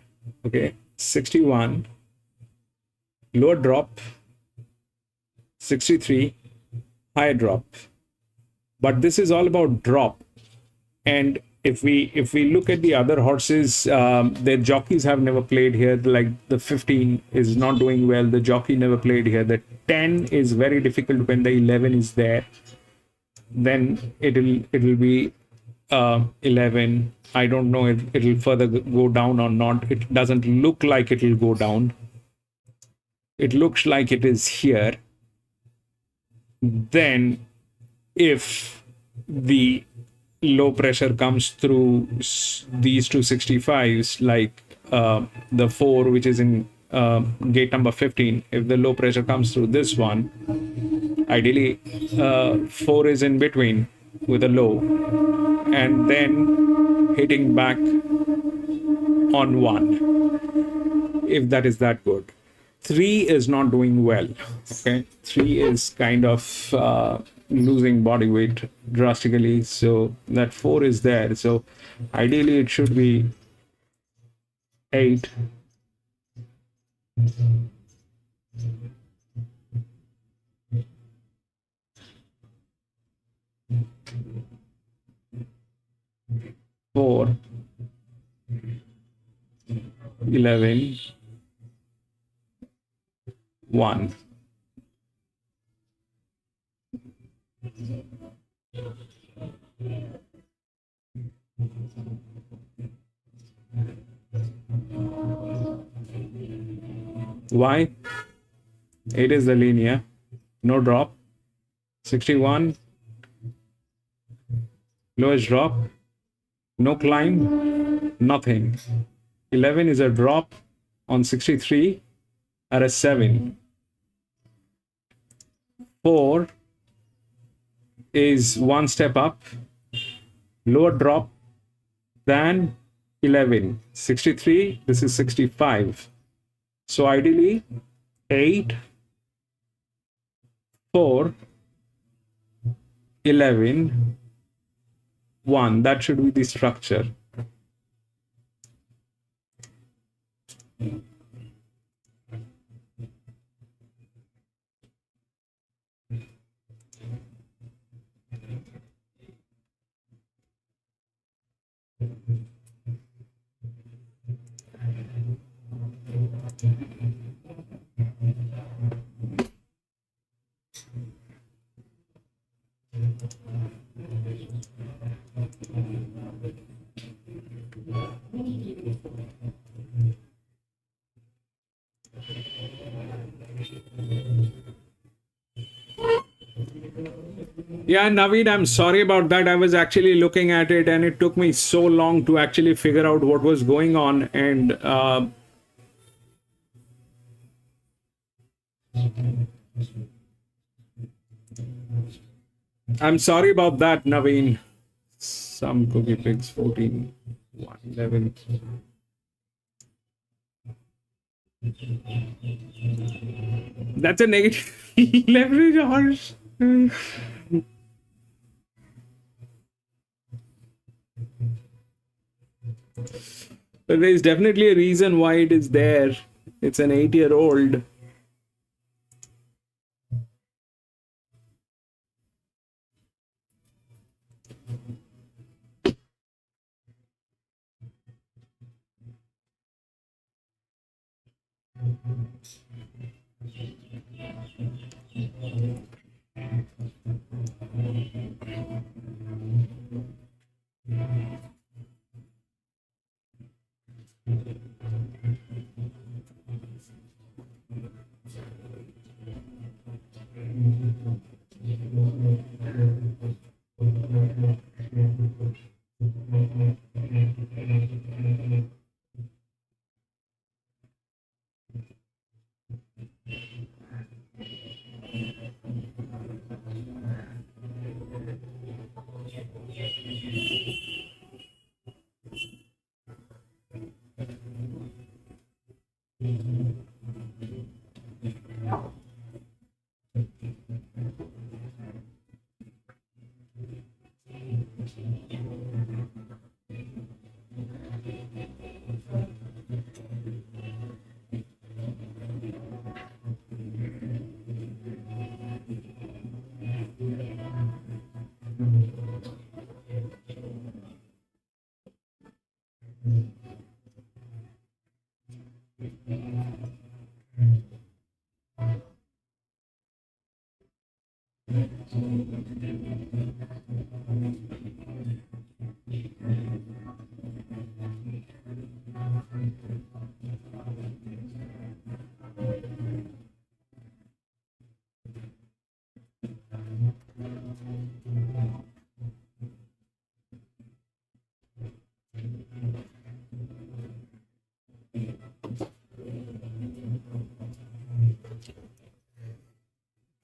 [SPEAKER 2] okay, 61, lower drop, 63, high drop. But this is all about drop. And if we look at the other horses, their jockeys have never played here. Like the 15 is not doing well. The jockey never played here. The 10 is very difficult when the 11 is there. Then it'll be 11. I don't know if it'll further go down or not. It doesn't look like it'll go down. It looks like it is here. Then if the low pressure comes through these two 65s, like the 4, which is in gate number 15, if the low pressure comes through this one, ideally 4 is in between with a low, and then hitting back on 1, if that is that good. 3 is not doing well, okay? 3 is kind of losing body weight drastically, so that 4 is there. So ideally it should be 8, 4, 11, 1. Why? 8 is the linear, no drop. 61, lowest drop, no climb, nothing. 11 is a drop on 63 at a 7. 4 is one step up, lower drop than 11. 63, this is 65. So ideally, 8, 4, 11, 1. That should be the structure. Yeah, Naveed, I'm sorry about that. I was actually looking at it and it took me so long to actually figure out what was going on. And I'm sorry about that, Naveen. Some cookie pigs 14, 1, 11. That's a negative leverage horse. But there is definitely a reason why it is there. It's an 8-year-old.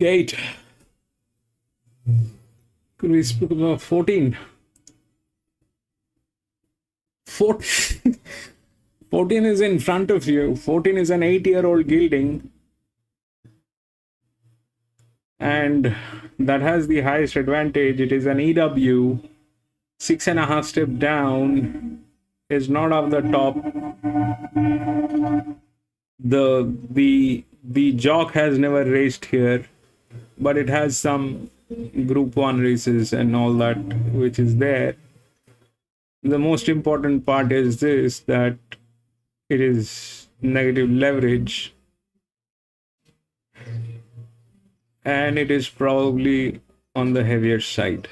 [SPEAKER 2] Eight. Could we speak about 14? 14 is in front of you. 14 is an 8-year-old gilding. And that has the highest advantage. It is an EW. 6.5 step down is not off the top. The jock has never raced here, but it has some Group 1 races and all that, which is there. The most important part is this, that it is negative leverage, and it is probably on the heavier side.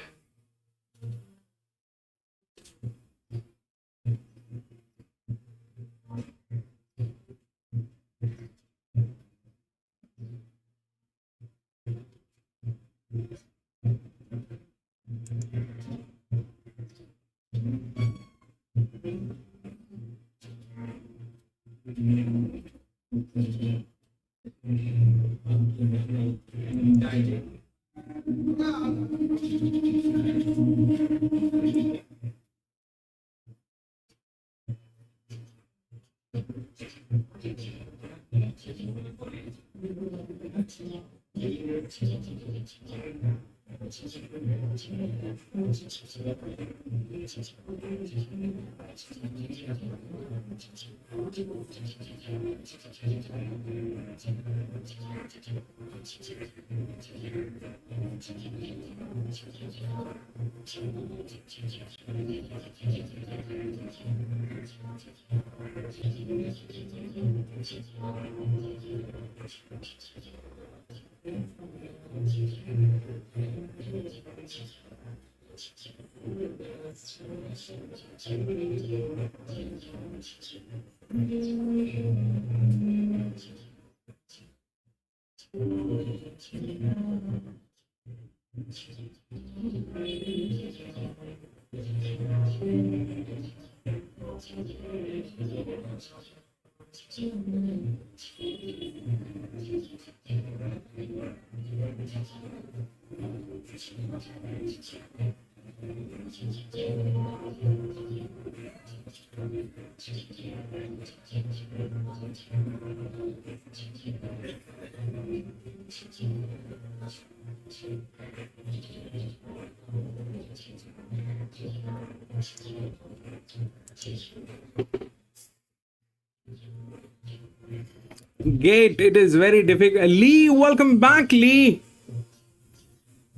[SPEAKER 2] Gate, it is very difficult. Lee, welcome back, Lee.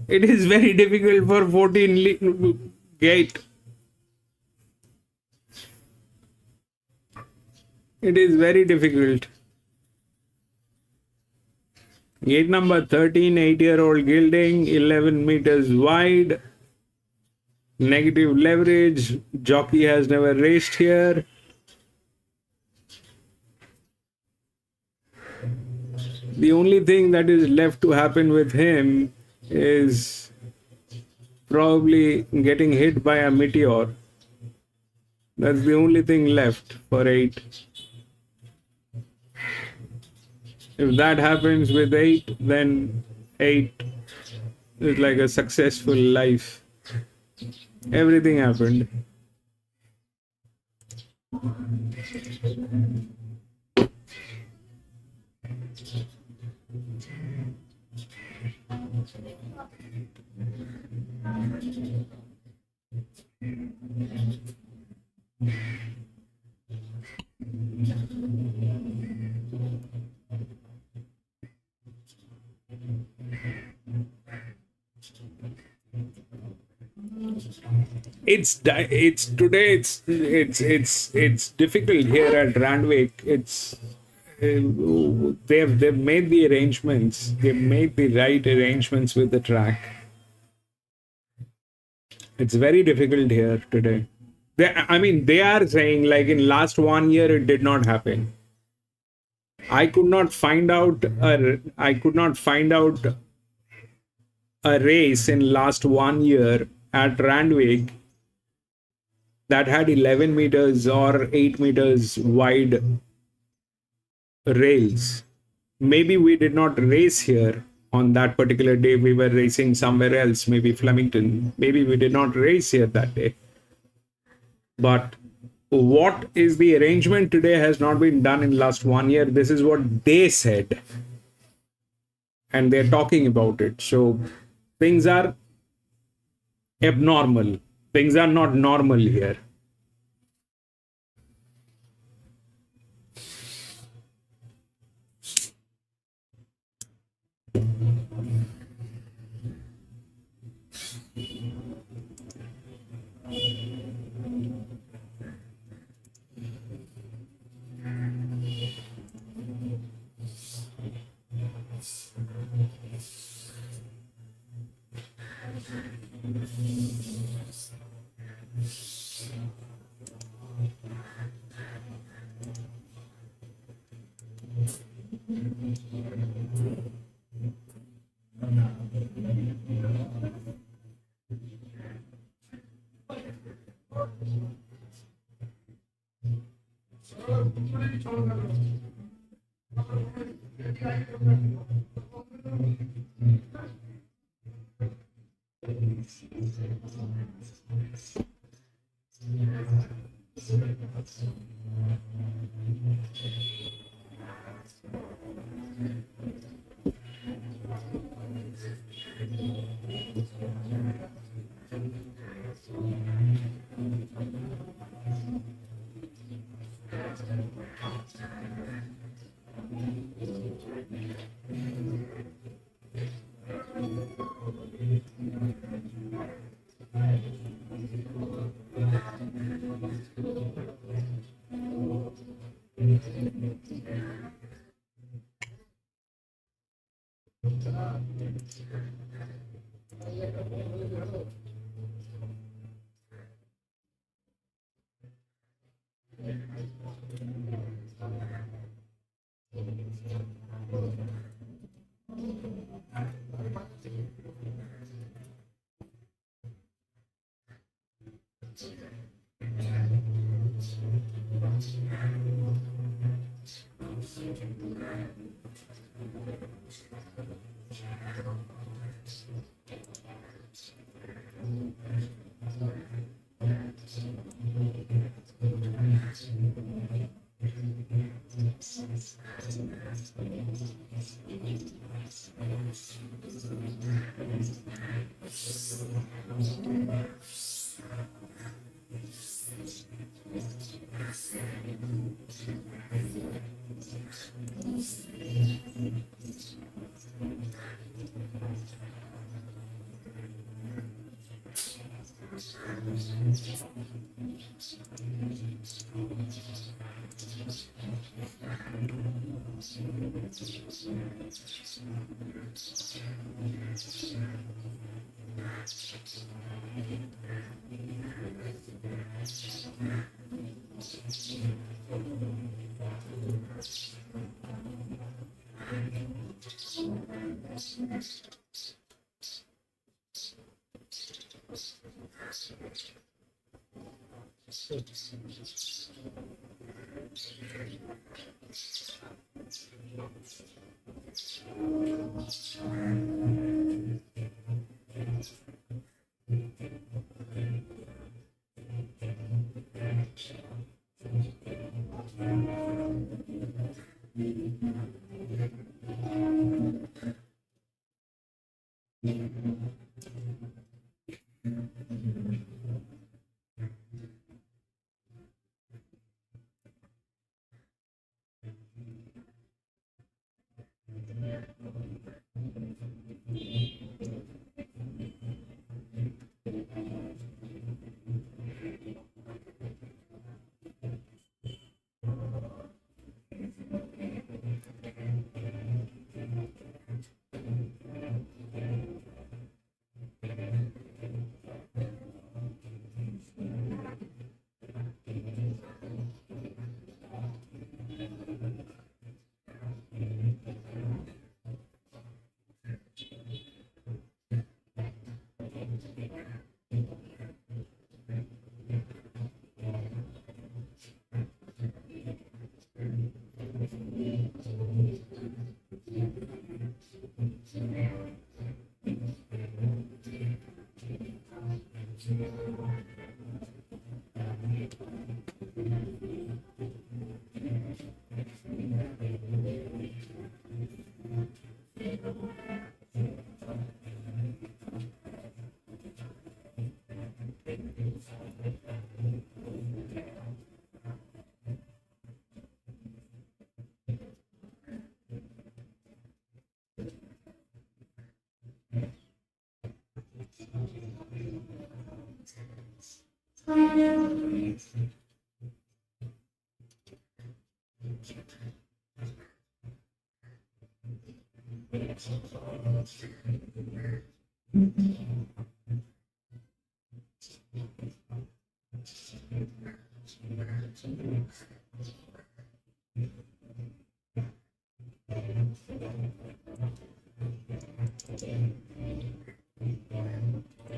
[SPEAKER 2] It is very difficult for 14 Gate. It is very difficult. Gate number 13, 8-year-old gilding, 11 meters wide. Negative leverage. Jockey has never raced here. The only thing that is left to happen with him is probably getting hit by a meteor. That's the only thing left for 8. If that happens with 8, then 8 is like a successful life. Everything happened. It's today. It's difficult here at Randwick. They've made the arrangements. They've made the right arrangements with the track. It's very difficult here today. They are saying like in last 1 year it did not happen. I could not find out a race in last 1 year at Randwick that had 11 meters or 8 meters wide rails. Maybe we did not race here on that particular day. We were racing somewhere else, maybe Flemington. Maybe we did not race here that day. But what is the arrangement today has not been done in last 1 year. This is what they said. And they're talking about it. So things are abnormal. Things are not normal here.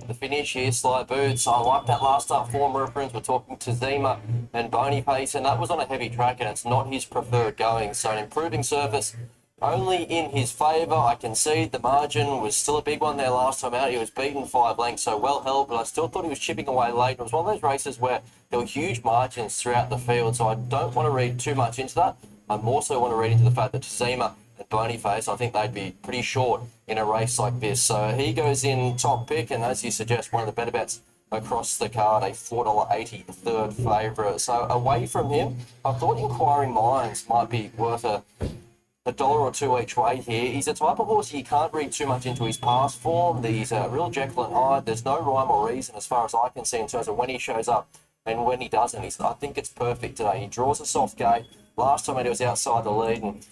[SPEAKER 4] The finish here, Sly Boots. I like that last up form reference. We're talking to Zima and Boniface, and that was on a heavy track, and it's not his preferred going. So an improving surface only in his favour. I concede the margin was still a big one there last time out. He was beaten 5 lengths, so well held, but I still thought he was chipping away late. It was one of those races where there were huge margins throughout the field, so I don't want to read too much into that. I also want to read into the fact that Zima and Boniface, I think they'd be pretty short in a race like this. So he goes in top pick, and as you suggest, one of the better bets across the card, a $4.80 third favourite. So away from him, I thought Inquiring Minds might be worth a dollar or two each way here. He's a type of horse you can't read too much into his past form. He's a real Jekyll and Hyde. There's no rhyme or reason as far as I can see in terms of when he shows up and when he doesn't. I think it's perfect today. He draws a soft gate. Last time he was outside the lead, and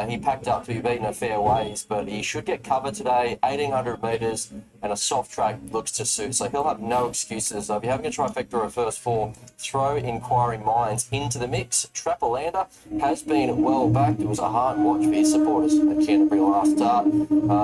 [SPEAKER 4] He packed up to be beaten a fair ways, but he should get cover today. 1,800 metres and a soft track looks to suit, so he'll have no excuses. So if you're having a trifecta or a first four, throw Inquiring Minds into the mix. Trapolander has been well backed. It was a hard watch for his supporters at Canterbury last start.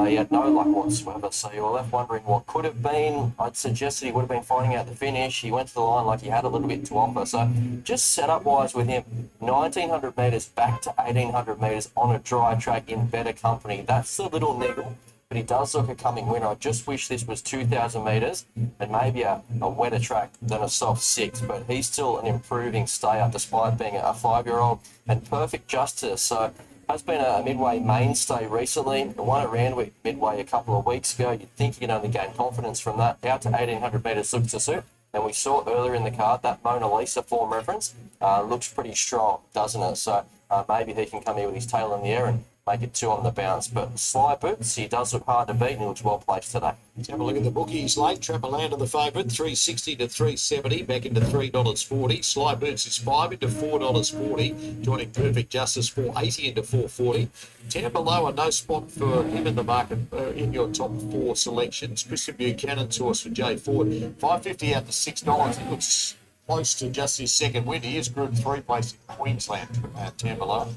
[SPEAKER 4] He had no luck whatsoever, so you're left wondering what could have been. I'd suggest that he would have been finding out the finish. He went to the line like he had a little bit to offer. So just setup-wise with him, 1,900 metres back to 1,800 metres on a dry track in better company. That's the little niggle, but he does look a coming winner. I just wish this was 2,000 metres and maybe a wetter track than a soft 6, but he's still an improving stay-up despite being a 5-year-old, and Perfect Justice. So has been a midway mainstay recently. Won at Randwick midway a couple of weeks ago. You'd think he could only gain confidence from that. Out to 1,800 metres looks to suit. And we saw earlier in the card that Mona Lisa form reference looks pretty strong, doesn't it? So maybe he can come here with his tail in the air and make it 2 on the bounce. But Sly Boots, he does look hard to beat and he looks well placed today.
[SPEAKER 3] Let's have a look at the bookies late. Trapolander the favourite, 360 to 370, back into $3.40. Sly Boots is 5 into $4.40. Joining Perfect Justice 480 into $4.40. 10 below, a no spot for him in the market in your top 4 selections. Christian Buchanan's horse for Jay Ford, $5.50 out to $6. He looks close to just his second win. He is Group 3 place in Queensland, 10 below.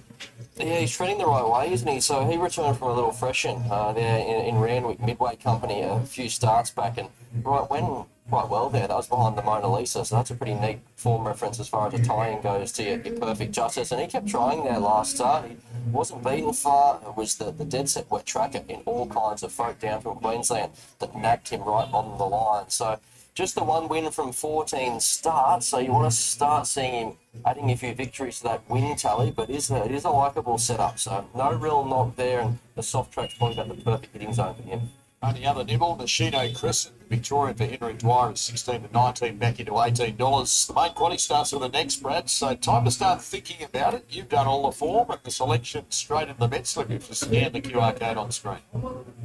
[SPEAKER 4] Yeah, he's treading the right way, isn't he? So he returned from a little freshen there in Randwick Midway Company a few starts back, and went quite well there. That was behind the Mona Lisa, so that's a pretty neat form reference as far as the tying goes to your Perfect Justice. And he kept trying there last start. He wasn't beaten far. It was the dead set wet tracker in all kinds of folk down from Queensland that nagged him right on the line. So just the one win from 14 starts, so you want to start seeing him adding a few victories to that win tally, but it is a likeable setup, so no real knock there, and the soft track's probably about the perfect hitting zone for him.
[SPEAKER 3] Only other nibble, Nashino Crescent, Victorian for Henry Dwyer is 16 to 19, back into $18. The main quality starts with the next, Brad, so time to start thinking about it. You've done all the form and the selection straight in the bet slip if you scan the QR code on screen.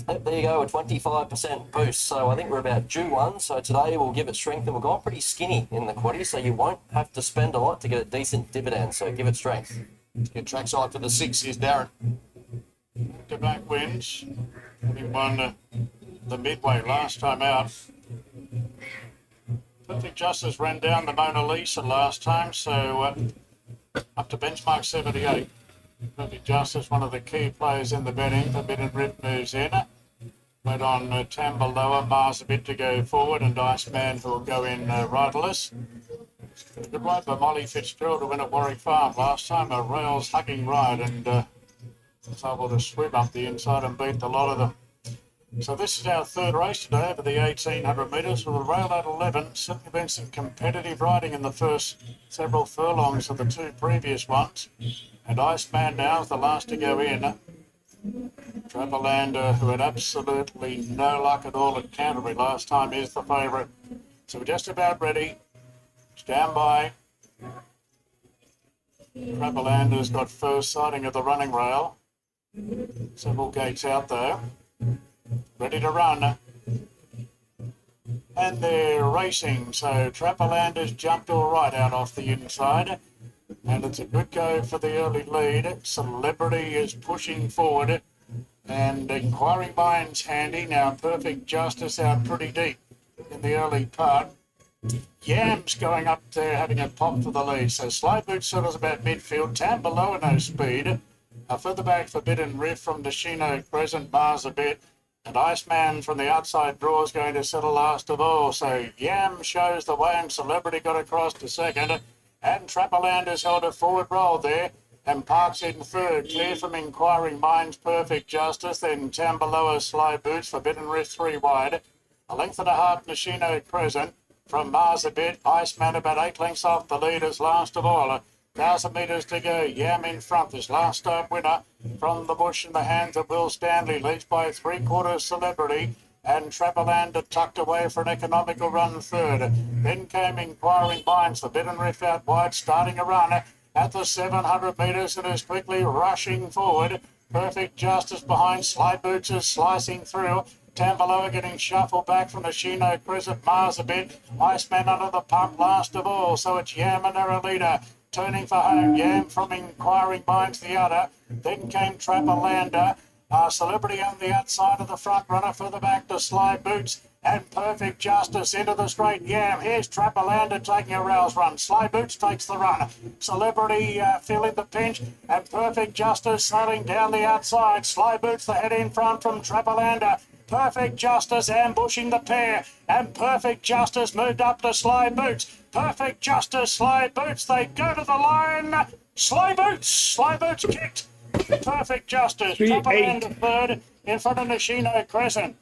[SPEAKER 4] There you go, a 25% boost, so I think we're about due one, so today we'll give it strength, and we've gone pretty skinny in the quaddy, so you won't have to spend a lot to get a decent dividend, so give it strength.
[SPEAKER 3] Get trackside for the 6, here's Darren.
[SPEAKER 5] Back wins. He won the midway last time out. Perfect Justice ran down the Mona Lisa last time, so up to benchmark 78. Perfect Justice, one of the key players in the betting. Forbidden Rip moves in. Went on Tambaloa, Mars a bit to go forward, and Iceman who will go in riderless. Good ride by Molly Fitzgerald to win at Warwick Farm last time. A rails hugging ride, and was able to swim up the inside and beat a lot of them. So this is our third race today over the 1,800 metres with a rail at 11. Certainly been some competitive riding in the first several furlongs of the 2 previous ones. And Iceman now is the last to go in. Trapolander, who had absolutely no luck at all at Canterbury last time, is the favourite. So we're just about ready. Stand by. Trapolander's got first sighting of the running rail. Several gates out though. Ready to run. And they're racing, so Trapolander's jumped all right out off the inside. And it's a good go for the early lead. Celebrity is pushing forward. And Inquiring Minds handy. Now Perfect Justice out pretty deep in the early part. Yam's going up there having a pop for the lead. So Sly Boots settles about midfield. Tambaloa no speed. Further back Forbidden Riff from Nashino Crescent, Mars a bit. And Iceman from the outside draw is going to settle last of all. So Yam shows the way, and Celebrity got across to second. And Trapolander's held a forward roll there. And Parks in third. Clear from Inquiring Minds, Perfect Justice. Then Tambaloa, Sly Boots, Forbidden Riff 3 wide. A length and a half Nashino Crescent. From Mars a bit. Iceman about 8 lengths off the leaders last of all. 1,000 metres to go. Yam in front. This last start winner from the bush in the hands of Will Stanley. Leads by 3/4 Celebrity. And Trapolander tucked away for an economical run third. Then came Inquiring Minds. Forbidden Riff out wide, starting a run at the 700 metres and is quickly rushing forward. Perfect Justice behind. Sly Boots is slicing through. Tambaloa getting shuffled back from the Nashino Crescent, Mars a bit. Iceman under the pump last of all, so it's Yam and our leader. turning for home. Yam from Inquiring Minds the udder. Then came Trapperlander. Celebrity on the outside of the front runner, further back to Sly Boots and Perfect Justice into the straight. Yam, here's Trapperlander taking a rouse run. Sly Boots takes the run. Celebrity feeling the pinch and Perfect Justice sailing down the outside. Sly Boots the head in front from Trapperlander. Perfect Justice ambushing the pair, and Perfect Justice moved up to Sly Boots. Perfect Justice, Sly Boots, they go to the line. Sly Boots kicked. Perfect Justice,
[SPEAKER 2] 3-8.
[SPEAKER 5] Trapperlander third in front of Nishino Crescent.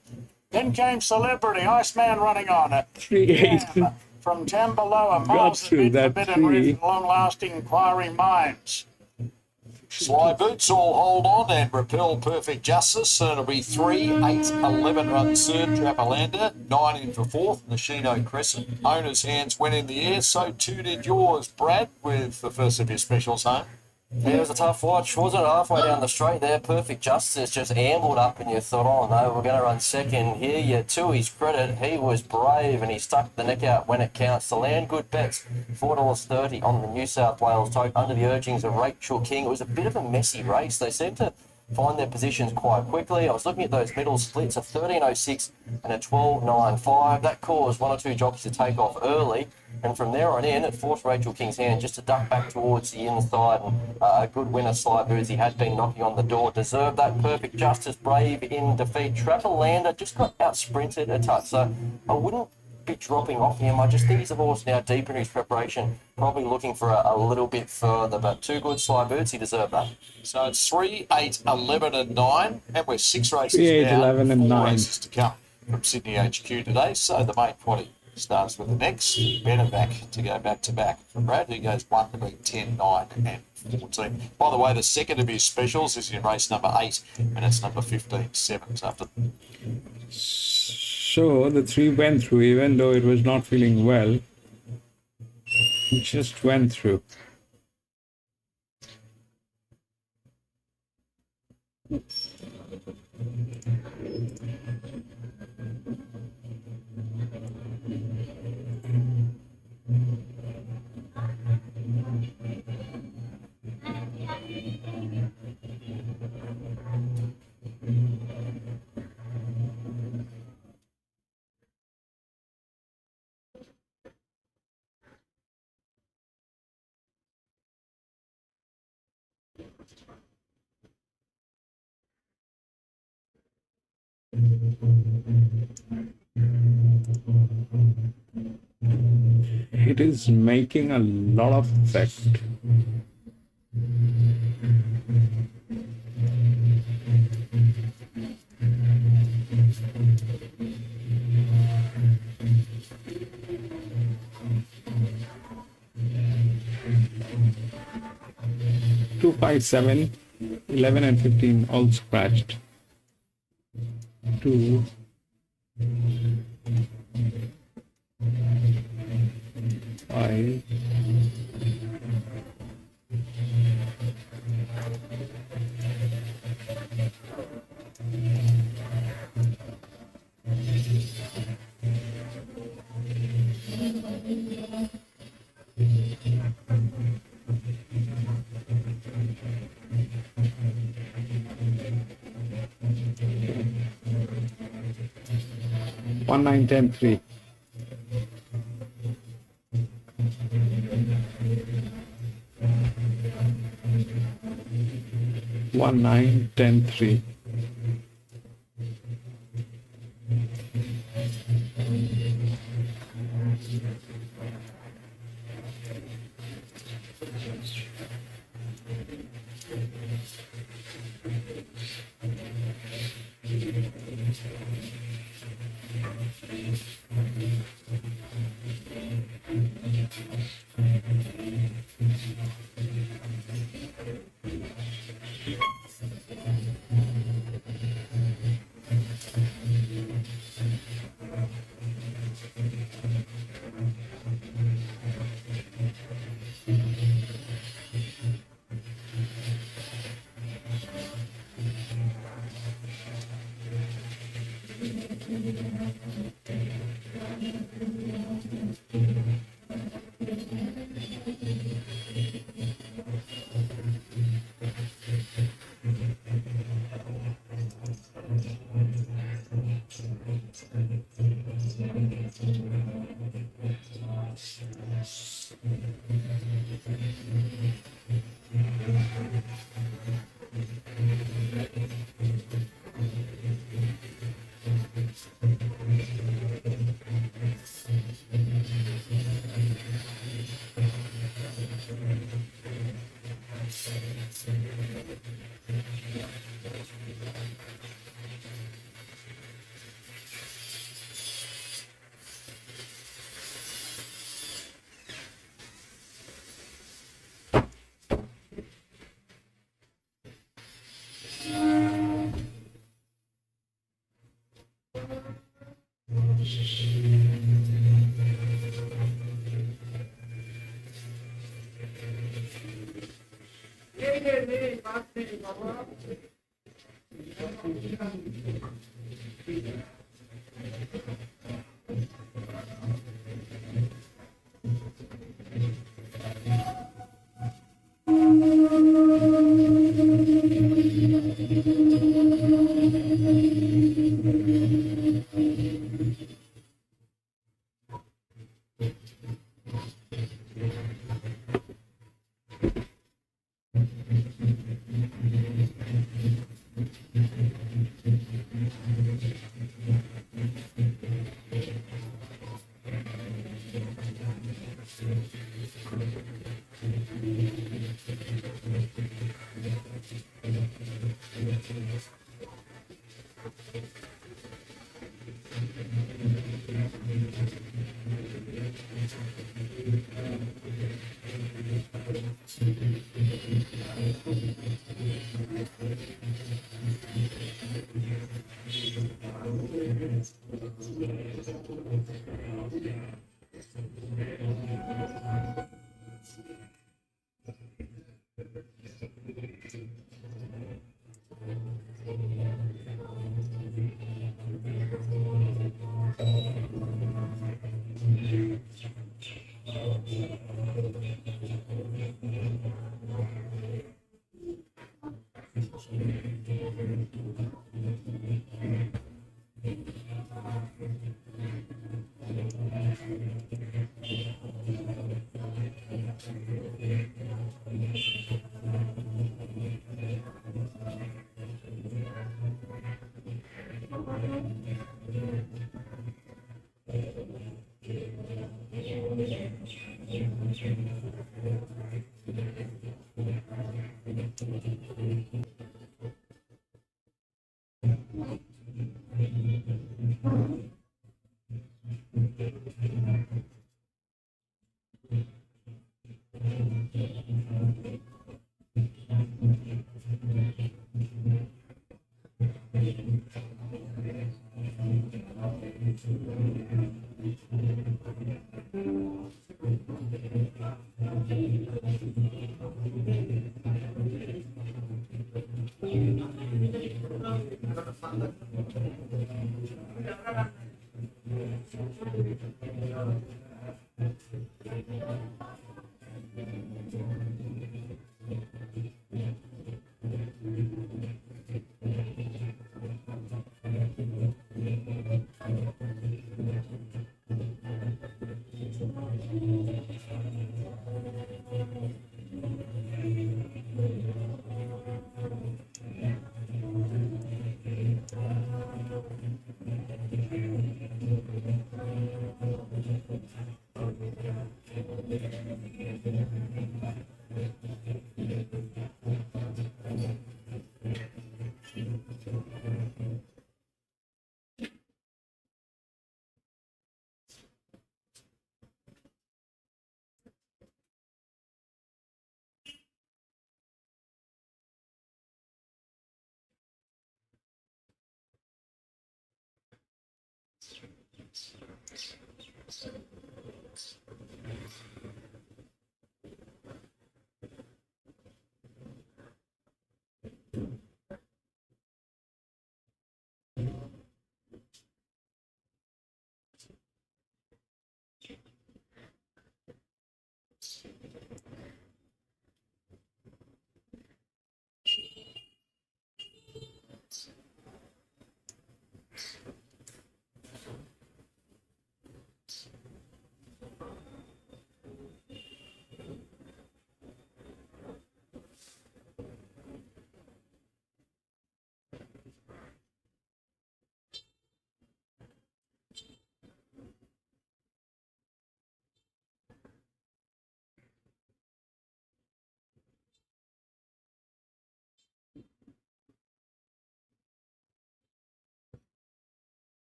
[SPEAKER 5] Then came Celebrity, Iceman running on it.
[SPEAKER 2] 3-8.
[SPEAKER 5] From Tambaloa,
[SPEAKER 2] Got
[SPEAKER 5] Miles
[SPEAKER 2] through that
[SPEAKER 5] Forbidden Rift, long-lasting Inquiring Minds.
[SPEAKER 3] Sly Boots all hold on and repel Perfect Justice. So it'll be 3, 8, 11 runs third, Trapperlander, 9 in for fourth, Nishino Crescent. Owner's hands went in the air, so too did yours, Brad, with the first of your specials home.
[SPEAKER 4] Yeah, it was a tough watch, wasn't it? Halfway down the straight there, Perfect Justice just ambled up and you thought, oh no, we're going to run second here. Yeah, to his credit, he was brave and he stuck the neck out when it counts. The land good bets, $4.30 on the New South Wales tote under the urgings of Rachel King. It was a bit of a messy race. They seemed to find their positions quite quickly. I was looking at those middle splits, a 13.06 and a 12.95. That caused one or two jockeys to take off early. And from there on in, it forced Rachel King's hand just to duck back towards the inside. And a good winner, Sly Boots, he had been knocking on the door. Deserved that. Perfect Justice, brave in defeat. Trapperlander just got out-sprinted a touch. So I wouldn't be dropping off him. I just think he's a horse now deep in his preparation, probably looking for a little bit further. But too good, Sly Boots, he deserved that.
[SPEAKER 3] So it's 3, 8, 11 and 9. And we're 6 races
[SPEAKER 2] 3, 8,
[SPEAKER 3] now.
[SPEAKER 2] 11 and
[SPEAKER 3] 4
[SPEAKER 2] 9.
[SPEAKER 3] races to come from Sydney HQ today. So the main quality starts with the next. Better back to go back to back from Brad, who goes 1 to beat 10, 9 and 14. By the way, the second of his specials is in race number 8 and it's number 15, 7. So after
[SPEAKER 2] So the 3 went through, even though it was not feeling well. It just went through. It is making a lot of effect. Two, 5, 7, 11 and 15 all scratched. 2, 5, 1, 9, 10, 3. 1, 9, 10, 3.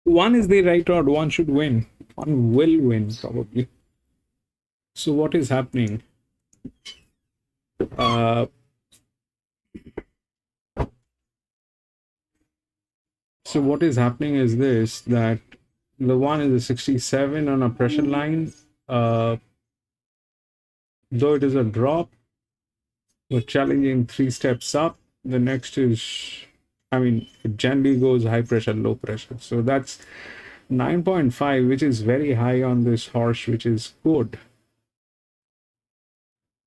[SPEAKER 2] One is the right odd, one should win. One will win, probably. So what is happening? So what is happening is this, that the one is a 67 on a pressure line. Though it is a drop, we're challenging 3 steps up. The next is, I mean, it generally goes high pressure, low pressure. So that's 9.5, which is very high on this horse, which is good.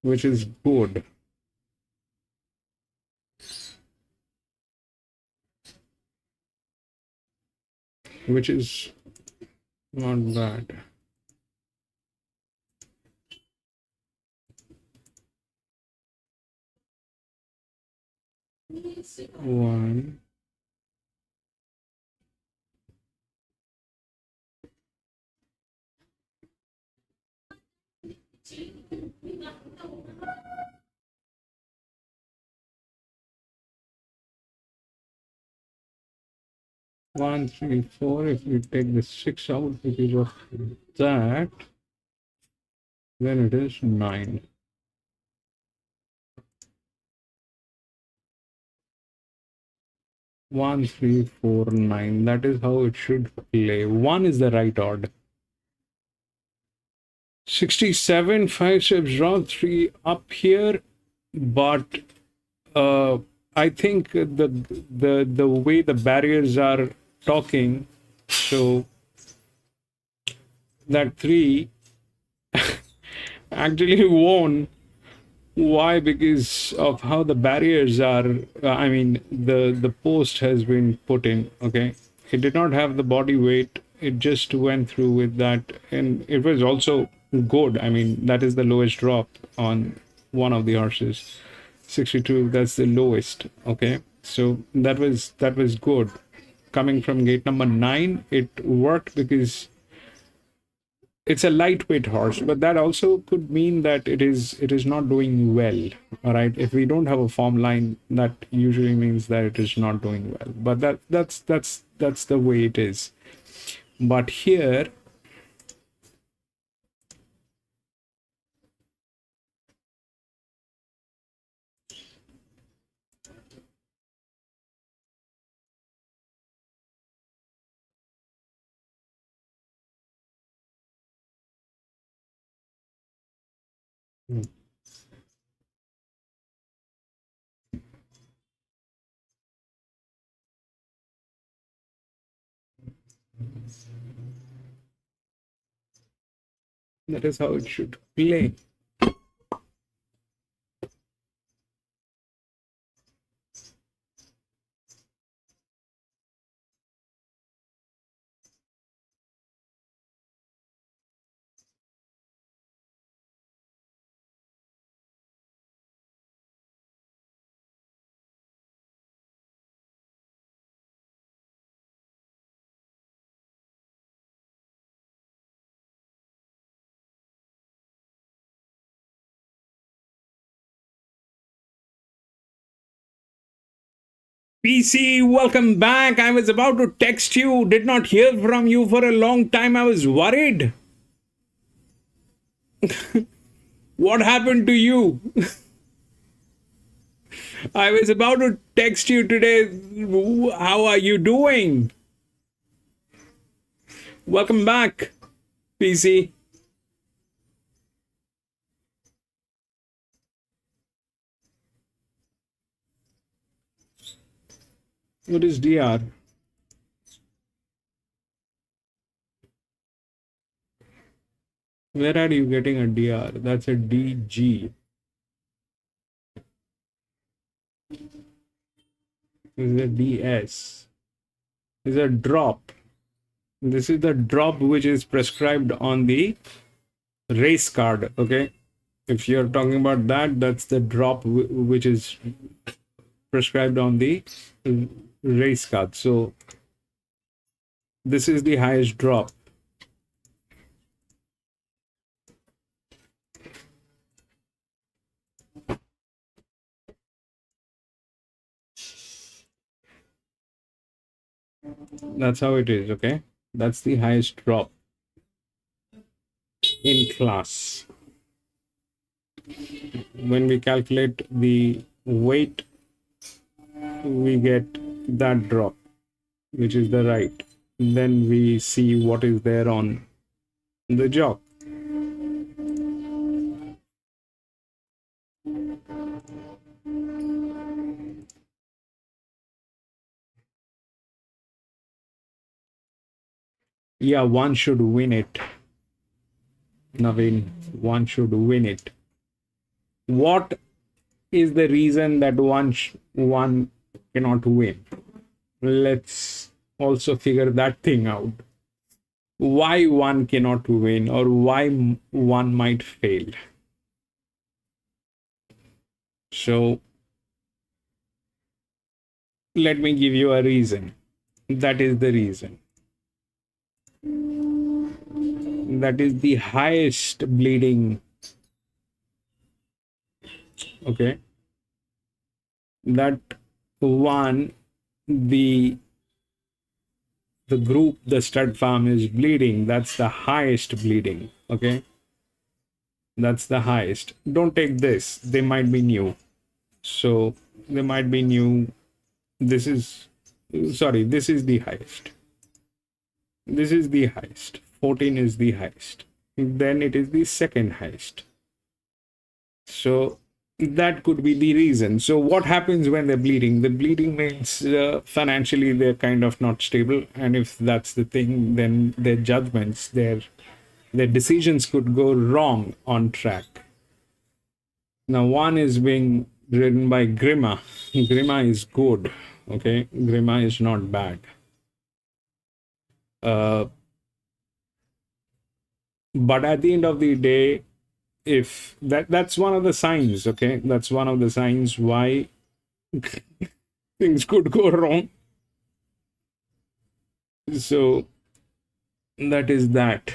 [SPEAKER 2] Which is good. Which is not bad. One. One, three, four. If we take the 6 out because of that, then it is 9. 1, 3, 4, 9. That is how it should play. 1 is the right odd. 67, 5 steps drop, 3 up here, but I think the way the barriers are talking, so that 3 actually won. Why? Because of how the barriers are. I mean, the post has been put in. Okay, it did not have the body weight. It just went through with that, and it was also good. I mean, that is the lowest drop on one of the horses. 62. That's the lowest. Okay, so that was good. Coming from gate number 9, it worked because it's a lightweight horse, but that also could mean that it is not doing well. All right, if we don't have a form line, that usually means that it is not doing well, but that's the way it is. But here That is how it should play. PC, welcome back. I was about to text you, did not hear from you for a long time. I was worried. What happened to you? I was about to text you today. How are you doing? Welcome back, PC. What is DR? Where are you getting a DR? That's a DG. This is a DS. This is a drop. This is the drop which is prescribed on the race card. Okay. If you're talking about that, that's the drop which is prescribed on the race card. So this is the highest drop. That's how it is. Okay. That's the highest drop in class. When we calculate the weight, we get that drop, which is the right. Then we see what is there on the job. Yeah, one should win it. Naveen, one should win it. What is the reason that one cannot win? Let's also figure that thing out. Why one cannot win, or why one might fail. So let me give you a reason. That is the reason. That is the highest bleeding. Okay. That one, the group, the stud farm is bleeding. That's the highest bleeding. Okay. That's the highest. Don't take this. They might be new. So they might be new. This is the highest. This is the highest. 14 is the highest. Then it is the second highest. So that could be the reason. So what happens when they're bleeding? The bleeding means financially they're kind of not stable. And if that's the thing, then their judgments, their decisions could go wrong on track. Now one is being ridden by Grima. Grima is good. Okay, Grima is not bad. But at the end of the day, if that's one of the signs, okay, that's one of the signs why things could go wrong. So that is that.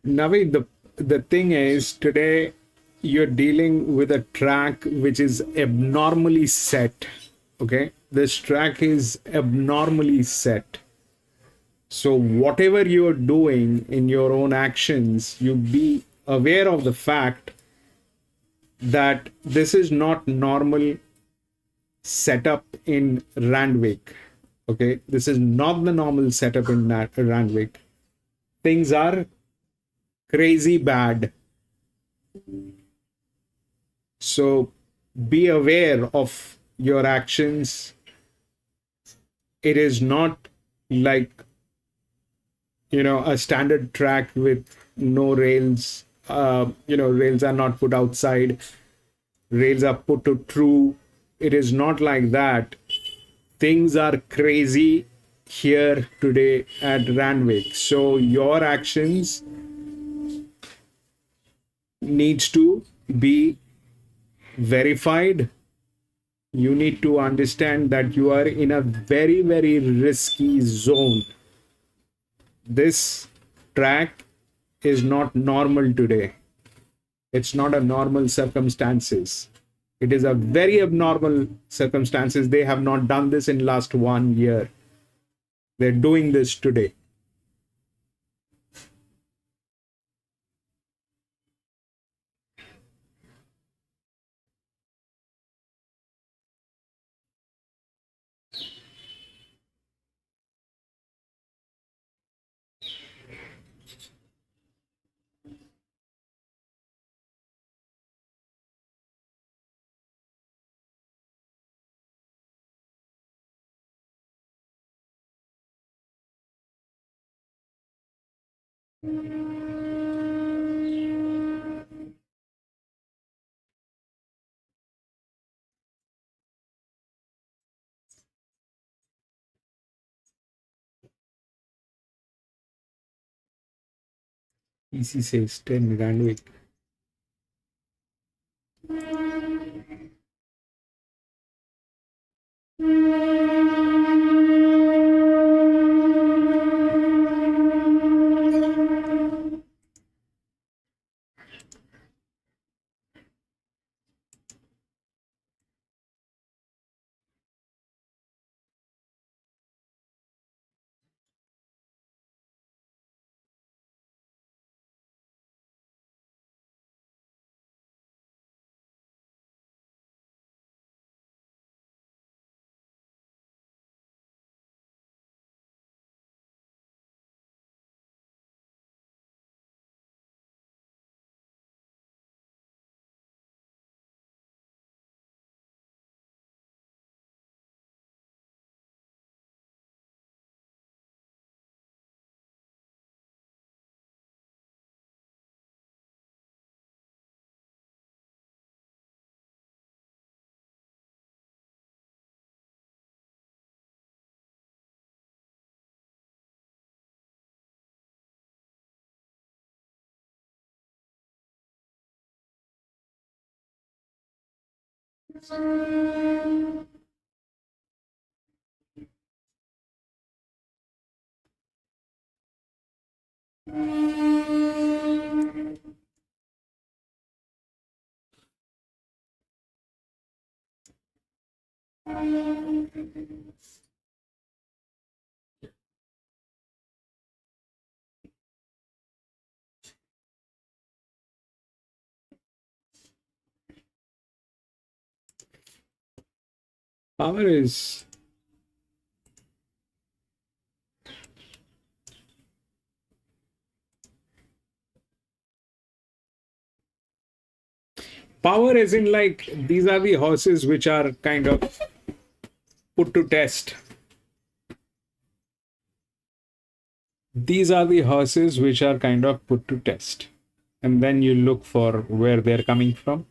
[SPEAKER 2] Navi, the thing is, today you're dealing with a track which is abnormally set. Okay, this track is abnormally set. So whatever you're doing in your own actions, you be aware of the fact that this is not normal setup in Randwick. Okay, this is not the normal setup in Randwick. Things are crazy bad. So be aware of your actions. It is not like, a standard track with no rails. Rails are not put outside. Rails are put to true. It is not like that. Things are crazy here today at Randwick. So your actions needs to be verified. You need to understand that you are in a very, very risky zone. This track is not normal today. It's not a normal circumstances. It is a very abnormal circumstances. They have not done this in last 1 year. They're doing this today. EC says 10 Randwick. Power is power as in like these are the horses which are kind of put to test. These are the horses which are kind of put to test. And then you look for where they're coming from.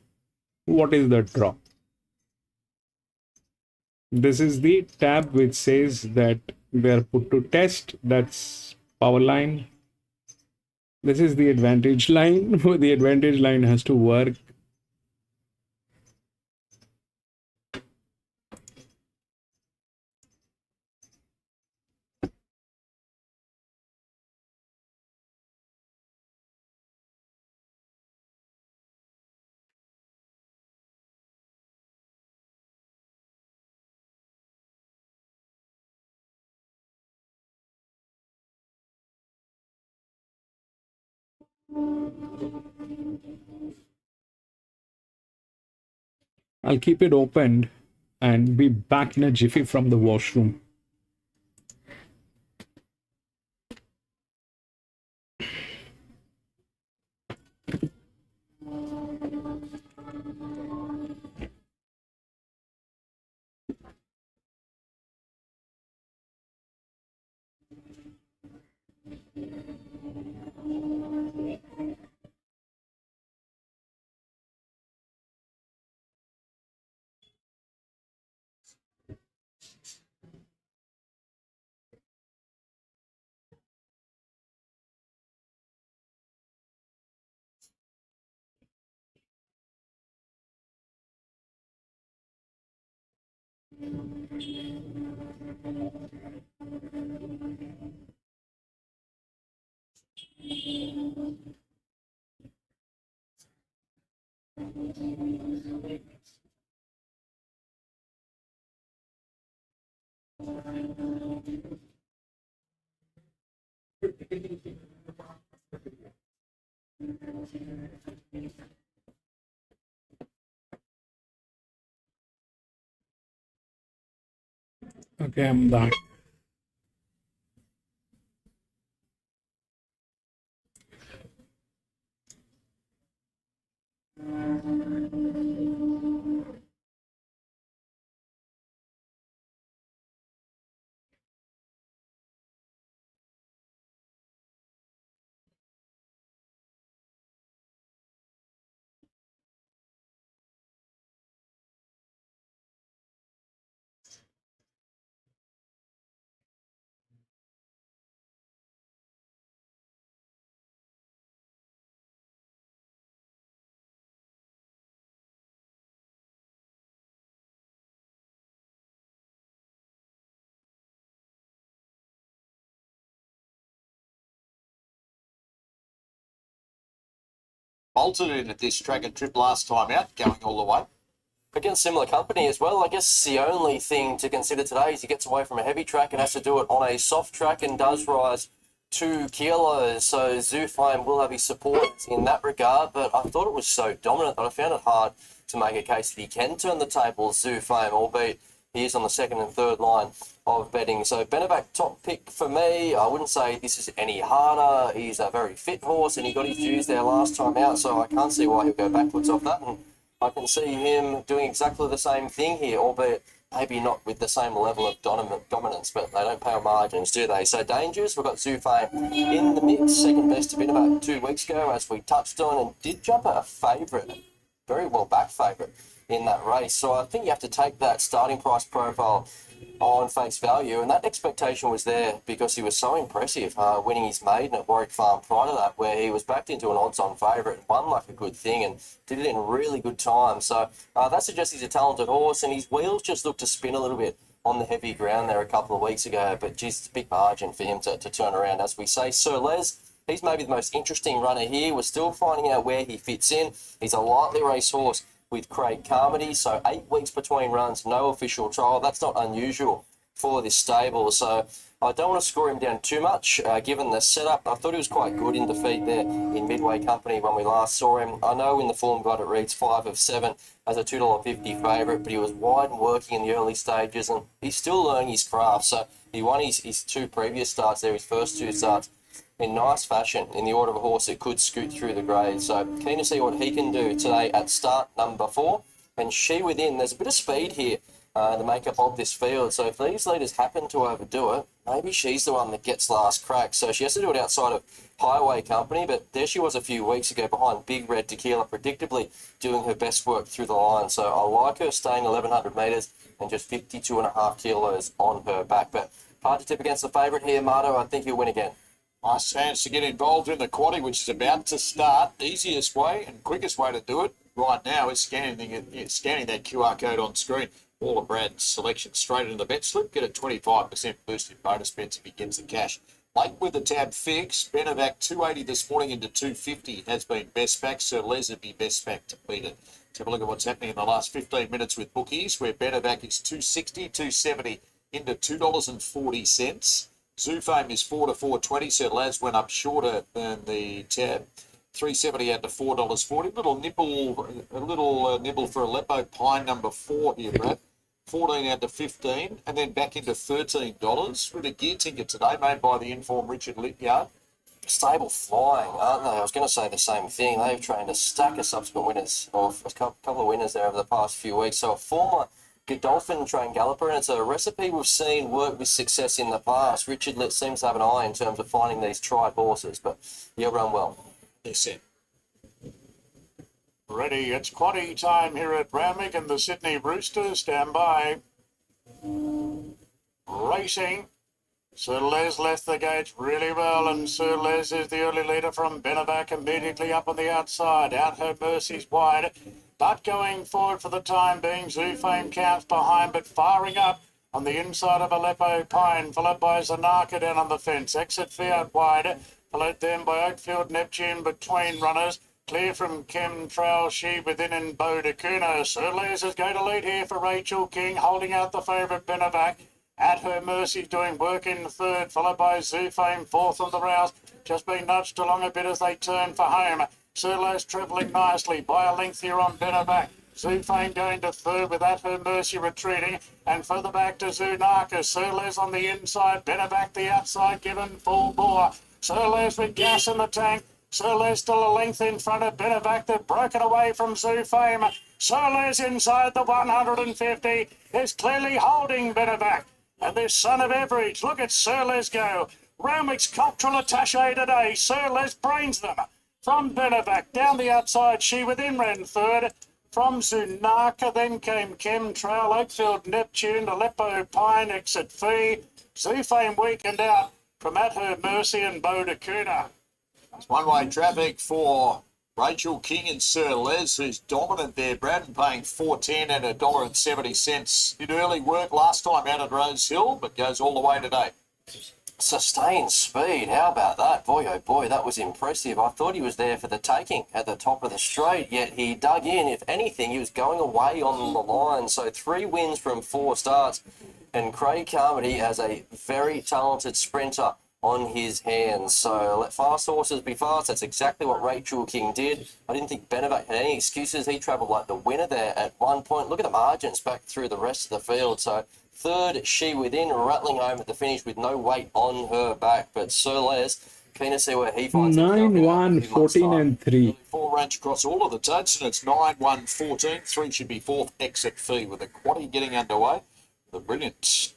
[SPEAKER 2] What is the draw? This is the tab which says that they're put to test. That's power line. This is the advantage line. The advantage line has to work. I'll keep it opened and be back in a jiffy from the washroom. Okay, I'm back.
[SPEAKER 3] Bolted in at this track and trip last time out, going all the way.
[SPEAKER 4] Against similar company as well. I guess the only thing to consider today is he gets away from a heavy track and has to do it on a soft track and does rise 2 kilos. So Zooflame will have his support in that regard, but I thought it was so dominant that I found it hard to make a case that he can turn the tables, Zooflame, albeit he is on the second and third line of betting. So Benevac top pick for me. I wouldn't say this is any harder. He's a very fit horse and he got his dues there last time out, so I can't see why he'll go backwards off that. And I can see him doing exactly the same thing here, albeit maybe not with the same level of dominance, but they don't pay margins, do they? So Dangers, we've got Zooflame in the mix, second best to bid about 2 weeks ago, as we touched on, and did jump a favourite, very well back favourite in that race. So I think you have to take that starting price profile on face value, and that expectation was there because he was so impressive, winning his maiden at Warwick Farm prior to that, where he was backed into an odds-on favourite and won like a good thing and did it in really good time. So that suggests he's a talented horse, and his wheels just look to spin a little bit on the heavy ground there a couple of weeks ago, but geez, it's a big margin for him to turn around, as we say. Sir Les, he's maybe the most interesting runner here. We're still finding out where he fits in. He's a lightly raced horse with Craig Carmody, so 8 weeks between runs, no official trial. That's not unusual for this stable, so I don't want to score him down too much, given the setup. I thought he was quite good in defeat there in Midway Company when we last saw him. I know in the form guide it reads 5 of 7 as a $2.50 favourite, but he was wide and working in the early stages, and he's still learning his craft. So he won his 2 previous starts there, his first 2 starts, in nice fashion, in the order of a horse that could scoot through the grade. So keen to see what he can do today at start number 4. And She Within, there's a bit of speed here, the makeup of this field. So if these leaders happen to overdo it, maybe she's the one that gets last crack. So she has to do it outside of Highway Company, but there she was a few weeks ago behind Big Red Tequila, predictably doing her best work through the line. So I like her staying 1,100 metres and just 52.5 kilos on her back. But hard to tip against the favourite here, Marto. I think he'll win again.
[SPEAKER 3] Nice chance to get involved in the quaddie, which is about to start. Easiest way and quickest way to do it right now is scanning that QR code on screen. All of Brad's selection straight into the bet slip. Get a 25% boost in bonus bets if he gets the cash. Late with the tab fix. Benevac 280 this morning into 250 has been best back. Sir Les would be best back to beat it. Let's have a look at what's happening in the last 15 minutes with bookies, where Benevac is 260, 270 into $2.40. Zooflame is 4 to 4.20, so Laz went up shorter than the tab. 370 out to $4.40. A little nibble for Aleppo Pine number 4 here, Brad. 14 out to 15, and then back into $13 with a gear ticket today made by the informed Richard Lityard.
[SPEAKER 4] Stable flying, aren't they? I was going to say the same thing. They've trained a stack of subsequent winners, or a couple of winners there over the past few weeks. So a former Godolphin trained galloper, and it's a recipe we've seen work with success in the past. Richard Litt seems to have an eye in terms of finding these tried horses, but he'll run well.
[SPEAKER 3] Yes, it.
[SPEAKER 5] Ready, it's quaddie time here at Randwick, and the Sydney Roosters stand by. Racing. Sir Les left the gates really well, and Sir Les is the early leader from Benevac, immediately up on the outside. Out Her Mercy's wide, but going forward for the time being, Zoo Fame counts behind, but firing up on the inside of Aleppo Pine, followed by Zanaka down on the fence. Exit Fiat wide, followed then by Oakfield Neptune between runners. Clear from Chemtrail, She Within and Bodacuna. Sir Les is going to lead here for Rachel King, holding out the favourite Benevac. At Her Mercy doing work in third, followed by Zoo Fame fourth on the rouse. Just being nudged along a bit as they turn for home. Sir Les travelling nicely by a length here on Benevac. Zoo Fame going to third with At Her Mercy retreating, and further back to Zunaka. Sir Les on the inside, Benevac the outside, given full bore. Sir Les with gas in the tank. Sir Les still a length in front of Benevac. They've broken away from Zoo Fame. Sir Les inside the 150 is clearly holding Benevac. And this son of Everidge, look at Sir Les go. Randwick's cultural attaché today. Sir Les brains them. From Benevac, down the outside, She Within ran third. From Zunaka, then came Chemtrail, Oakfield Neptune, Aleppo Pine, Exit Fee. Zoo Fame weakened out from At Her Mercy and Bodacuna.
[SPEAKER 3] It's one-way traffic for Rachel King and Sir Les, who's dominant there, Brad, and paying $4.10 and $1.70. Did early work last time out at Rose Hill, but goes all the way today.
[SPEAKER 4] Sustained speed, how about that? Boy, oh boy, that was impressive. I thought he was there for the taking at the top of the straight, yet he dug in. If anything, he was going away on the line. So 3 wins from 4 starts, and Craig Carmody has a very talented sprinter on his hands. So let fast horses be fast. That's exactly what Rachel King did. I didn't think Benevac had any excuses. He travelled like the winner there at one point. Look at the margins back through the rest of the field. So third, She Within, rattling home at the finish with no weight on her back. But Sir Les, keen to see where he finds
[SPEAKER 2] 9-1, 14 and 3.
[SPEAKER 3] 4 range across all of the totes, and it's 9-1, 14. 3 should be fourth. Exit Fee with the quaddie getting underway. The brilliant.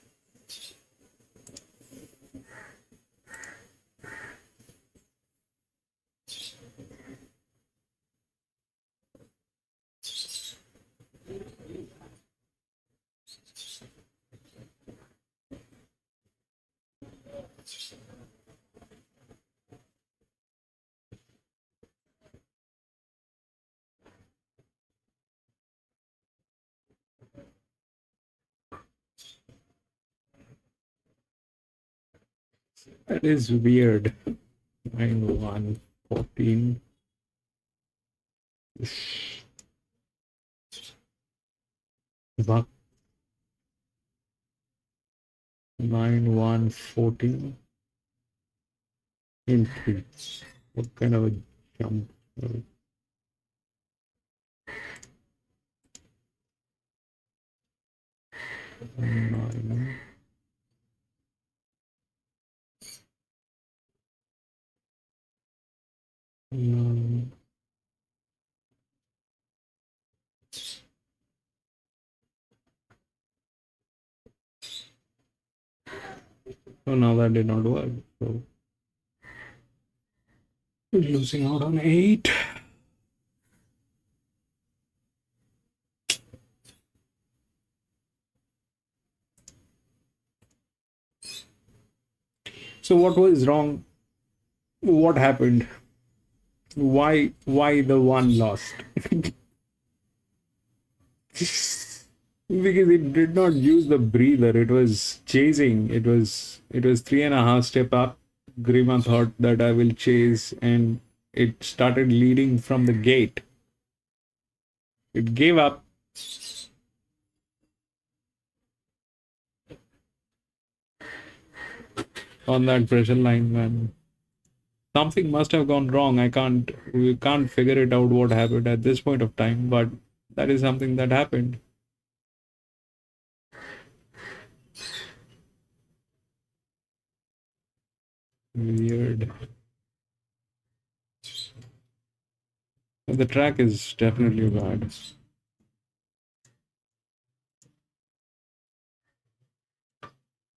[SPEAKER 2] That is weird. 9-1, 14. 9-1, 14 in 3. What kind of a jump? 9. So now that did not work. So losing out on 8. So what was wrong? What happened? Why the one lost? Because it did not use the breather. It was chasing. It was 3.5 step up. Grima thought that I will chase, and it started leading from the gate. It gave up. On that pressure line, man. something must have gone wrong. We can't figure it out what happened at this point of time, but that is something that happened. Weird. The track is definitely bad.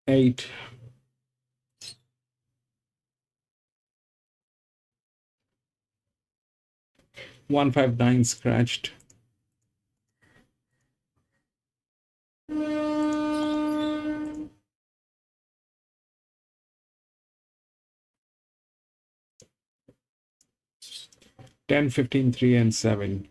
[SPEAKER 2] Eight. One 159 scratched. Ten, 15, 3, and 7.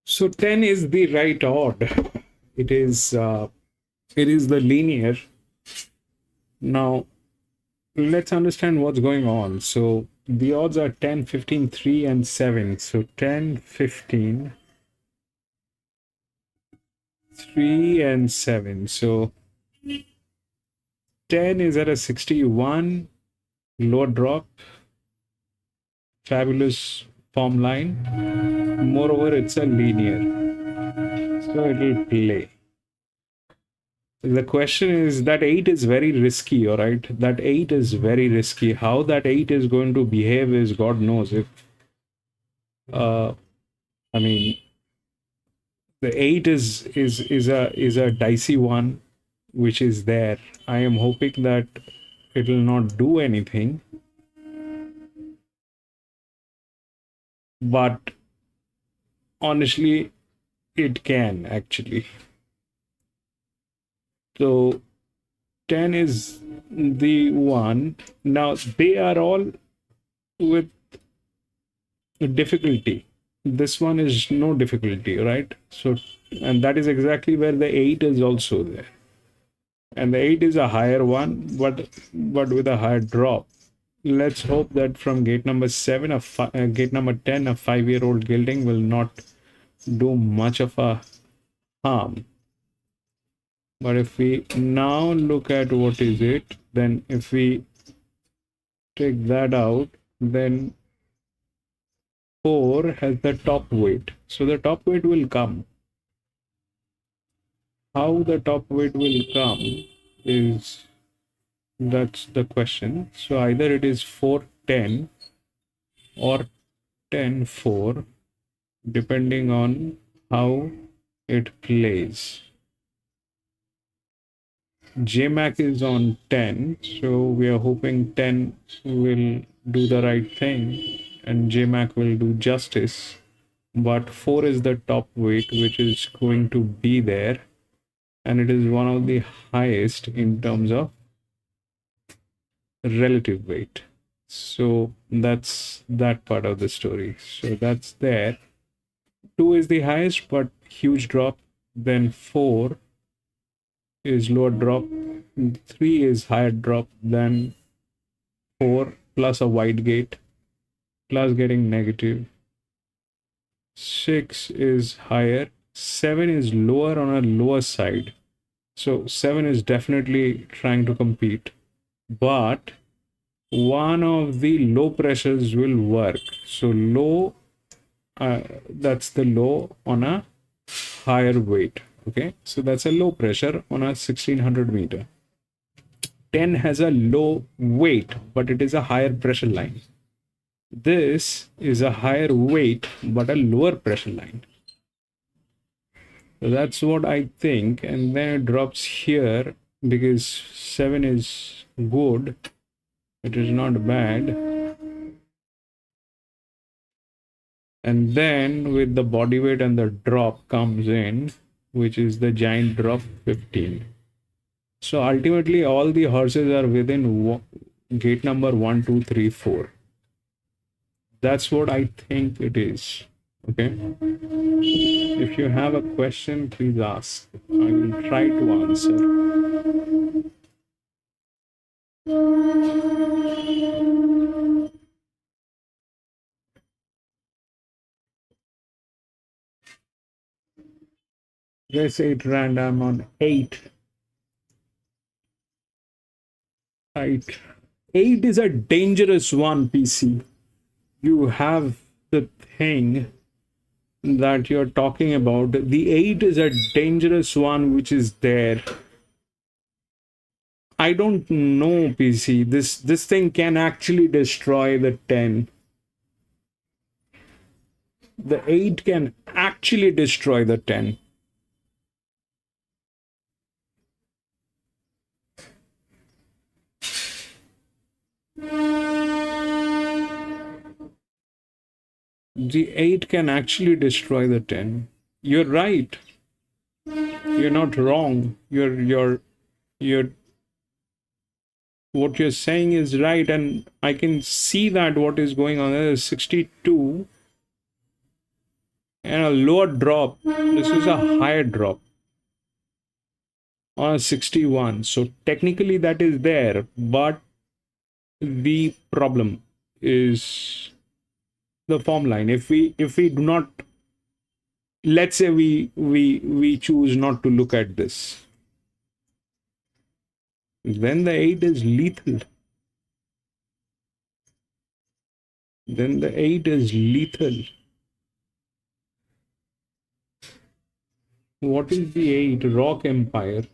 [SPEAKER 2] So 10 is the right odd. It is the linear. Now let's understand what's going on. So the odds are 10, 15, 3, and 7. So 10, 15, 3, and 7. So 10 is at a 61, lower drop, fabulous form line. Moreover, it's a linear, so it will play. The question is that 8 is very risky, all right? That 8 is very risky. How that 8 is going to behave is God knows. If I mean, the 8 is a dicey one, which is there. I am hoping that it will not do anything, but honestly, it can actually. So 10 is the one. Now they are all with difficulty. This one is no difficulty, right? So, and that is exactly where the 8 is also there. And the 8 is a higher one, but with a higher drop. Let's hope that from gate number 7, gate number 10, a 5-year-old gilding will not do much of a harm. But if we now look at what is it, then if we take that out, then 4 has the top weight. So the top weight will come. How the top weight will come is, that's the question. So either it is 4-10 or 10-4, depending on how it plays. JMac is on 10, so we are hoping 10 will do the right thing and JMac will do justice. But 4 is the top weight, which is going to be there, and it is one of the highest in terms of relative weight. So that's that part of the story. So that's there. 2 is the highest, but huge drop. Then 4 is lower drop. 3 is higher drop than 4, plus a wide gate, plus getting negative. 6 is higher. 7 is lower on a lower side. So 7 is definitely trying to compete. But one of the low pressures will work. So low, that's the low on a higher weight. Okay, so that's a low pressure on a 1600 meter. 10 has a low weight, but it is a higher pressure line. This is a higher weight, but a lower pressure line. So that's what I think. And then it drops here because 7 is good. It is not bad. And then with the body weight and the drop comes in, which is the giant drop 15. So ultimately all the horses are within gate number 1, 2, 3, 4. That's what I think it is. Okay. If you have a question, please ask. I will try to answer. Race 8 random on 8. 8 is a dangerous one, PC. You have the thing that you're talking about. The 8 is a dangerous one which is there. I don't know, PC. This thing can actually destroy the 10. The 8 can actually destroy the 10. The 8 can actually destroy the 10. You're right. You're not wrong. You're what you're saying is right, and I can see that what is going on. There is 62 and a lower drop. This is a higher drop on a 61. So technically that is there, but the problem is the form line. If we do not, let's say we choose not to look at this, then the 8 is lethal. Then the 8 is lethal. What is the 8? Rock Empire.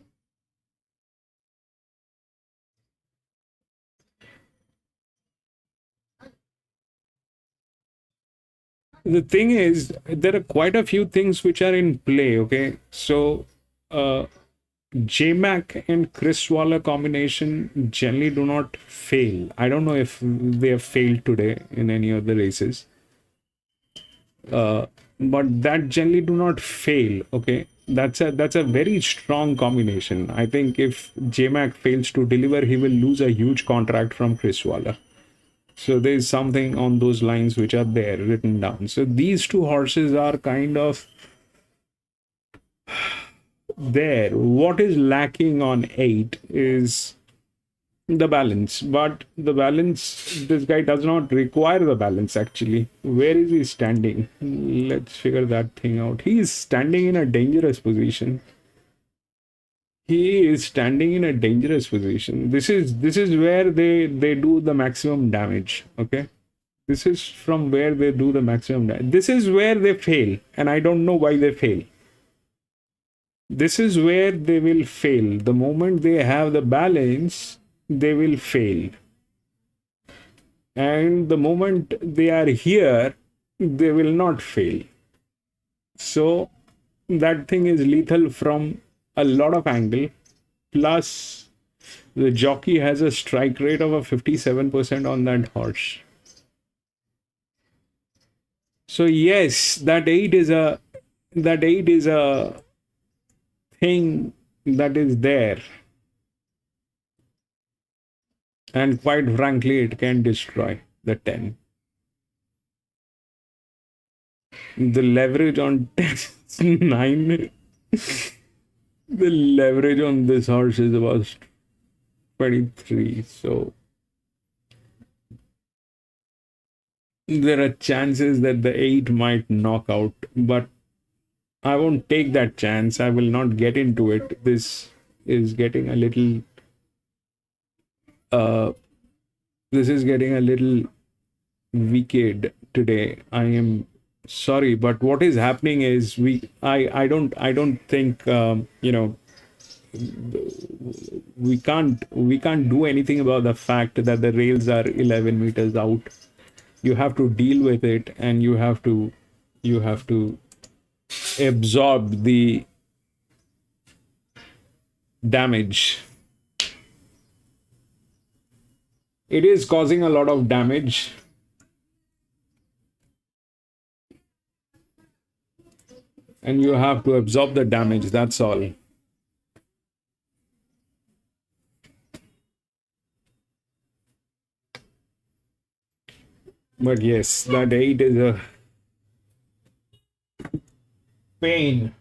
[SPEAKER 2] The thing is, there are quite a few things which are in play, okay? So, JMac and Chris Waller combination generally do not fail. I don't know if they have failed today in any of the races. But that generally do not fail, okay? That's a very strong combination. I think if JMac fails to deliver, he will lose a huge contract from Chris Waller. So there is something on those lines which are there written down. So these two horses are kind of there. What is lacking on 8 is the balance. But the balance, this guy does not require the balance actually. Where is he standing? Let's figure that thing out. He is standing in a dangerous position. He is standing in a dangerous position. This is where they do the maximum damage. Okay, this is from where they do the maximum damage. This is where they fail, and I don't know why they fail. This is where they will fail. The moment they have the balance, they will fail. And the moment they are here, they will not fail. So that thing is lethal from a lot of angle. plus the jockey has a strike rate of a 57% on that horse. So yes, that eight is a thing that is there, and quite frankly it can destroy the 10. The leverage on 10 is 9. The leverage on this horse is about 23, so there are chances that the 8 might knock out, but I won't take that chance. I will not get into it. This is getting a little wicked today. I am sorry, but what is happening is I don't think we can't do anything about the fact that the rails are 11 meters out. You have to deal with it, and you have to absorb the damage. It is causing a lot of damage. And you have to absorb the damage, that's all. But yes, that 8 is a pain.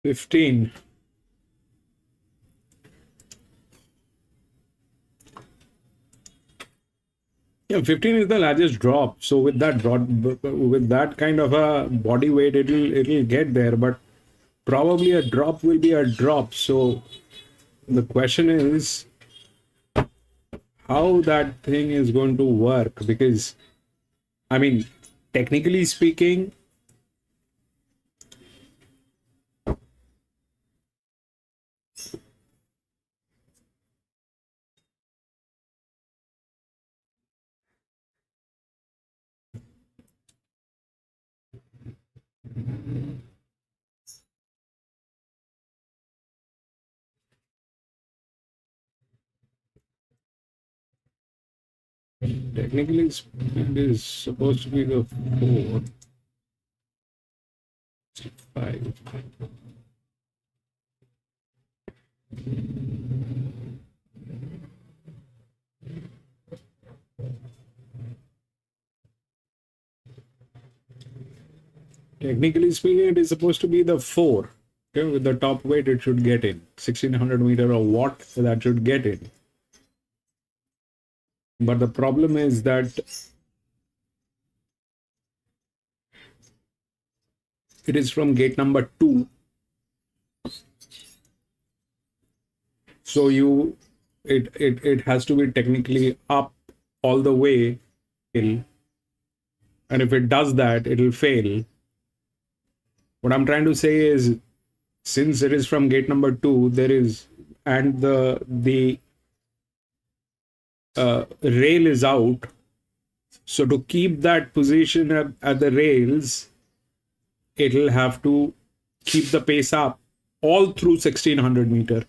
[SPEAKER 2] $15. Yeah, 15 is the largest drop. So with that drop, with that kind of a body weight, it'll get there. But probably a drop will be a drop. So the question is how that thing is going to work. Because I mean, technically speaking, it is supposed to be the 4, 5. Technically speaking, it is supposed to be the 4. Okay, with the top weight, it should get in 1600 meter or what that should get in. But the problem is that it is from gate number 2. So it has to be technically up all the way. And if it does that, it'll fail. What I'm trying to say is, since it is from gate number 2, there is, and the rail is out. So to keep that position at the rails, it'll have to keep the pace up all through 1600 meter.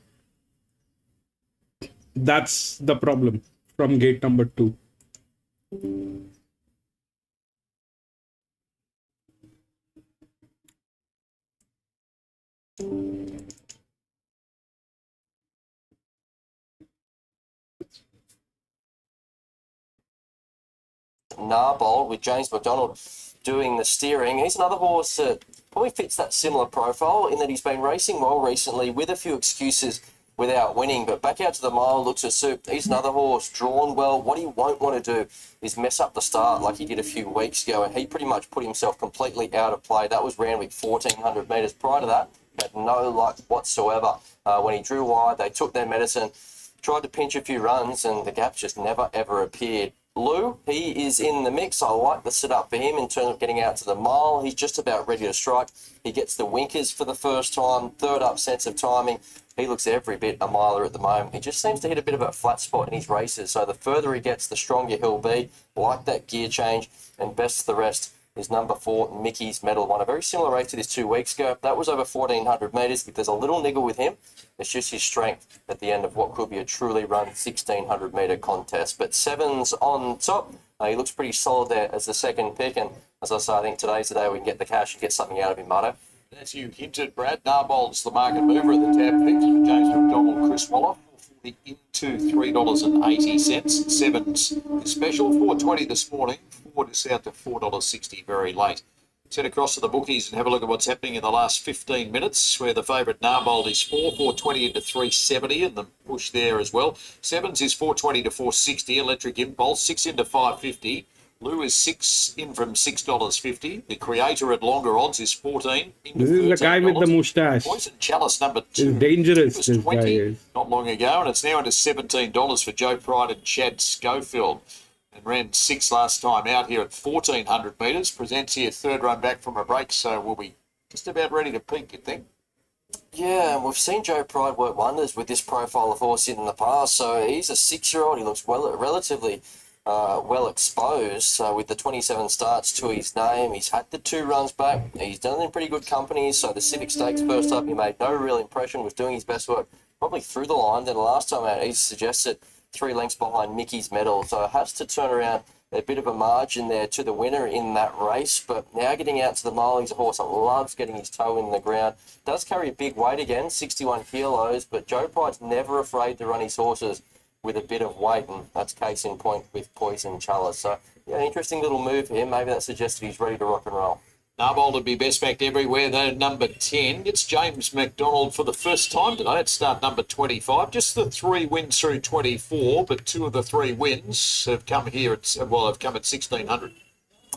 [SPEAKER 2] That's the problem from gate number 2.
[SPEAKER 4] Narbold with James McDonald doing the steering. He's another horse that probably fits that similar profile in that he's been racing well recently with a few excuses without winning, but back out to the mile looks a soup. He's another horse drawn well. What he won't want to do is mess up the start like he did a few weeks ago, and he pretty much put himself completely out of play. That was Randwick 1400 metres. Prior to that, had no luck whatsoever. When he drew wide, they took their medicine, tried to pinch a few runs, and the gaps just never ever appeared. Lou, he is in the mix. I like the setup for him in terms of getting out to the mile. He's just about ready to strike. He gets the winkers for the first time, third up sense of timing. He looks every bit a miler at the moment. He just seems to hit a bit of a flat spot in his races. So the further he gets, the stronger he'll be. Like that gear change, and best of the rest is number 4, Mickey's Medal. Won a very similar race to this 2 weeks ago. That was over 1400 metres. If there's a little niggle with him, it's just his strength at the end of what could be a truly run 1600 metre contest. But 7's on top. He looks pretty solid there as the second pick. And as I say, I think today's the day we can get the cash and get something out of him, Marto.
[SPEAKER 3] As you hinted, Brad, Narbold's the market mover at the tab picks. James McDonald, Chris Waller, 440 into $3.80. Sevens is special, 4.20 this morning. Ford is out to $4.60 very late. Let's head across to the bookies and have a look at what's happening in the last 15 minutes, where the favourite Narbold is 4.20 into 3.70, and the push there as well. Sevens is 4.20 to 4.60. Electric Impulse 6 into 5.50. Lou is 6 in from $6.50. The Creator at longer odds is 14 into
[SPEAKER 2] This is the guy with the
[SPEAKER 3] $13.
[SPEAKER 2] mustache.
[SPEAKER 3] Poison Chalice number 2.
[SPEAKER 2] It's dangerous,
[SPEAKER 3] It was
[SPEAKER 2] this guy
[SPEAKER 3] 20
[SPEAKER 2] is.
[SPEAKER 3] not long ago, and it's now into $17 for Joe Pride and Chad Schofield. And ran 6 last time out here at 1,400 metres. Presents here third run back from a break, so we'll be just about ready to peak, you think?
[SPEAKER 4] Yeah, and we've seen Joe Pride work wonders with this profile of horse in the past. So he's a 6-year-old. He looks relatively well exposed with the 27 starts to his name. He's had the 2 runs back. He's done it in pretty good company. So the Civic Stakes first up, he made no real impression, was doing his best work probably through the line. Then last time out, he suggested 3 lengths behind Mickey's Medal. So it has to turn around a bit of a margin there to the winner in that race. But now getting out to the mile, he's a horse that loves getting his toe in the ground. Does carry a big weight again, 61 kilos, but Joe Pride's never afraid to run his horses with a bit of weight, and that's case in point with Poison Chalice. So, yeah, interesting little move here. Maybe that suggests that he's ready to rock and roll.
[SPEAKER 3] Narbold would be best backed everywhere, though. Number 10, it's James McDonald for the first time today at start number 25. Just the 3 wins through 24, but 2 of the 3 wins have come here at, have come at 1,600.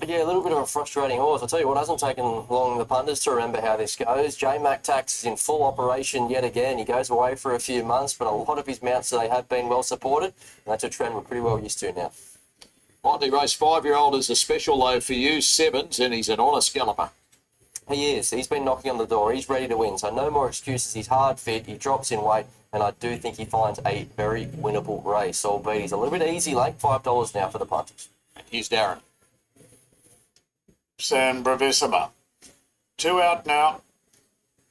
[SPEAKER 4] Yeah, a little bit of a frustrating horse. I'll tell you what, hasn't taken long the punters to remember how this goes. J-Mac Tax is in full operation yet again. He goes away for a few months, but a lot of his mounts today have been well supported, and that's a trend we're pretty well used to now.
[SPEAKER 3] Monty Race 5-year-old is a special low for you, Sevens, and he's an honest galloper.
[SPEAKER 4] He is. He's been knocking on the door. He's ready to win, so no more excuses. He's hard fit. He drops in weight, and I do think he finds a very winnable race, albeit he's a little bit easy late, $5 now for the punters.
[SPEAKER 3] Here's Darren.
[SPEAKER 5] San Bravissima. 2 out now.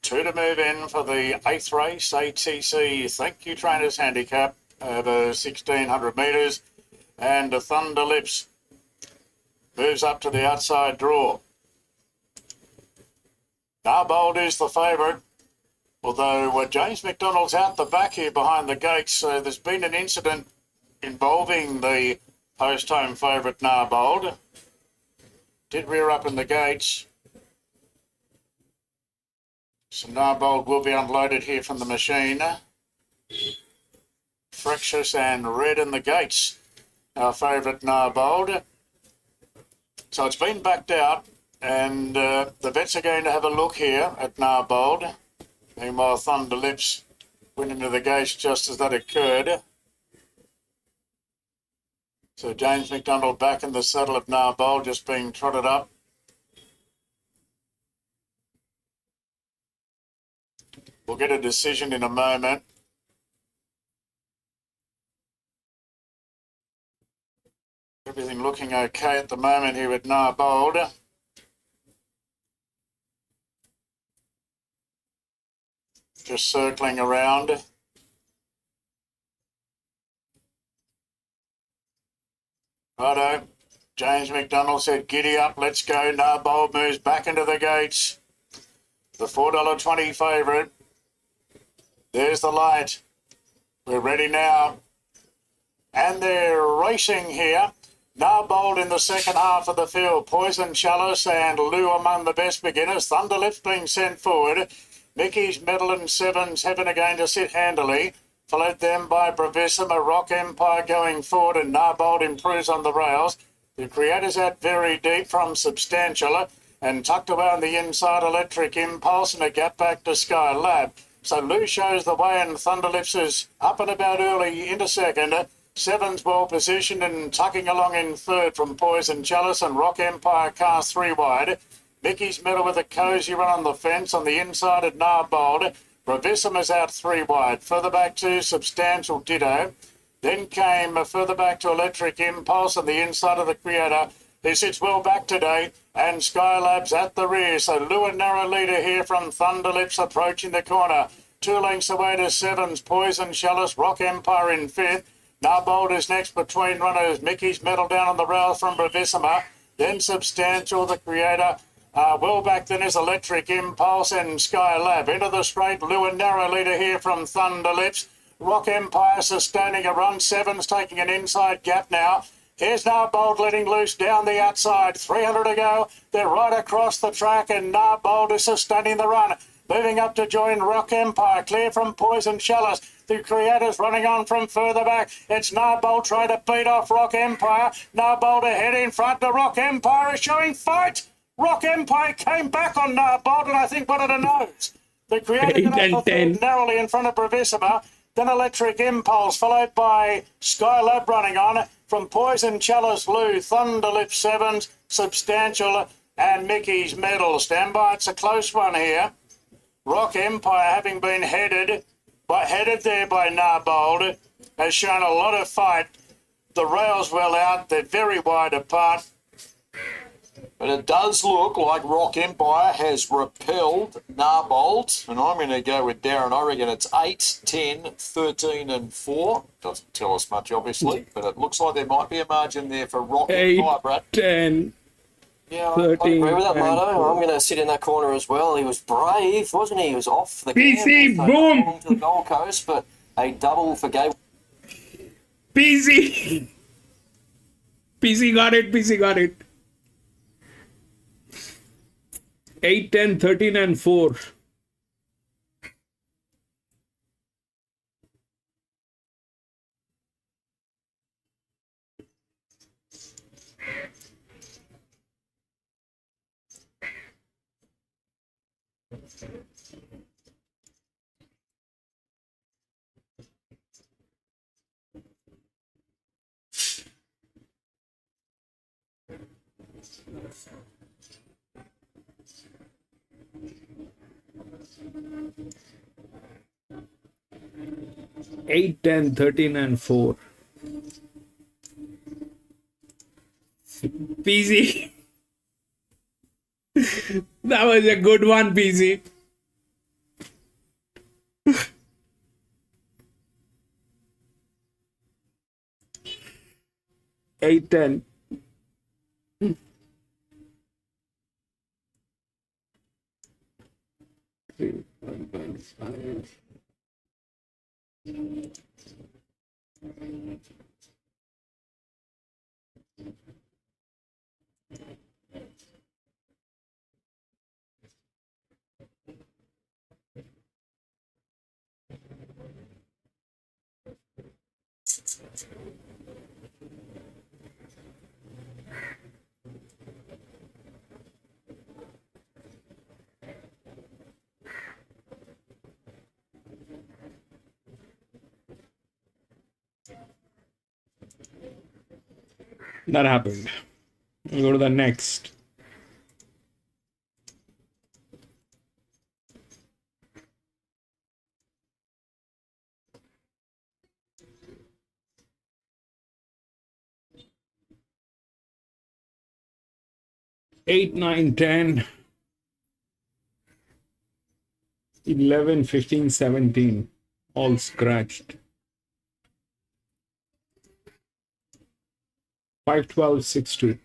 [SPEAKER 5] 2 to move in for the 8th race, ATC Thank You Trainers Handicap over 1,600 metres. And the Thunder Lips moves up to the outside draw. Narbold is the favourite, although James McDonald's out the back here behind the gates, so there's been an incident involving the post-home favourite Narbold. Did rear up in the gates. So Narbold will be unloaded here from the machine. Fractious and red in the gates. Our favourite Narbold. So it's been backed out, and the vets are going to have a look here at Narbold. Meanwhile, Thunder Lips went into the gates just as that occurred. So James McDonald back in the saddle of Narbold, just being trotted up. We'll get a decision in a moment. Everything looking okay at the moment here with Narbold. Just circling around. Righto. James McDonald said, giddy up, let's go. Narbold moves back into the gates. The $4.20 favourite. There's the light. We're ready now. And they're racing here. Narbold in the second half of the field. Poison Chalice and Lou among the best beginners. Thunder Lips being sent forward. Mickey's Medal and Sevens having again to sit handily. Followed them by Bravissima, Rock Empire going forward, and Narbold improves on the rails. The Creator's out very deep from Substantial, and tucked away on the inside, Electric Impulse, and a gap back to Sky Lab. So Lou shows the way, and Thunder Lips is up and about early into second. Sevens well positioned and tucking along in third from Poison Chalice, and Rock Empire cast 3 wide. Mickey's Medal with a cosy run on the fence on the inside at Narbold. Bravissima's out 3 wide. Further back to Substantial Ditto. Then came further back to Electric Impulse on the inside of the Creator, who sits well back today. And Skylab's at the rear. So Lou and narrow leader here from Thunder Lips approaching the corner. 2 lengths away to Sevens. Poison Chalice, Rock Empire in 5th. Narbold is next between runners. Mickey's Medal down on the rail from Bravissima. Then Substantial, the Creator. Well back then is Electric Impulse and Skylab. Into the straight, Lou and narrow leader here from Thunder Lips. Rock Empire sustaining a run. Seven's taking an inside gap now. Here's Narbold letting loose down the outside. 300 to go. They're right across the track and Narbold is sustaining the run. Moving up to join Rock Empire. Clear from Poison Chalice. The Creators running on from further back. It's Narbold trying to beat off Rock Empire. Narbold ahead in front. The Rock Empire is showing fight. Rock Empire came back on Narbold and I think wanted a nose. The Creator
[SPEAKER 2] 8
[SPEAKER 5] got
[SPEAKER 2] and
[SPEAKER 5] up the
[SPEAKER 2] 10.
[SPEAKER 5] third narrowly in front of Bravissima. Then Electric Impulse, followed by Skylab running on from Poison Chalice, Lou, Thunderlip Sevens, Substantial, and Mickey's Medal. Stand by, it's a close one here. Rock Empire, having been headed there by Narbold, has shown a lot of fight. The rails well out, they're very wide apart.
[SPEAKER 3] But it does look like Rock Empire has repelled Narbold. And I'm going to go with Darren. I reckon it's 8, 10, 13 and 4. Doesn't tell us much, obviously. But it looks like there might be a margin there for Rock
[SPEAKER 2] 8,
[SPEAKER 3] Empire, Brad.
[SPEAKER 2] 10.
[SPEAKER 4] Yeah, I
[SPEAKER 2] 13
[SPEAKER 4] agree with that,
[SPEAKER 2] and
[SPEAKER 4] Marto.
[SPEAKER 2] 4.
[SPEAKER 4] I'm going to sit in that corner as well. He was brave, wasn't he? He was off the
[SPEAKER 2] PC,
[SPEAKER 4] gamble, so
[SPEAKER 2] boom!
[SPEAKER 4] not long to the Gold Coast, but a double for Gay.
[SPEAKER 2] PC. PC got it. PC got it. 8, 10, 13 and 4. Eight, 10, 13 and 4. PZ. That was a good one, PZ. Eight, 10. Three, 1.5. That happened. We'll go to the next. Eight, 9, 10, 11, 15, 17. All scratched. 5, 12, 6, 2.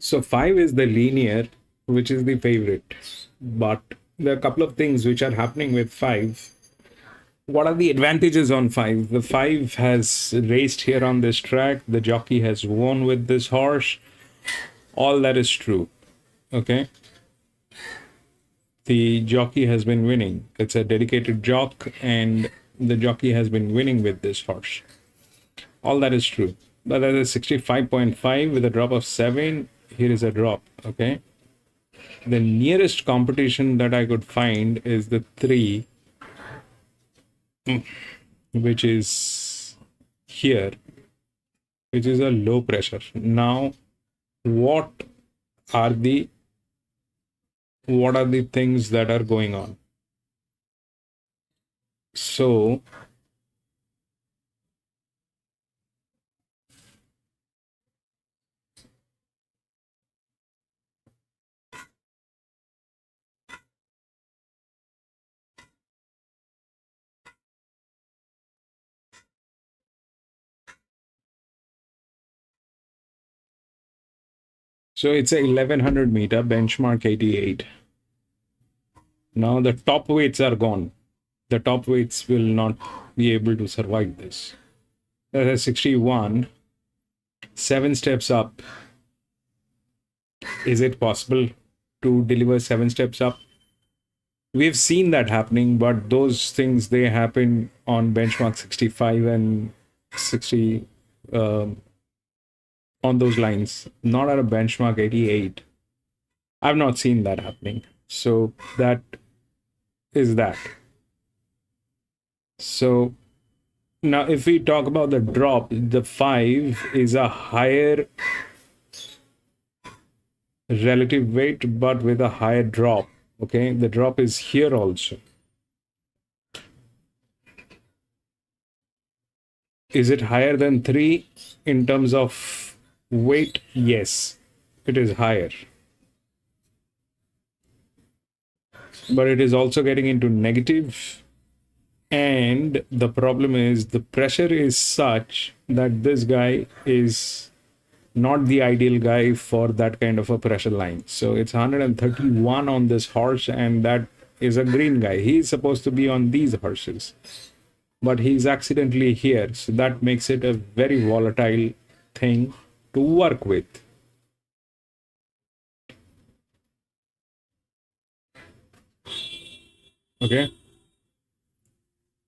[SPEAKER 2] So 5 is the linear, which is the favorite. But there are a couple of things which are happening with 5. What are the advantages on 5? The 5 has raced here on this track. The jockey has won with this horse. All that is true. Okay. The jockey has been winning. It's a dedicated jock, and the jockey has been winning with this horse. All that is true. But that is 65.5 with a drop of 7. Here is a drop. Okay. The nearest competition that I could find is the 3, which is here, which is a low pressure. Now, what are the things that are going on? So it's a 1100 meter benchmark 88. Now the top weights are gone. The top weights will not be able to survive this. That is 61. 7 steps up. Is it possible to deliver 7 steps up? We've seen that happening, but those things, they happen on benchmark 65 and 60, on those lines, not at a benchmark 88. I've not seen that happening. So that is that. So now if we talk about the drop, the 5 is a higher relative weight, but with a higher drop. Okay, the drop is here also. Is it higher than 3 in terms of weight? Yes, it is higher. But it is also getting into negative. And the problem is the pressure is such that this guy is not the ideal guy for that kind of a pressure line. So it's 131 on this horse, and that is a green guy. He's supposed to be on these horses, but he's accidentally here. So that makes it a very volatile thing to work with. Okay.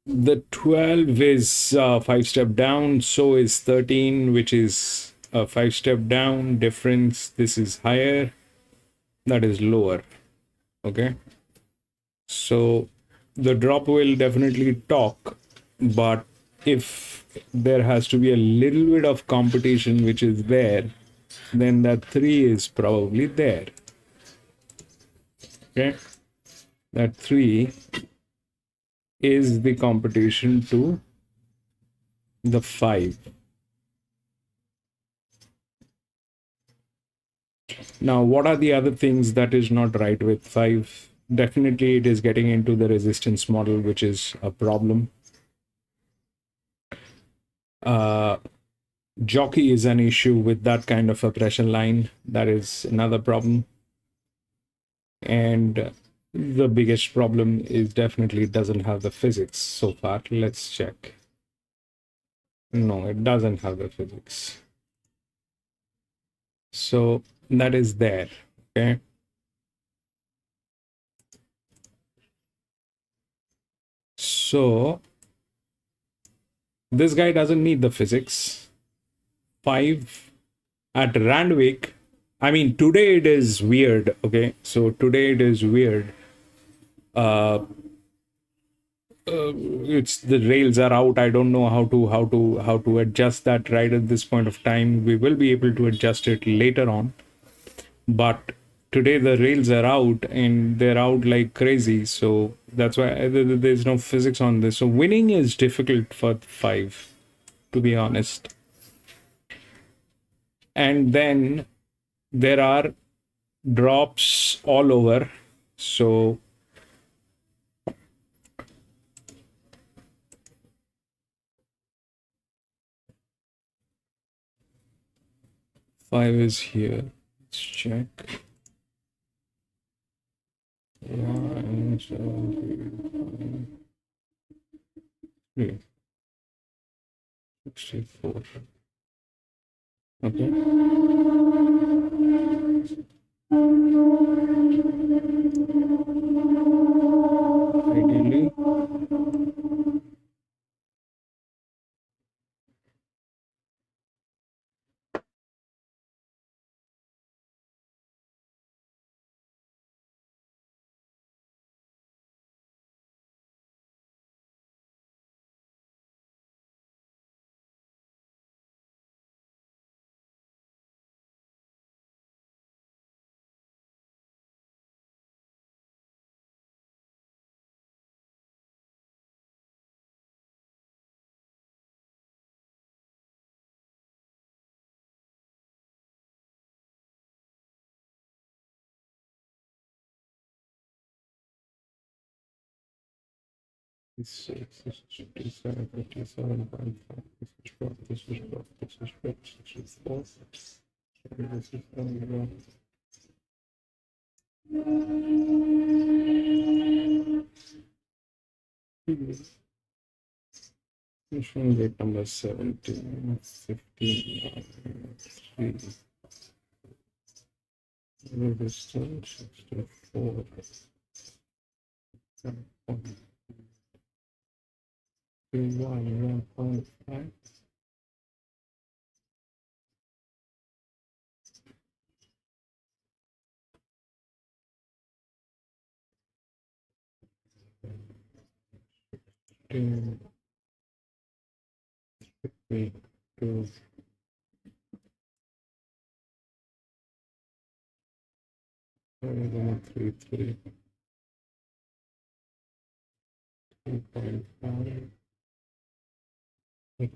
[SPEAKER 2] The 12 is 5 step down, so is 13, which is a 5 step down difference. This is higher, that is lower. Okay, so the drop will definitely talk, but if there has to be a little bit of competition which is there, then that 3 is probably there. Okay, that 3 is the competition to the 5. Now, what are the other things that is not right with 5? Definitely it is getting into the resistance model, which is a problem. Jockey is an issue with that kind of a pressure line. That is another problem. And the biggest problem is definitely it doesn't have the physics so far. Let's check. No, it doesn't have the physics. So that is there. Okay. So this guy doesn't need the physics. 5 at Randwick. I mean, today it is weird. Okay, so today it is weird. It's the rails are out. I don't know how to adjust that right at this point of time. We will be able to adjust it later on, but today the rails are out, and they're out like crazy. So that's why there's no physics on this. So winning is difficult for 5, to be honest. And then there are drops all over. So five is here. Let's check. 1, 7, 3, 64. Okay. Ideally, this is 57, 57.5. This is drop. This is drop. This is drop. This is four. And this is drop. Mission gate number 17, 15, 3. Resistance 64. 1.5. Three, two, 3, 3, 3.5. 8,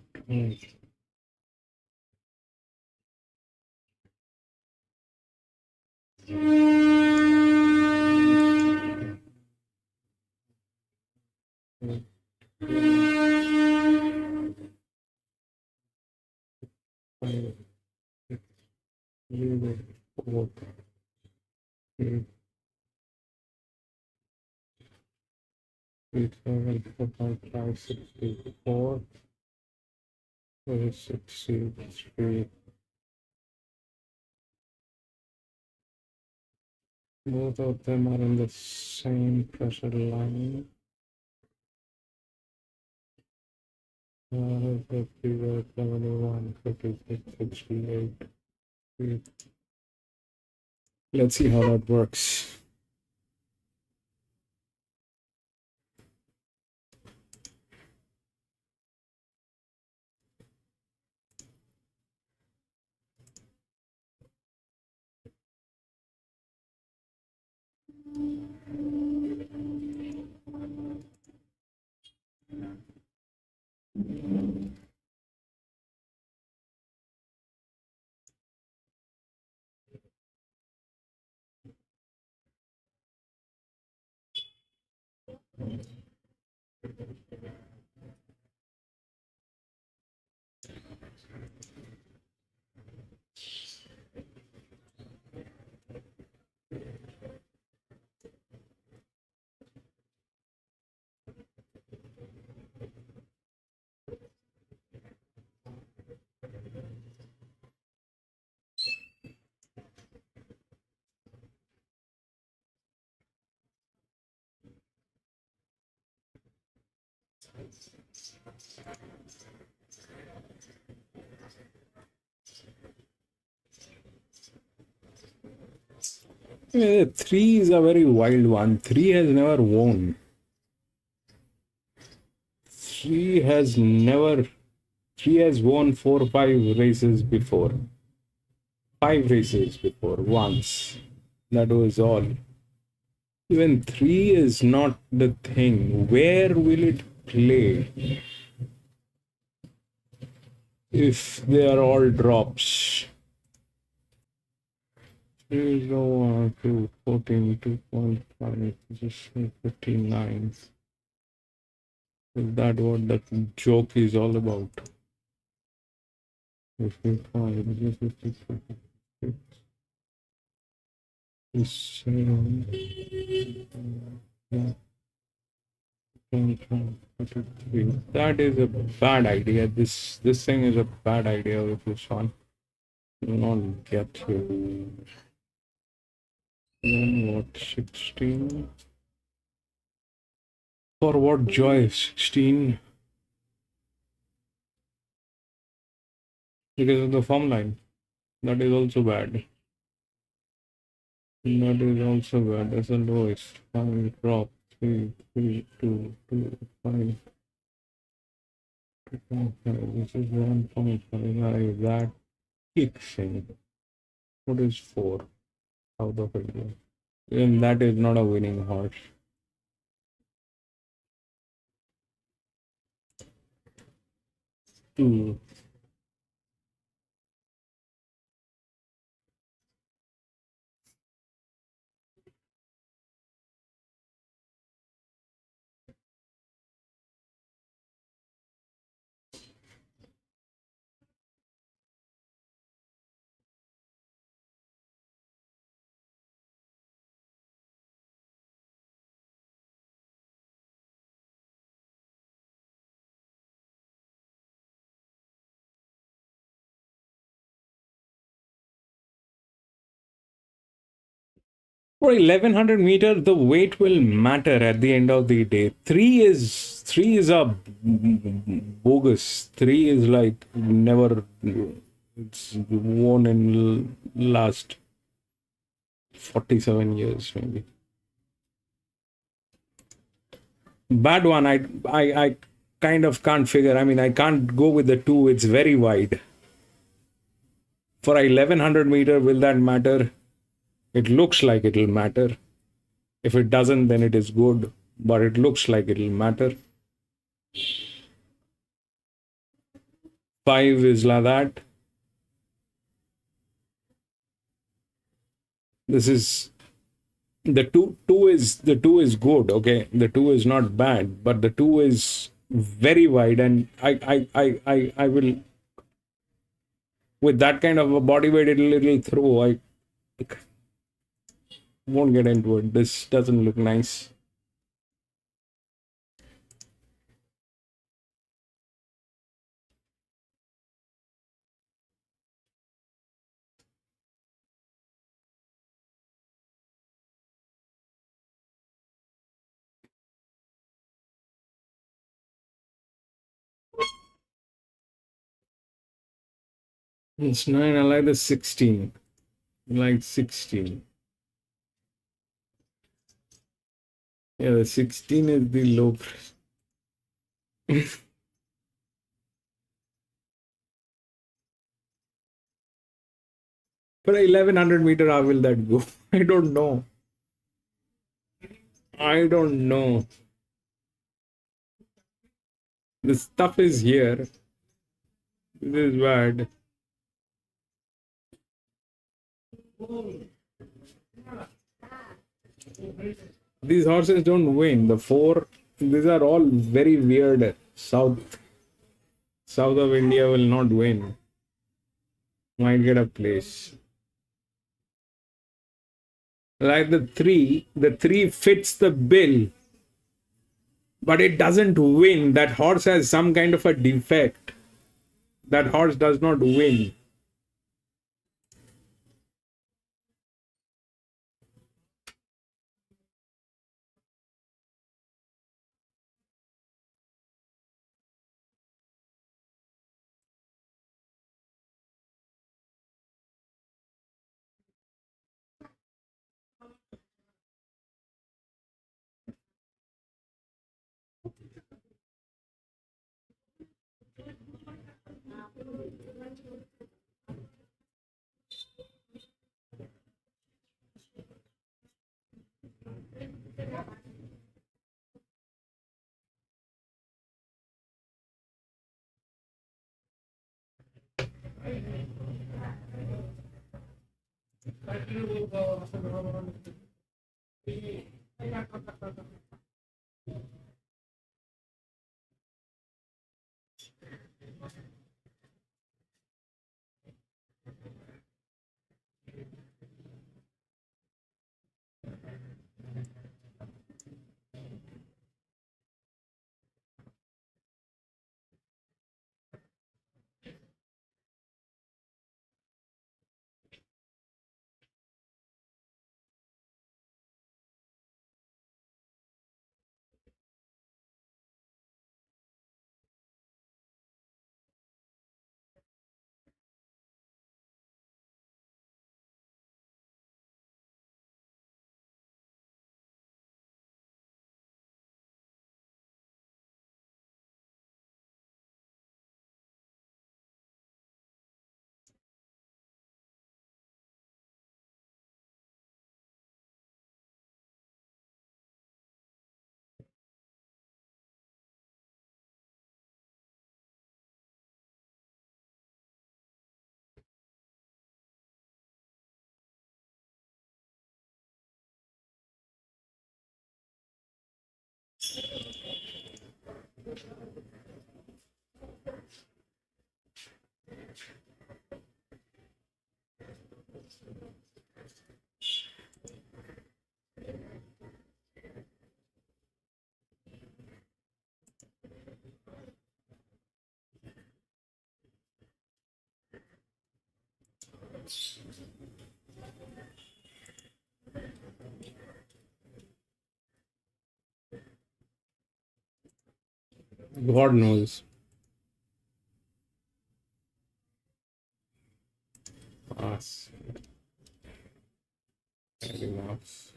[SPEAKER 2] five, 6, 0, 4, 3, 3, 7, 4.5, 64, 63. Both of them are in the same pressure line. 50, 71, 56, 68. Let's see how that works. Yeah, 3 is a very wild one. 3 has never won. 3 has never. 3 has won 4 or 5 races before. 5 races before, once. That was all. Even 3 is not the thing. Where will it play if they are all drops? 3 is 1, 2, 14, 2.5, just 59. Is that what the joke is all about? 55, 56, 57, yeah, 23. That is a bad idea. This thing is a bad idea with this one. Not get here. Then what? 16. For what joy? 16. Because of the form line. That is also bad. That is also bad. That's the lowest. 5 drop. 3, 3, 2, 2, 5. 2.5. This is 1.5. That kicks in. What is 4? Out of India. And that is not a winning horse. Two. For 1100 meter, the weight will matter at the end of the day. Three is a bogus. Three is like never. It's won in last 47 years maybe. Bad one. I kind of can't figure. I mean, I can't go with the 2. It's very wide. For 1100 meter, will that matter? It looks like it'll matter. If it doesn't, then it is good. But it looks like it'll matter. 5 is like that. This is the two is good. Okay, the 2 is not bad, but the 2 is very wide, and I will, with that kind of a body weight, it'll throw. I won't get into it. This doesn't look nice. It's 9. I like the 16. I like 16. Yeah, the 16 is the low price. For 1100 meter, how will that go? I don't know. I don't know. The stuff is here. This is bad. These horses don't win. The 4, these are all very weird. South of India will not win. Might get a place. Like the 3 fits the bill, but it doesn't win. That horse has some kind of a defect. That horse does not win. God knows. Pass. Mouse.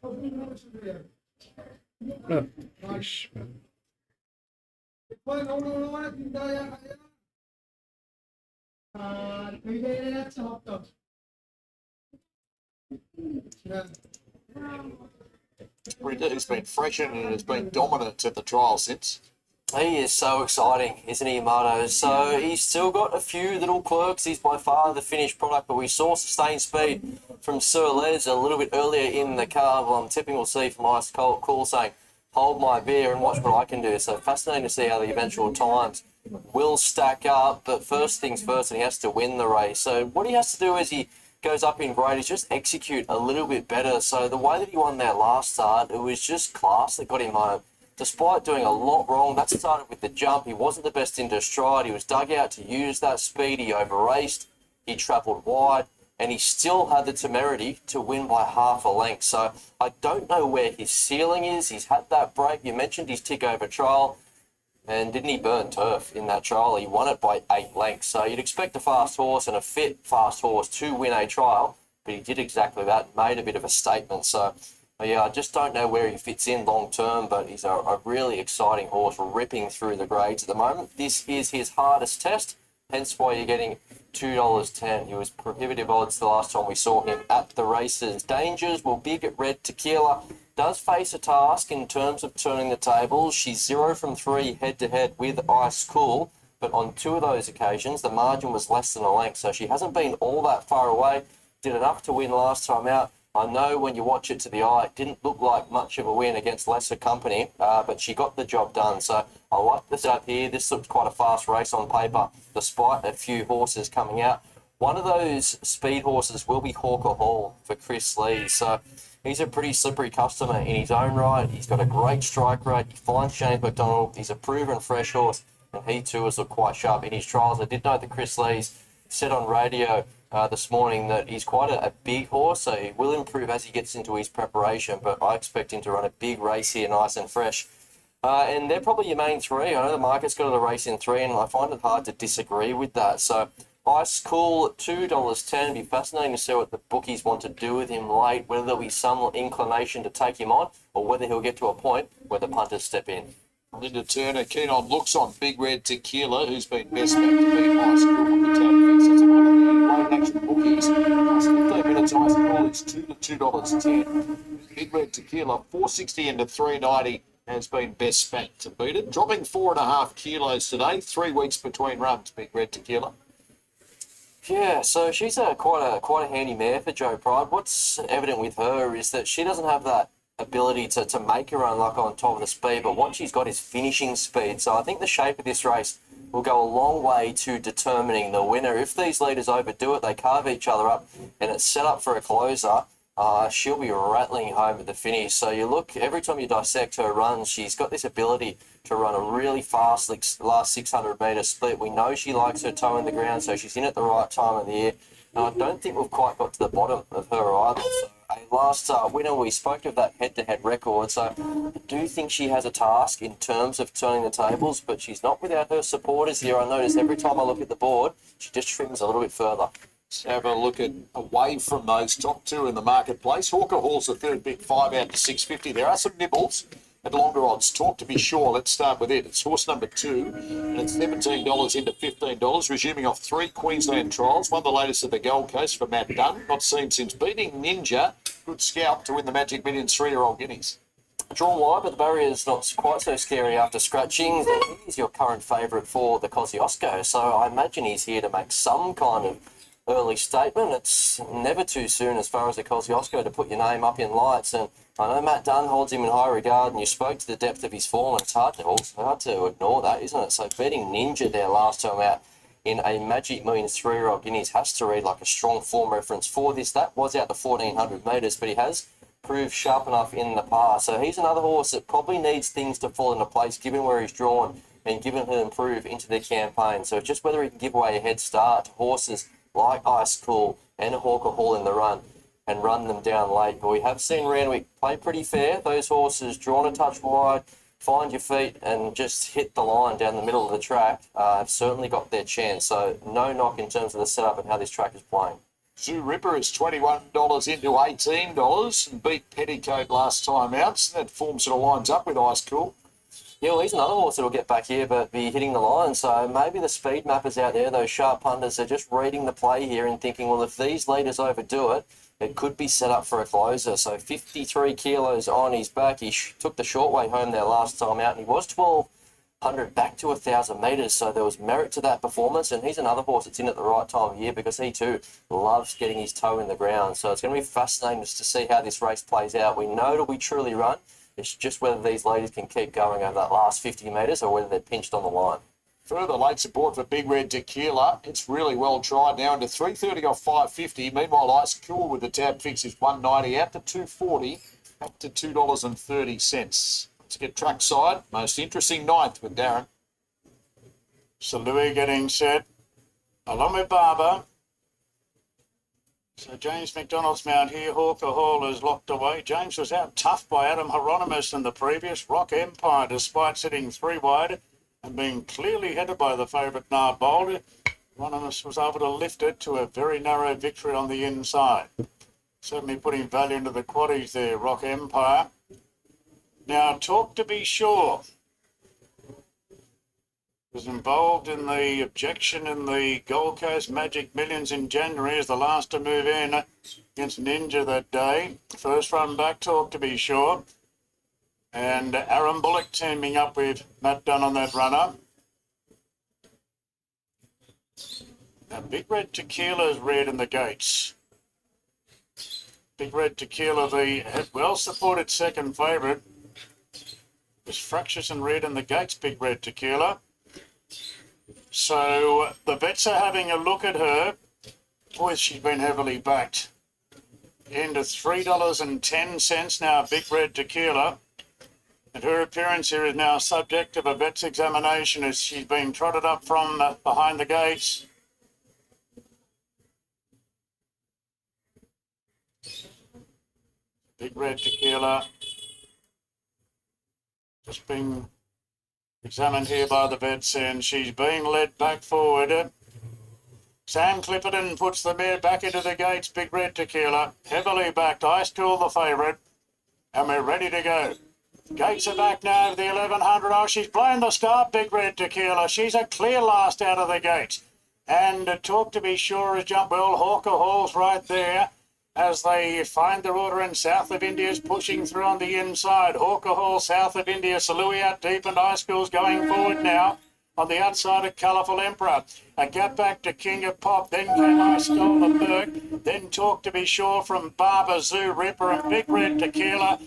[SPEAKER 2] Oh, fish.
[SPEAKER 3] He's been freshened and has been dominant at the trial since.
[SPEAKER 4] He is so exciting, isn't he, Marto? So he's still got a few little quirks. He's by far the finished product, but we saw sustained speed from Sir Les a little bit earlier in the card. Well, I'm tipping we'll see from Ice Cool saying, hold my beer and watch what I can do. So fascinating to see how the eventual times will stack up. But first things first, and he has to win the race. So what he has to do as he goes up in grade is just execute a little bit better. So the way that he won that last start, it was just class that got him home. Despite doing a lot wrong, that started with the jump. He wasn't the best into stride. He was dug out to use that speed. He over-raced. He travelled wide. And he still had the temerity to win by half a length. So I don't know where his ceiling is. He's had that break. You mentioned his tick over trial. And didn't he burn turf in that trial? He won it by 8 lengths. So you'd expect a fast horse and a fit fast horse to win a trial. But he did exactly that, made a bit of a statement. So yeah, I just don't know where he fits in long term, but he's a really exciting horse ripping through the grades at the moment. This is his hardest test, hence why you're getting $2.10. He was prohibitive odds the last time we saw him at the races. Dangers, well, Big Red Tequila does face a task in terms of turning the tables. She's 0 from 3 head-to-head with Ice Cool, but on 2 of those occasions, the margin was less than a length, so she hasn't been all that far away. Did enough to win last time out. I know when you watch it to the eye, it didn't look like much of a win against lesser company, but she got the job done. So I like the setup here. This looks quite a fast race on paper, despite a few horses coming out. One of those speed horses will be Hawker Hall for Chris Lee. So he's a pretty slippery customer in his own right. He's got a great strike rate. He finds James McDonald. He's a proven fresh horse, and he too has looked quite sharp in his trials. I did know that Chris Lee's said on radio this morning that he's quite a big horse, so he will improve as he gets into his preparation, but I expect him to run a big race here, nice and fresh. And they're probably your main 3. I know the market's got the race in 3, and I find it hard to disagree with that. So Ice Cool at $2.10. It'd be fascinating to see what the bookies want to do with him late, whether there'll be some inclination to take him on, or whether he'll get to a point where the punters step in.
[SPEAKER 3] Linda Turner keen on looks on Big Red Tequila, who's been best back to beat Ice Cool on the tag fix. That's a lot of the late action bookies. Last 15 minutes, Ice Cool is $2 $2.10. Big Red Tequila, 460 into 390, has been best back to beat it. Dropping 4.5 kilos today, 3 weeks between runs, Big Red Tequila.
[SPEAKER 4] Yeah, so she's quite a handy mare for Joe Pride. What's evident with her is that she doesn't have that ability to make her own luck on top of the speed, but what she's got is finishing speed. So I think the shape of this race will go a long way to determining the winner. If these leaders overdo it, they carve each other up, and it's set up for a closer, she'll be rattling home at the finish. So you look, every time you dissect her runs, she's got this ability to run a really fast last 600 metre split. We know she likes her toe in the ground, so she's in at the right time of the year. And I don't think we've quite got to the bottom of her either. So last winner, we spoke of that head-to-head record, so I do think she has a task in terms of turning the tables, but she's not without her supporters here. I notice every time I look at the board, she just trims a little bit further.
[SPEAKER 3] Let's have a look at away from those top two in the marketplace. Hawker Hall's the third big, 5 out to 650. There are some nibbles at longer odds. Talk to be sure. Let's start with it. It's horse number 2, and it's $17 into $15. Resuming off 3 Queensland trials. Won the latest at the Gold Coast for Matt Dunn. Not seen since beating Ninja. Good scalp to win the Magic Millions 3-year-old guineas.
[SPEAKER 4] Drawn wide, but the barrier is not quite so scary after scratching. He's your current favourite for the Kosciuszko, so I imagine he's here to make some kind of early statement. It's never too soon as far as the Kosciuszko to put your name up in lights, and I know Matt Dunn holds him in high regard, and you spoke to the depth of his form, and it's hard to ignore that, isn't it? So beating Ninja there last time out in a Magic Millions 3-year-old guineas has to read like a strong form reference for this. That was out to 1,400 metres, but he has proved sharp enough in the past. So he's another horse that probably needs things to fall into place, given where he's drawn and given he'll improve into the campaign. So just whether he can give away a head start to horses like Ice Cool and Hawker Hall in the run and run them down late. But we have seen Randwick play pretty fair. Those horses drawn a touch wide, find your feet and just hit the line down the middle of the track have certainly got their chance. So no knock in terms of the setup and how this track is playing.
[SPEAKER 3] Zoo Ripper is $21 into $18 and beat Petticoat last time out. So that form sort of lines up with Ice Cool.
[SPEAKER 4] Yeah, well, he's another horse that'll get back here but be hitting the line. So maybe the speed mappers out there, those sharp punters, are just reading the play here and thinking, well, if these leaders overdo it, it could be set up for a closer. So 53 kilos on his back. He took the short way home there last time out, and he was 1,200 back to 1,000 metres. So there was merit to that performance, and he's another horse that's in at the right time of year because he too loves getting his toe in the ground. So it's going to be fascinating just to see how this race plays out. We know it'll be truly run. It's just whether these ladies can keep going over that last 50 metres or whether they're pinched on the line.
[SPEAKER 3] Further late support for Big Red Tequila. It's really well tried now into 330 off 550. Meanwhile, Ice Cool with the tab fix is 190 out to 240, back to $2.30. Let's get trackside. Most interesting ninth with Darren.
[SPEAKER 5] So Louis getting set, along with Barber. So James McDonald's mount here. Hawker Hall is locked away. James was out tough by Adam Hieronymus in the previous. Rock Empire, despite sitting 3 wide and being clearly headed by the favourite Nard Boulder, Hieronymus was able to lift it to a very narrow victory on the inside. Certainly putting value into the quaddies there, Rock Empire. Now, Talk to be sure was involved in the objection in the Gold Coast Magic Millions in January as the last to move in against Ninja that day. First run back, Talk to be sure. And Aaron Bullock teaming up with Matt Dunn on that runner. Now, Big Red Tequila is red in the gates. Big Red Tequila, the well-supported second favourite, is fractious and red in the gates, Big Red Tequila. So the vets are having a look at her. Boy, she's been heavily backed. Into $3.10 now, Big Red Tequila. And her appearance here is now subject of a vet's examination as she's being trotted up from behind the gates. Big Red Tequila. Just being examined here by the vets, and she's being led back forward. Sam Clipperton puts the mare back into the gates. Big Red Tequila, heavily backed. Ice Cool the favourite, and we're ready to go. Gates are back now to the 1100. Oh, she's blown the start, Big Red Tequila. She's a clear last out of the gates. And Talk to be sure has jumped well. Hawker Hall's right there as they find their order in South of India's pushing through on the inside. Hawker Hall, South of India, Salui out deep, and Ice Cool's going forward now on the outside of Colourful Emperor. A gap back to King of Pop, then came Ice Cool the Berg, then Talk to be sure from Barber, Zoo Ripper and Big Red Tequila.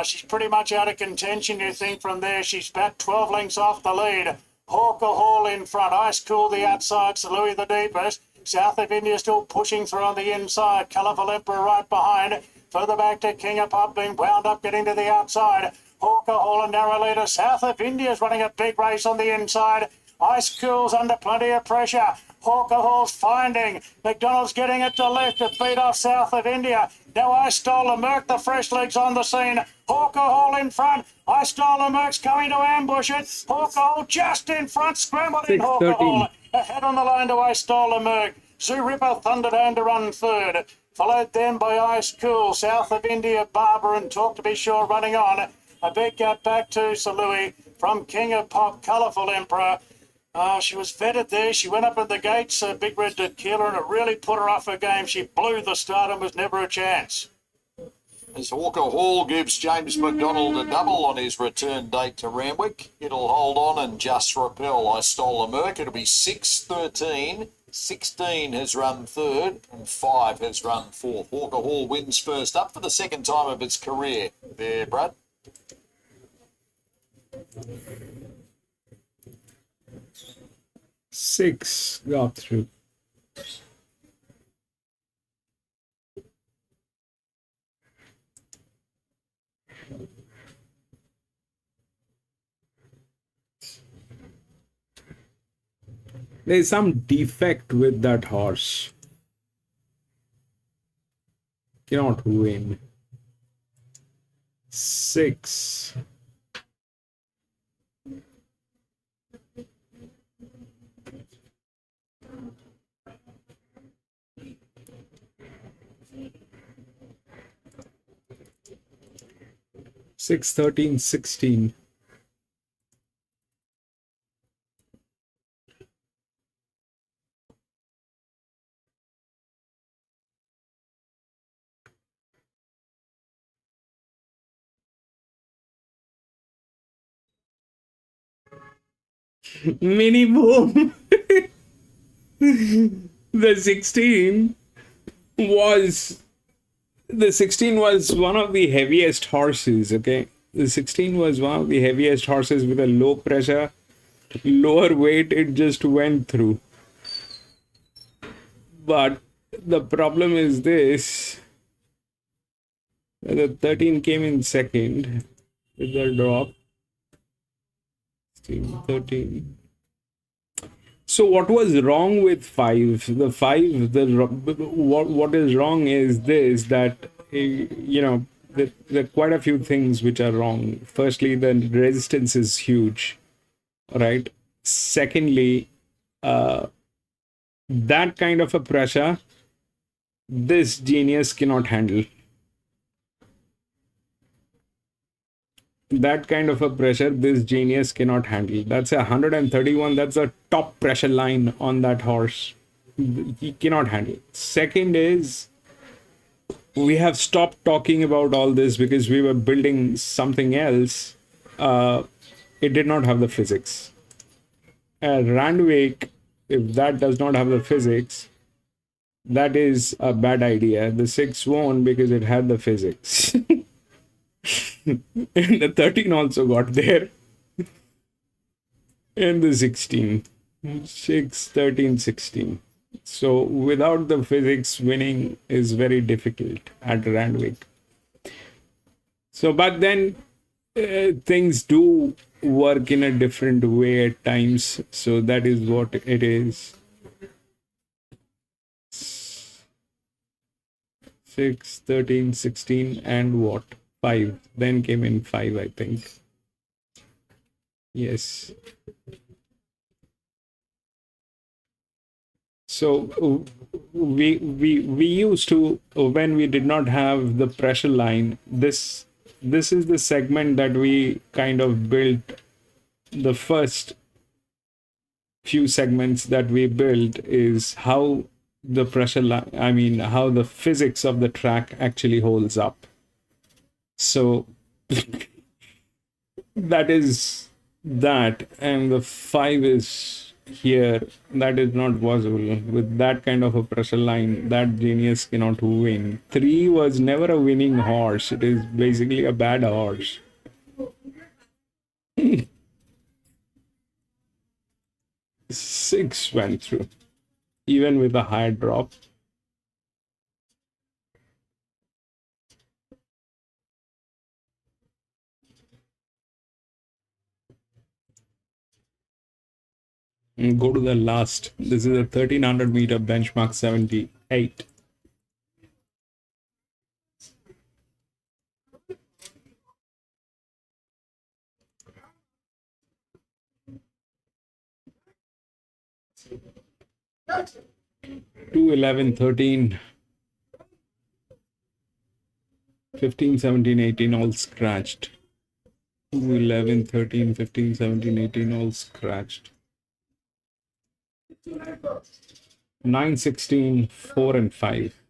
[SPEAKER 5] She's pretty much out of contention, you think, from there. She's about 12 lengths off the lead. Hawker Hall in front, Ice Cool the outside, Salui the deepest. South of India still pushing through on the inside. Colourful Emperor right behind. Further back to King of Pop being wound up, getting to the outside. Hawker Hall and narrow leader. South of India's running a big race on the inside. Ice Cool's under plenty of pressure. Hawker Hall's finding. McDonald's getting it to left to beat off South of India. Now I Stole a Merc, the fresh legs on the scene. Hawker Hall in front. I Stole a Merc's coming to ambush it. Hawker Hall just in front, scrambled in Hawker
[SPEAKER 2] 6:13.
[SPEAKER 5] Hall. Ahead on the line to I Stole a Merc. Zoo Ripper Thunderdome to run third. Followed then by Ice Cool, South of India, Barber and Talk to be sure running on. A big gap back to Salui from King of Pop, Colourful Emperor. She was vetted there. She went up at the gates, Big Red Tequila, and it really put her off her game. She blew the start and was never a chance.
[SPEAKER 3] As Hawker Hall gives James McDonald a double on his return date to Randwick, it'll hold on and just repel I Stole a Merc. It'll be 6-13. 16 has run third and 5 has run fourth. Hawker Hall wins first up for the second time of its career. There, Brad.
[SPEAKER 2] Six got through. There's some defect with that horse. Cannot win. 6. Six, 13, 16. Mini boom. The 16 was one of the heaviest horses, okay? The 16 was one of the heaviest horses with a low pressure, lower weight. It just went through. But the problem is this. The 13 came in second with the drop. 16, 13. So what was wrong with 5? The 5, what is wrong is this, that, there are quite a few things which are wrong. Firstly, the resistance is huge, right? Secondly, that kind of a pressure, this genius cannot handle. That kind of a pressure, this genius cannot handle. That's 131. That's a top pressure line on that horse. He cannot handle. Second is, we have stopped talking about all this because we were building something else. It did not have the physics. Randwick, if that does not have the physics, that is a bad idea. The 6 won because it had the physics. And the 13 also got there. And the 16. 6, 13, 16. So without the physics, winning is very difficult at Randwick. So, but then things do work in a different way at times. So that is what it is. 6, 13, 16, and what? 5. Then came in 5, I think. Yes. So we used to, when we did not have the pressure line, this is the segment that we kind of built. The first few segments that we built is how the pressure line, how the physics of the track actually holds up. So that is that, and the 5 is here. That is not possible with that kind of a pressure line. That genius cannot win. 3 was never a winning horse. It is basically a bad horse. 6 went through, even with a high drop. And go to the last. This is a 1300 meter benchmark 78. Two 11, 13, 15, 17, 18 all scratched. 2, 11, 13, 15, 17, 18 all scratched. 9, 16, 4 and 5.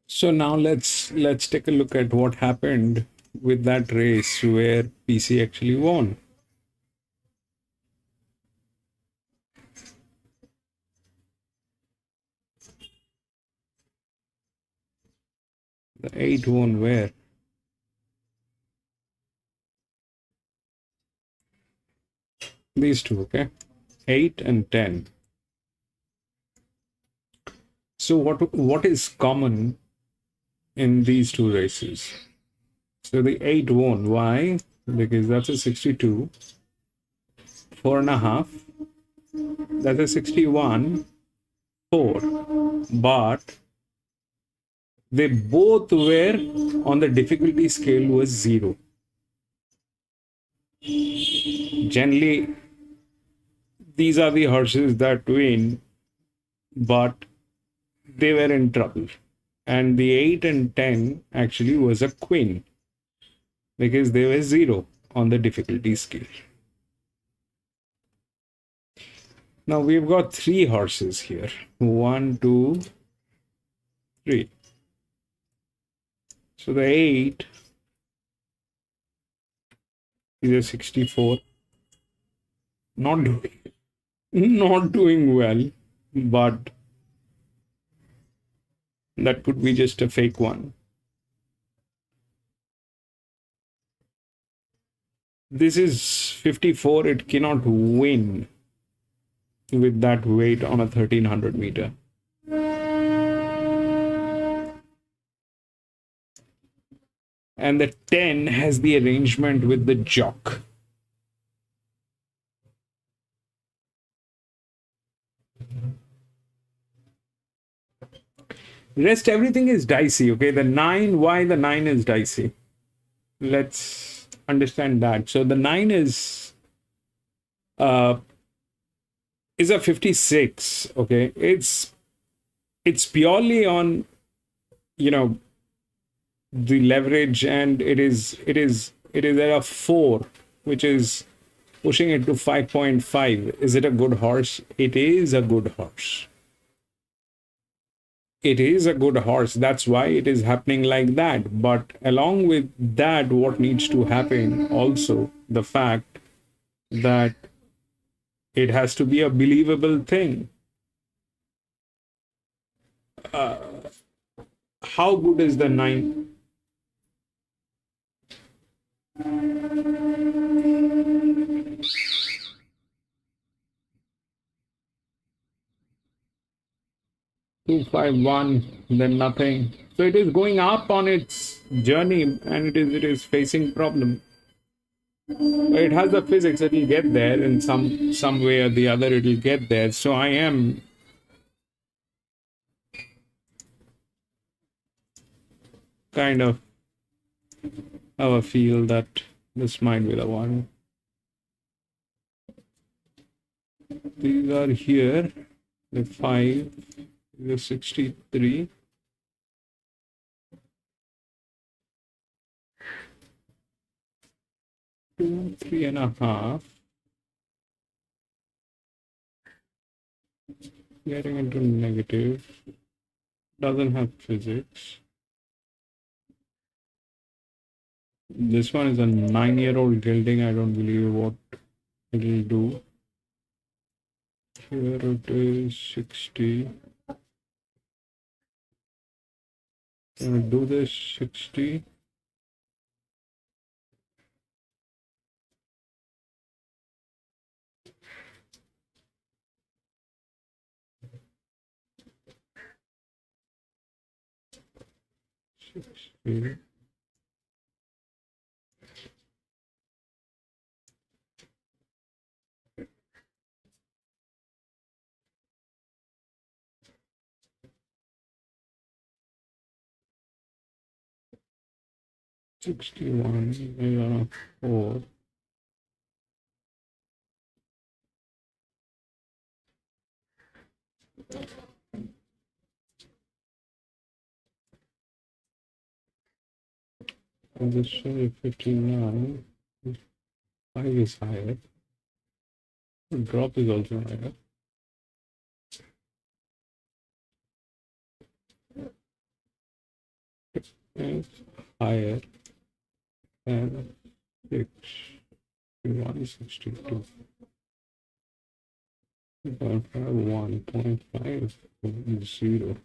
[SPEAKER 2] So now let's take a look at what happened with that race where PC actually won. The 8 won where? These two, okay? 8 and 10. So what is common in these two races? So the 8 won. Why? Because that's a 62. 4.5. That's a 61. 4. But they both were on the difficulty scale was 0. Generally, these are the horses that win, but they were in trouble. And the 8 and 10 actually was a queen because they were 0 on the difficulty scale. Now we've got 3 horses here. 1, 2, 3. So the 8 is a 64. Not doing well, but that could be just a fake one. This is 54. It cannot win with that weight on a 1300 meter. And the 10 has the arrangement with the jock. Rest everything is dicey, okay? The 9, why the 9 is dicey? Let's understand that. So the 9 is a 56, okay? It's purely on, you know, the leverage, and it is at a 4, which is pushing it to 5.5. Is it a good horse? It is a good horse. It is a good horse. That's why it is happening like that. But along with that, what needs to happen also, the fact that It has to be a believable thing. How good is the 9? Two, 5, 1, then nothing. So it is going up on its journey, and it is facing problem. It has the physics, it will get there in some way or the other, it will get there. So I am kind of have a feel that this might be the one. These are here, the 5, the 63. Two, 3.5. Getting into negative. Doesn't have physics. This one is a 9-year-old gilding. I don't believe what it will do. Here it is 60. Can we do this 60? Here. $61, 4. And this is 59. 5 is higher. The drop is also higher. It's higher than 6. 162. 1.5, 0.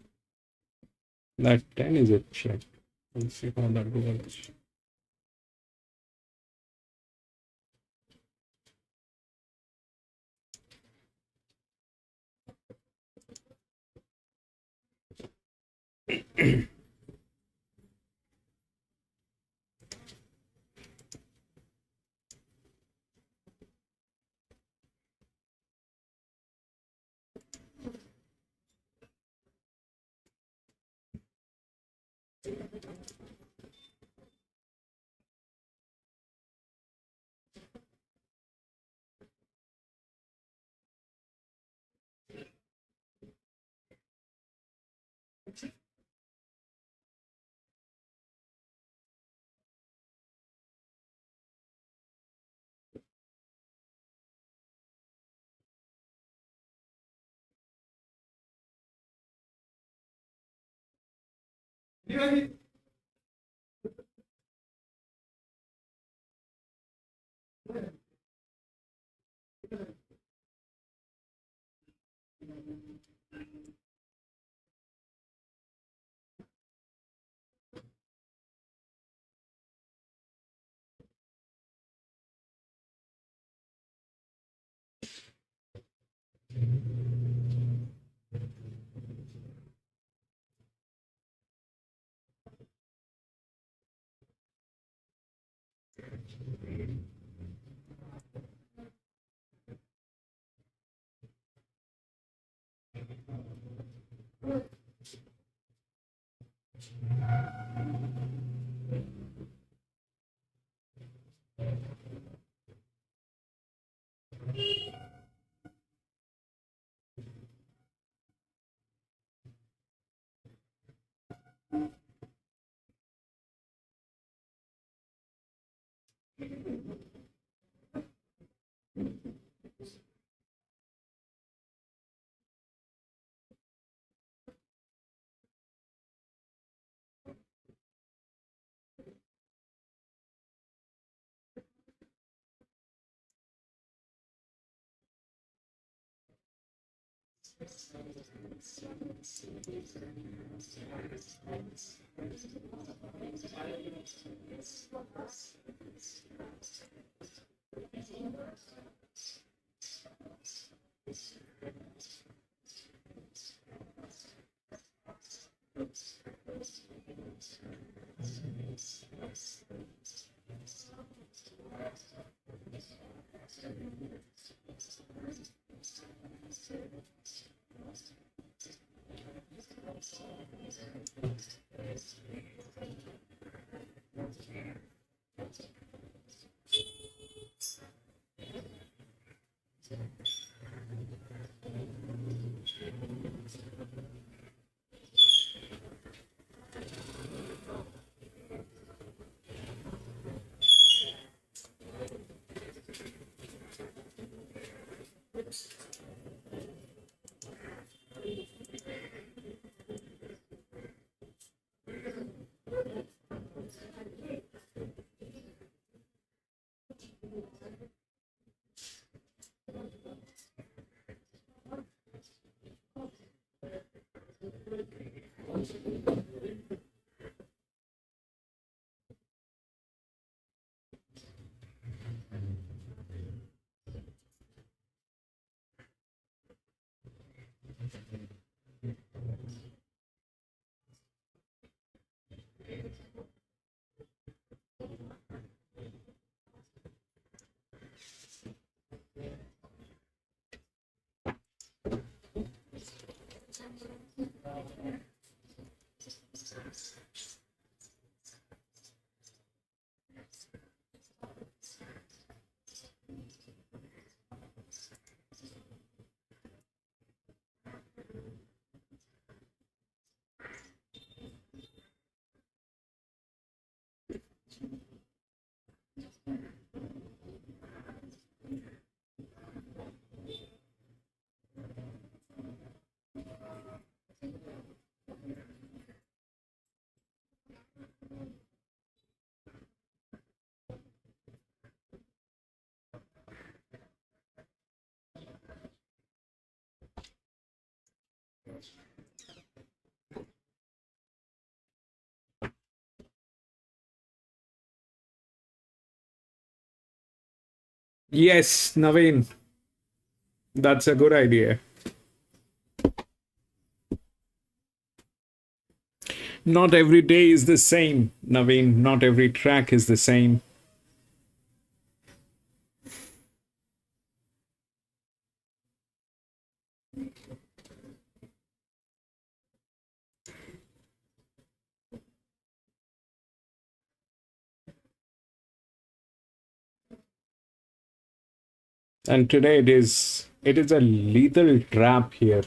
[SPEAKER 2] That 10 is a check. Let's see how that works. Yes, Naveen, that's a good idea. Not every day is the same, Naveen. Not every track is the same. And today it is a lethal trap here.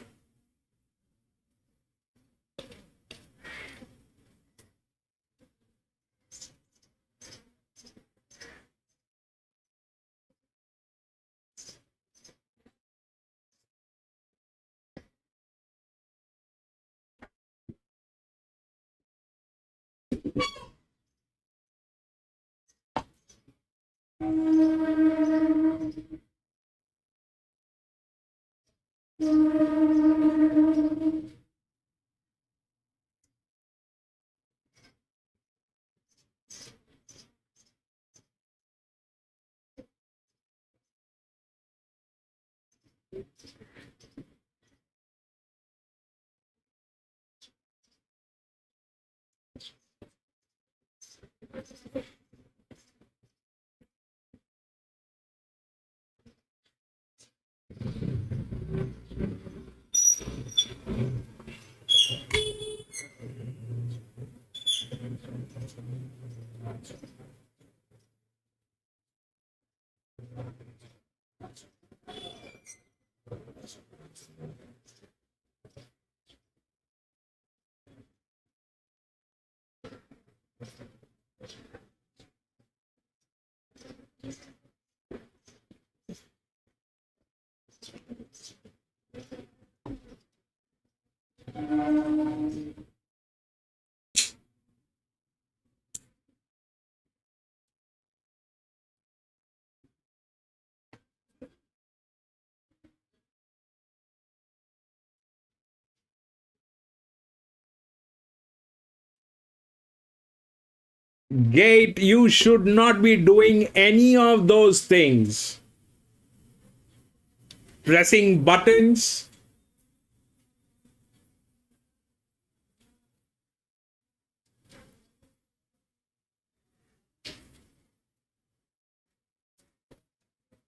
[SPEAKER 2] Gate, you should not be doing any of those things. Pressing buttons.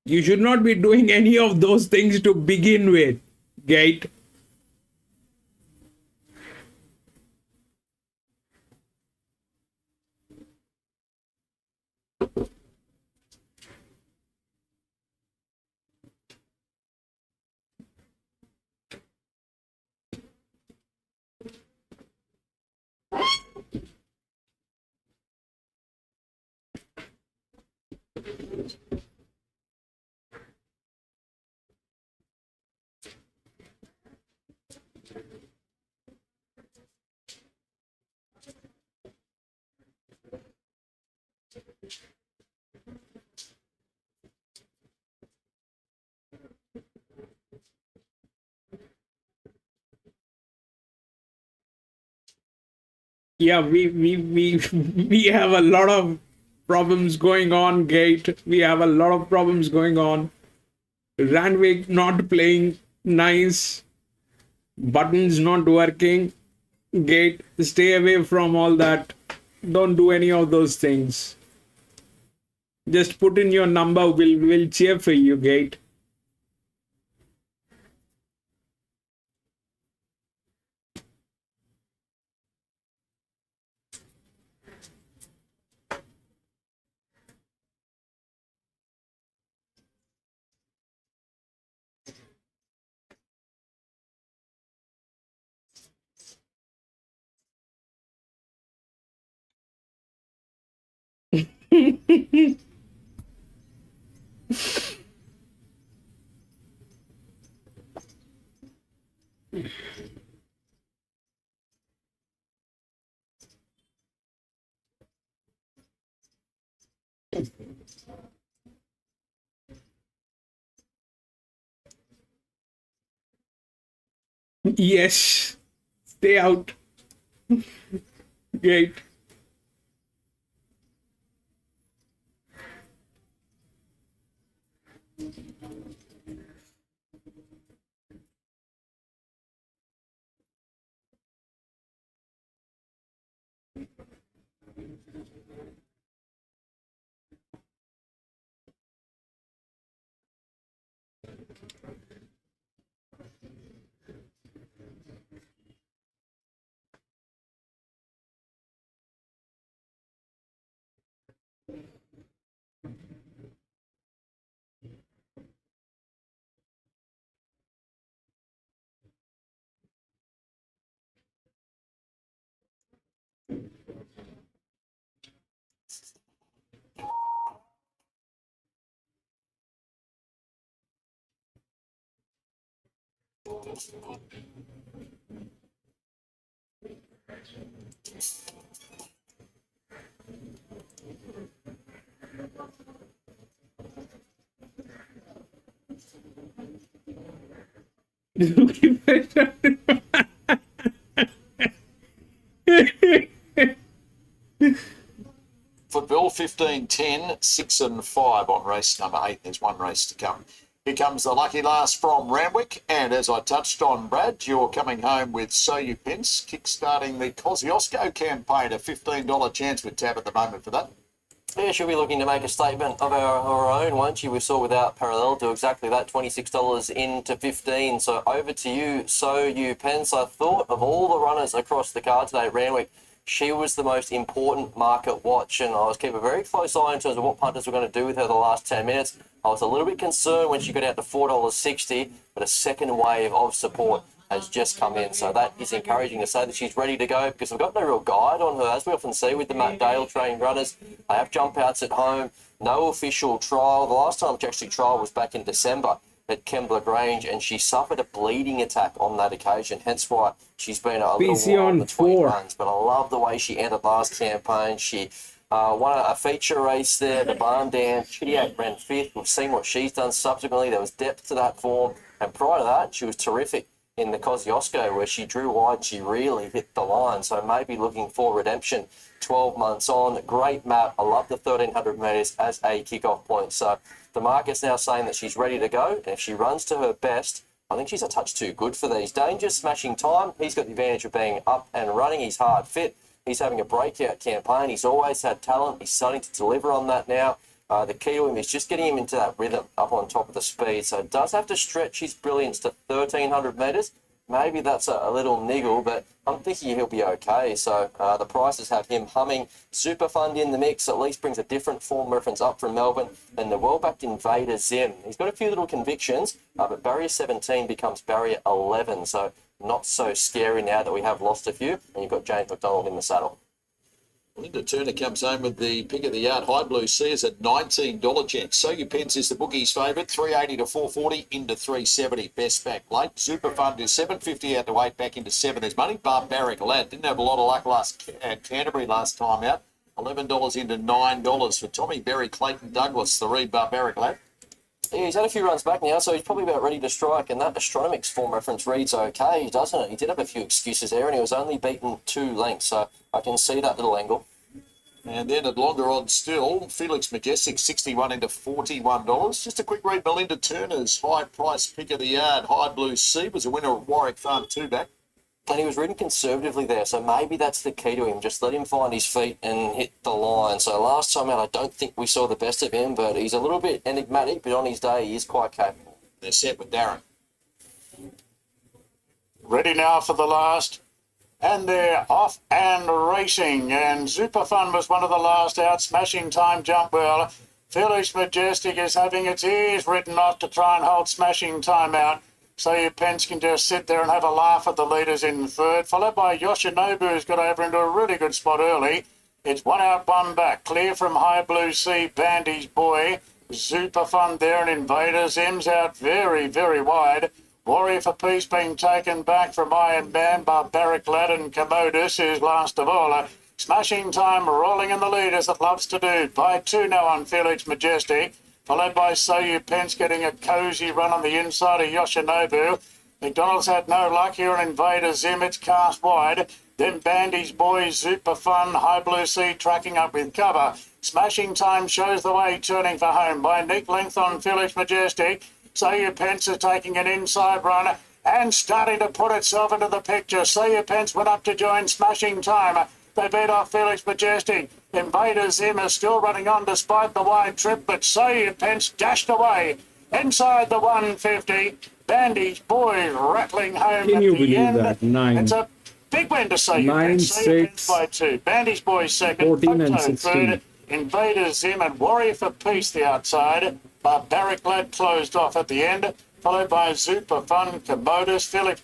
[SPEAKER 2] You should not be doing any of those things to begin with, Gate. Yeah, we have a lot of problems going on, Gate. We have a lot of problems going on. Randwick not playing nice. Buttons not working. Gate, stay away from all that. Don't do any of those things. Just put in your number. We'll cheer for you, Gate. Yes. Stay out. Gate.
[SPEAKER 3] Football 15-10, 6 and 5 on race number 8. There's one race to come. Here comes the lucky last from Randwick. And as I touched on, Brad, you're coming home with So You Pence, kick-starting the Kosciuszko campaign. A $15 chance with Tab at the moment for that.
[SPEAKER 4] Yeah, she'll be looking to make a statement of our own, won't she? We saw Without Parallel do exactly that, $26 into 15. So over to you, So You Pence. I thought of all the runners across the card today, Randwick, she was the most important market watch, and I was keeping a very close eye in terms of what punters were going to do with her the last 10 minutes. I was a little bit concerned when she got out to $4.60, but a second wave of support has just come in. So that is encouraging to say that she's ready to go, because we've got no real guide on her. As we often see with the Matt Dale trained runners, they have jump outs at home, no official trial. The last time she actually trialled was back in December at Kembla Grange, and she suffered a bleeding attack on that occasion, hence why she's been a little
[SPEAKER 2] PC
[SPEAKER 4] while
[SPEAKER 2] on
[SPEAKER 4] between
[SPEAKER 2] 4.
[SPEAKER 4] runs. But I love the way she entered last campaign. She won a feature race there, the Barn Down. Chidiac ran 5th. We've seen what she's done subsequently. There was depth to that form, and prior to that, she was terrific in the Kosciuszko where she drew wide, she really hit the line. So maybe looking for redemption 12 months on. Great map. I love the 1,300 metres as a kickoff point. So the market's now saying that she's ready to go. And if she runs to her best, I think she's a touch too good for these dangers. Smashing Time, he's got the advantage of being up and running. He's hard fit. He's having a breakout campaign. He's always had talent. He's starting to deliver on that now. The key to him is just getting him into that rhythm up on top of the speed. So does have to stretch his brilliance to 1,300 metres. Maybe that's a little niggle, but I'm thinking he'll be okay. So the prices have him humming. Super Fund in the mix, at least brings a different form reference up from Melbourne. And the well-backed Invader Zim. He's got a few little convictions, but barrier 17 becomes barrier 11. So not so scary now that we have lost a few. And you've got James McDonald in the saddle.
[SPEAKER 3] Linda Turner comes home with the pick of the yard. High Blue Sea is at $19 chance. So Your Pence is the bookie's favourite. 380 to 440 into 370. Best back late. Super Fund is 750 out to 8 back into 7. There's money. Barbaric Lad didn't have a lot of luck at Canterbury last time out. $11 into $9 for Tommy Berry, Clayton Douglas. The read Barbaric Lad.
[SPEAKER 4] Yeah, he's had a few runs back now, so he's probably about ready to strike. And that Astronomics form reference reads okay, doesn't it? He did have a few excuses there, and he was only beaten 2 lengths, so I can see that little angle.
[SPEAKER 3] And then at longer odds still, Felix Majestic, 61 into $41. Just a quick read, Melinda Turner's high price pick of the yard. High Blue Sea was a winner of Warwick Farm 2-back.
[SPEAKER 4] And he was ridden conservatively there, so maybe that's the key to him. Just let him find his feet and hit the line. So last time out, I don't think we saw the best of him, but he's a little bit enigmatic, but on his day, he is quite capable.
[SPEAKER 3] They're set with Darren.
[SPEAKER 5] Ready now for the last. And they're off and racing. And Super Fun was one of the last out. Smashing Time jump well. Felix Majestic is having its ears written off to try and hold Smashing Time out. So Your Pence can just sit there and have a laugh at the leaders in third, followed by Yoshinobu, who's got over into a really good spot early. It's 1 out, 1 back. Clear from High Blue Sea, Bandy's Boy. Super Fun there and Invaders. M's out very, very wide. Warrior for Peace being taken back from Iron Man, Barbaric Lad and Commodus, who's last of all. Smashing Time rolling in the lead as it loves to do. By 2 now on Felix Majestic. Followed by So You Pence getting a cosy run on the inside of Yoshinobu. McDonald's had no luck here on Invader Zim. It's cast wide. Then Bandy's Boy, Super Fun, High Blue Sea tracking up with cover. Smashing Time shows the way, turning for home by neat length on Felix Majestic. So You Pence is taking an inside run and starting to put itself into the picture. So You Pence went up to join Smashing Time. They beat off Felix Majestic. Invader Zim is still running on despite the wide trip, but So You Pence dashed away inside the 150. Bandy's Boy rattling home
[SPEAKER 2] Can
[SPEAKER 5] at
[SPEAKER 2] you
[SPEAKER 5] the
[SPEAKER 2] believe
[SPEAKER 5] end.
[SPEAKER 2] that? 9.
[SPEAKER 5] It's a big win to So You
[SPEAKER 2] 9,
[SPEAKER 5] Pence. So You Pence
[SPEAKER 2] 6,
[SPEAKER 5] by 2. Bandy's Boy second.
[SPEAKER 2] 14 and
[SPEAKER 5] Photo
[SPEAKER 2] 16.
[SPEAKER 5] third. Invader Zim and Warrior for Peace the outside. Barbaric Lad closed off at the end, followed by Super Fun, Commodus, Philip.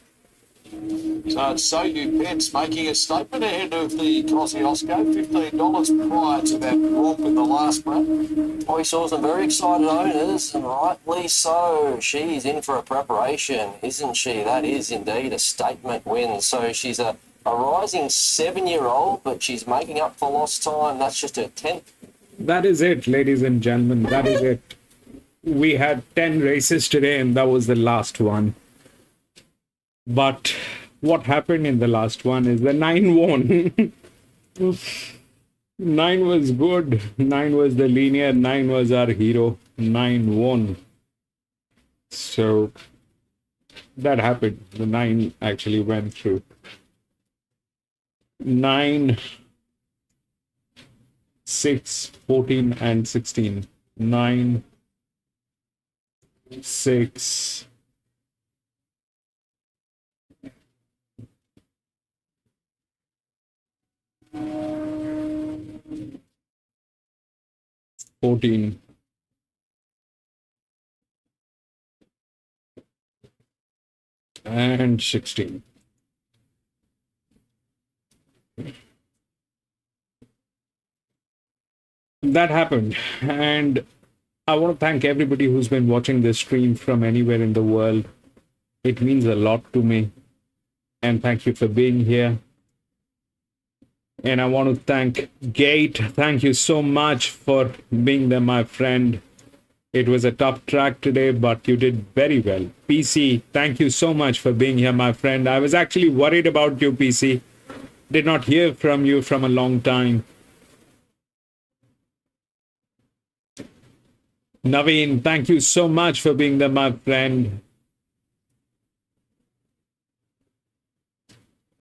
[SPEAKER 3] So it's So You Pence making a statement ahead of the Kosciuszko. $15 prior to that romp in the last run.
[SPEAKER 4] Well, we saw some very excited owners, and rightly so. She's in for a preparation, isn't she? That is indeed a statement win. So she's a rising 7-year-old, but she's making up for lost time. That's just her 10th.
[SPEAKER 2] That is it, ladies and gentlemen. That is it. We had 10 races today, and that was the last one. But what happened in the last one is the 9 won. 9 was good. 9 was the linear. 9 was our hero. 9 won. So that happened. The 9 actually went through. 9, 6, 14, and 16. 9, 6, 14, and 16. That happened, and I want to thank everybody who's been watching this stream from anywhere in the world. It means a lot to me, and thank you for being here. And I want to thank Gate. Thank you so much for being there, my friend. It was a tough track today, but you did very well. PC, thank you so much for being here, my friend. I was actually worried about you, PC. Did not hear from you from a long time. Naveen, thank you so much for being there, my friend.